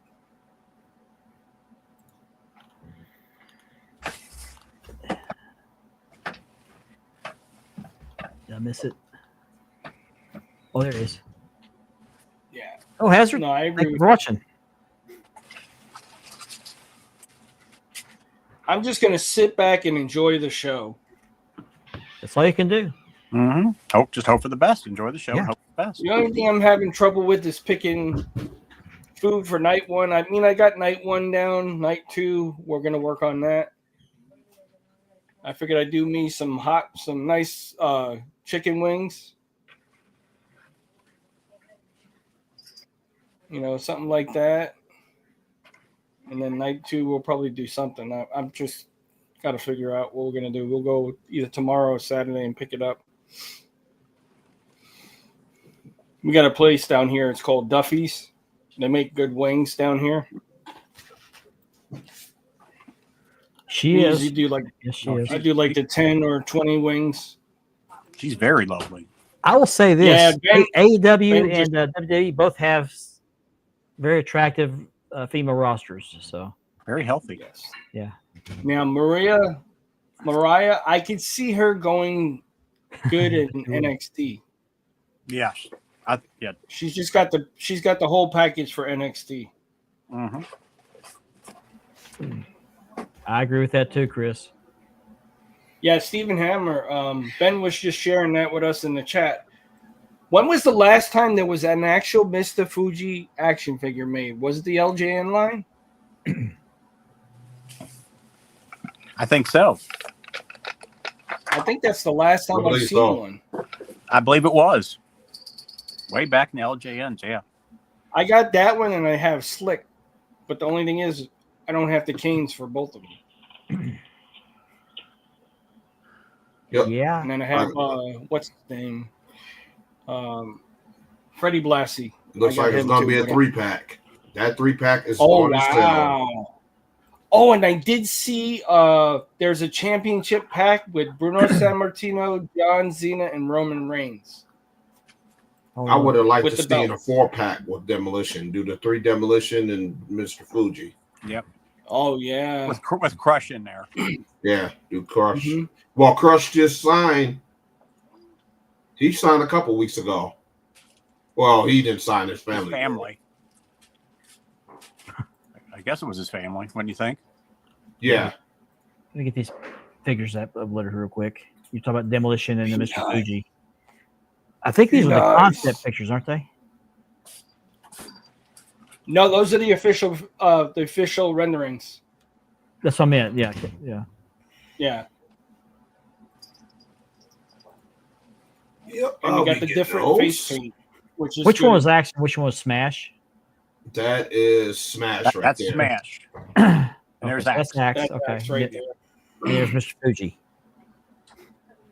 Did I miss it? Oh, there it is. Yeah. Oh, Hazard. No, I agree. Thank you for watching. I'm just going to sit back and enjoy the show. That's all you can do. Mm-hmm. Just hope for the best. Enjoy the show. Yeah. Hope for the best. The only thing I'm having trouble with is picking food for night one. I mean, I got night one down. Night two, we're going to work on that. I figured I'd do me some nice chicken wings. You know, something like that. And then night two, we'll probably do something. I'm just got to figure out what we're going to do. We'll go either tomorrow or Saturday and pick it up. We got a place down here. It's called Duffy's. They make good wings down here. She We is. usually do like Yes, she is. I do like the 10 or 20 wings. She's very lovely. I will say this: Ben AEW just- and WWE both have very attractive female rosters. So Very healthy. Yes. yeah. Now Mariah, I could see her going good in NXT. Yeah. Yeah. She's got the whole package for NXT. Mm-hmm. I agree with that too, Chris. Yeah, Stephen Hammer. Ben was just sharing that with us in the chat. When was the last time there was an actual Mr. Fuji action figure made? Was it the LJN line? I think so. I think that's the last time I've seen one. I believe it was. Way back in the LJNs, yeah. I got that one and I have Slick. But the only thing is, I don't have the canes for both of them. Yep. Yeah. And then I have, what's his name? Freddie Blassie. Looks like it's going to be a 3-pack. That 3-pack is on sale. Wow. Oh, and I did see there's a championship pack with Bruno Sammartino, John Cena, and Roman Reigns. I would have liked With to the stay in a belt. 4-pack with Demolition. Do the 3 Demolition and Mr. Fuji. Yep. Oh, yeah. With Crush in there. Yeah, do Crush. Mhm. Well, Crush just signed. He signed a couple weeks ago. Well, he didn't sign his family. His family. I guess it was his family. What do you think? Yeah. Let me get these figures up real quick. You're talking about Demolition and the Mr. Fuji. I think these are the concept pictures, aren't they? No, those are the official renderings. That's what I meant. Yeah, yeah. Yeah. Yep. And you got the different face paint. Which one was Action? Which one was Smash? That is Smash right That's there. Smash. And there's That's Axe. Axe. Okay. That's right there. And there's Mr. Fuji.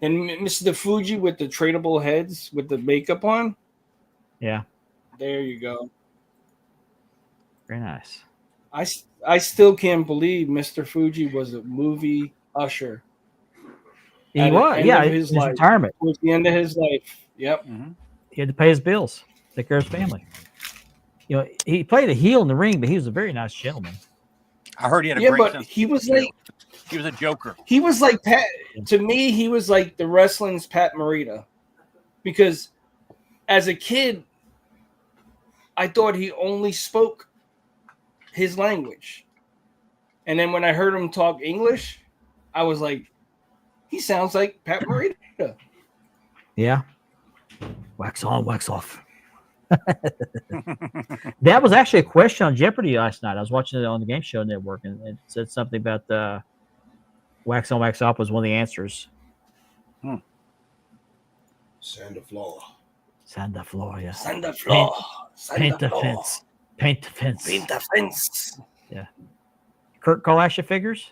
And Mr. Fuji with the tradable heads with the makeup on. Yeah. There you go. Very nice. I still can't believe Mr. Fuji was a movie usher. He At the was. end Yeah. of His life. retirement. Towards the end of his life. Yep. Mm-hmm. He had to pay his bills, take care of his family. You know, he played a heel in the ring, but he was a very nice gentleman. I heard he had a Yeah, great but sense of he was humor. like He was a joker. he was like Pat. To me, he was like the wrestling's Pat Morita, because as a kid, I thought he only spoke his language, and then when I heard him talk English, I was like, he sounds like Pat Morita. Yeah. Wax on, wax off. That was actually a question on Jeopardy last night. I was watching it on the Game Show Network, and it said something about the wax on, wax off was one of the answers. Sand floor. Sand floor, yeah. Sand the floor. Paint the fence. Paint the fence. Paint the fence. Yeah. Kurt Kalasha figures?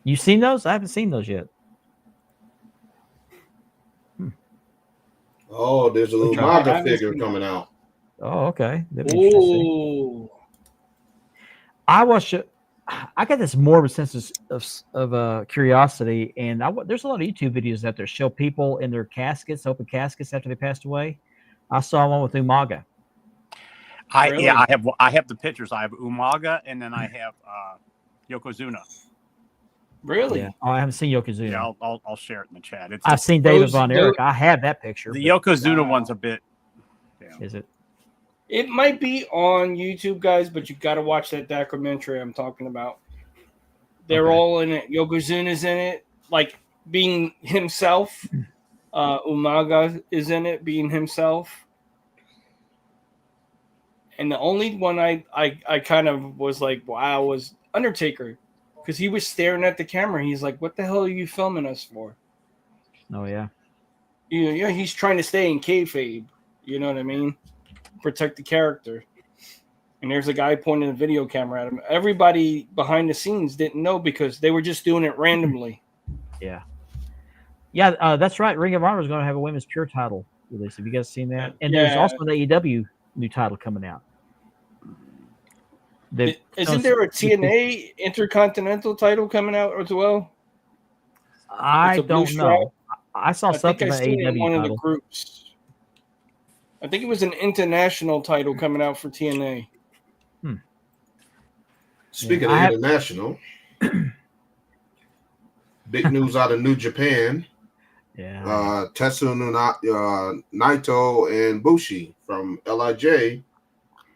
You seen those? I haven't seen those yet. Oh, there's a little MAGA figure coming out. Oh, okay. That'd be interesting. Ooh. I watched it. I got this morbid sense of curiosity, and there's a lot of YouTube videos out there show people in their caskets, open caskets after they passed away. I saw one with Umaga. Really? Yeah, I have the pictures. I have Umaga, and then I have Yokozuna. Really? Yeah. Oh, I haven't seen Yokozuna. Yeah, I'll share it in the chat. I've seen David Von Erich. I have that picture. The Yokozuna one's a bit. Yeah. Is it? It might be on YouTube, guys, but you got to watch that documentary I'm talking about. They're all in it. Yokozuna's in it, like being himself. Umaga is in it, being himself. And the only one I kind of was like, wow, was Undertaker. Because he was staring at the camera. He's like, what the hell are you filming us for? Oh, yeah. Yeah, he's trying to stay in kayfabe. You know what I mean? Protect the character. And there's a guy pointing a video camera at him. Everybody behind the scenes didn't know because they were just doing it randomly. Yeah. Yeah, that's right. Ring of Honor is going to have a women's pure title release. Have you guys seen that? And there's also an AEW new title coming out. Isn't there a TNA Intercontinental title coming out as well? I don't know. I saw something about AEW in one title. of the groups. I think it was an international title coming out for TNA. Speaking of international, big news out of New Japan. Yeah. Tetsuya Naito and Bushi from LIJ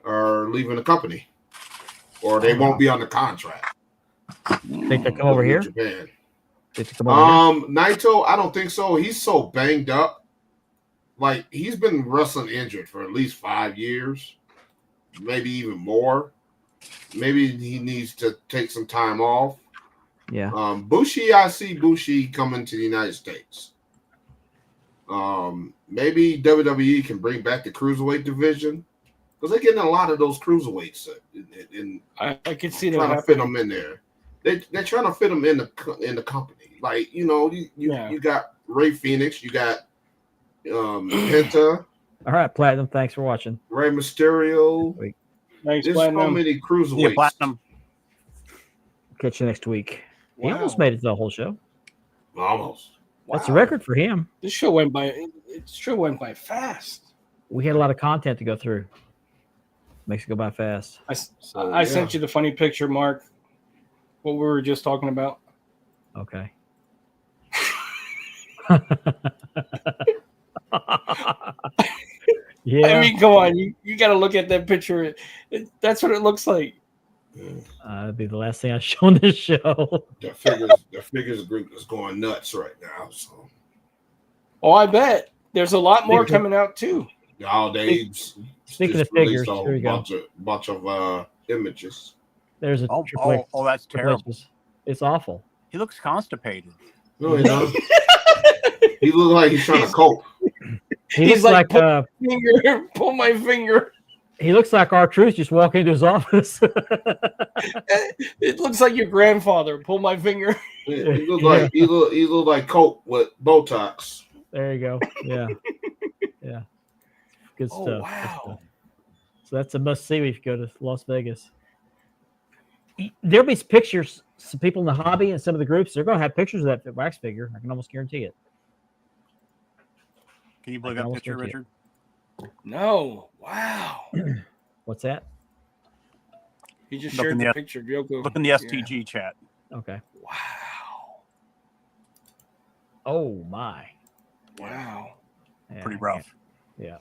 are leaving the company, or they won't be on the contract. Think they come over here? Japan. Naito, I don't think so. He's so banged up. Like, he's been wrestling injured for at least 5 years, maybe even more. Maybe he needs to take some time off. Yeah. Bushi, I see Bushi coming to the United States. Maybe WWE can bring back the cruiserweight division because they're getting a lot of those cruiserweights. I can see that trying to fit them in there. They're trying to fit them in the company. Like, you got Ray Phoenix, you got Penta. All right, Platinum. Thanks for watching. Rey Mysterio. Thanks, There's Platinum. so many cruiserweights. Platinum. Catch you next week. Wow. He almost made it to the whole show. Almost. That's a record for him. This show went by. It sure went by fast. We had a lot of content to go through. Makes it go by fast. I sent you the funny picture, Mark. What we were just talking about. Okay. Yeah. I mean, come on. You got to look at that picture. That's what it looks like. It'd be the last thing I show on this show. The figures group is going nuts right now. So. Oh, I bet. There's a lot more coming out, too. Speaking of figures, here we go. Bunch of images. There's a that's terrible. It's awful. He looks constipated. No, he doesn't. He looks like he's trying to cope. He's like pull my finger. He looks like R-Truth just walking into his office. It looks like your grandfather. Pull my finger. He look like Coke with Botox. There you go. Yeah. Yeah. Good stuff. Oh, wow. Good stuff. So that's a must-see if you go to Las Vegas. There'll be pictures, some people in the hobby and some of the groups, they're going to have pictures of that wax figure. I can almost guarantee it. Can you believe that picture, Richard? No. Wow. What's that? He just shared the picture. Look in the STG chat. Okay. Wow. Oh, my. Wow. Yeah, pretty rough. Yeah.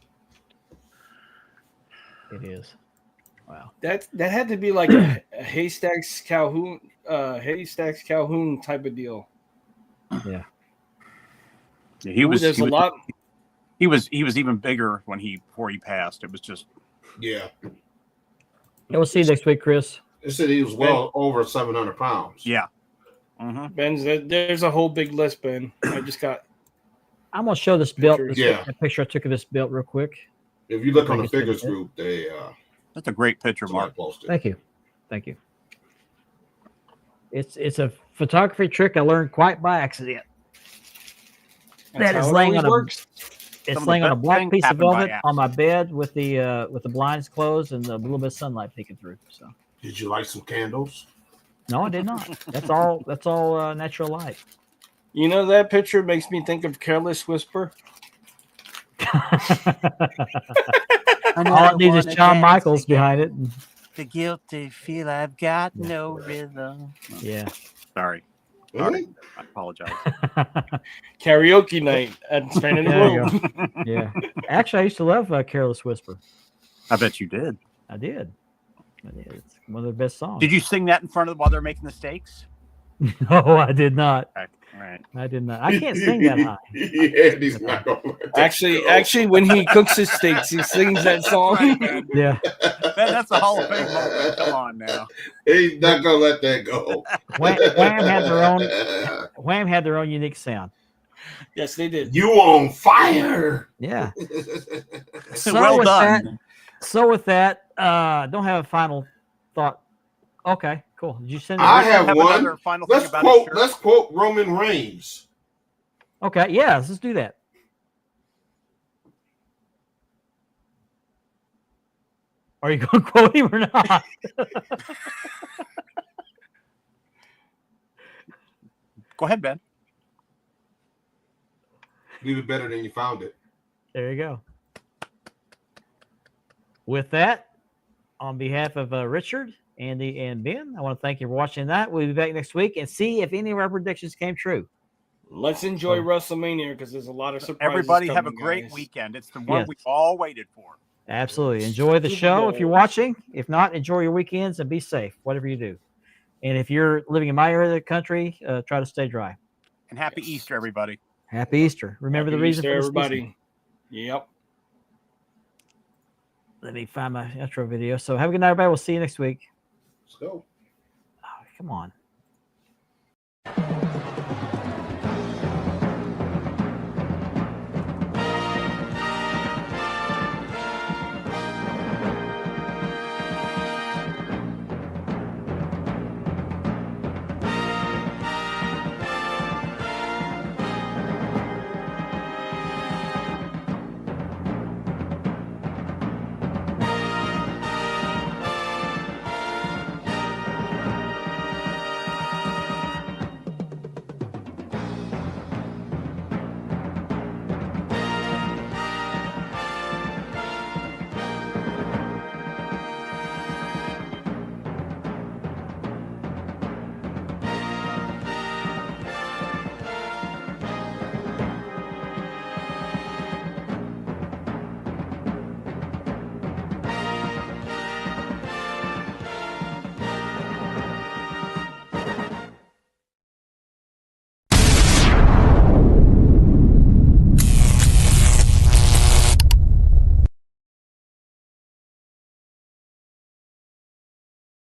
It is. Wow. That had to be like a Haystacks Calhoun type of deal. Yeah. He was a lot. He was even bigger before he passed. It was just Yeah. We'll see you next week, Chris. They said he was well over 700 pounds. Yeah. Mm-hmm. Ben's there's a whole big list, Ben. I'm gonna show this belt. Yeah. A picture I took of this belt real quick. If you look on the figures group, that's a great picture, Mark. Thank you. It's a photography trick I learned quite by accident. It's laying on a black piece of velvet on my bed with the blinds closed and a little bit of sunlight peeking through. So, did you light some candles? No, I did not. That's all natural light. You know, that picture makes me think of Careless Whisper. All it needs is Shawn Michaels behind it. The guilty feel I've got no rhythm. Yeah. Sorry. I apologize. Karaoke night at Span in the Room. Yeah. Actually, I used to love Careless Whisper. I bet you did. I did. It's one of the best songs. Did you sing that in front of them while they're making the steaks? No, I did not. Right. I did not. I can't sing that high. Yeah, he's not gonna actually, when he cooks his steaks, he sings that song. Yeah. Man, that's a Hall of Fame moment. Come on now. He's not gonna let that go. Wham had their own unique sound. Yes, they did. You on fire? Yeah. Well done. With that, don't have a final thought. Okay, cool. Did you send it? I have one. Final Let's quote Roman Reigns. Okay, yeah, let's just do that. Are you going to quote him or not? Go ahead, Ben. Leave it better than you found it. There you go. With that, on behalf of Richard, Andy, and Ben, I want to thank you for watching that. We'll be back next week and see if any of our predictions came true. Let's enjoy Wrestlemania because there's a lot of surprises. Everybody have a coming, great guys. weekend. It's the one we all waited for. Absolutely. Enjoy the show if you're watching. If not, enjoy your weekends and be safe, whatever you do. And if you're living in my area of the country, try to stay dry. And happy Easter, everybody. Happy Easter. Remember Happy the reason Easter, for this everybody. season. Yep. Let me find my intro video. So have a good night, everybody. We'll see you next week. Let's go. Oh, come on.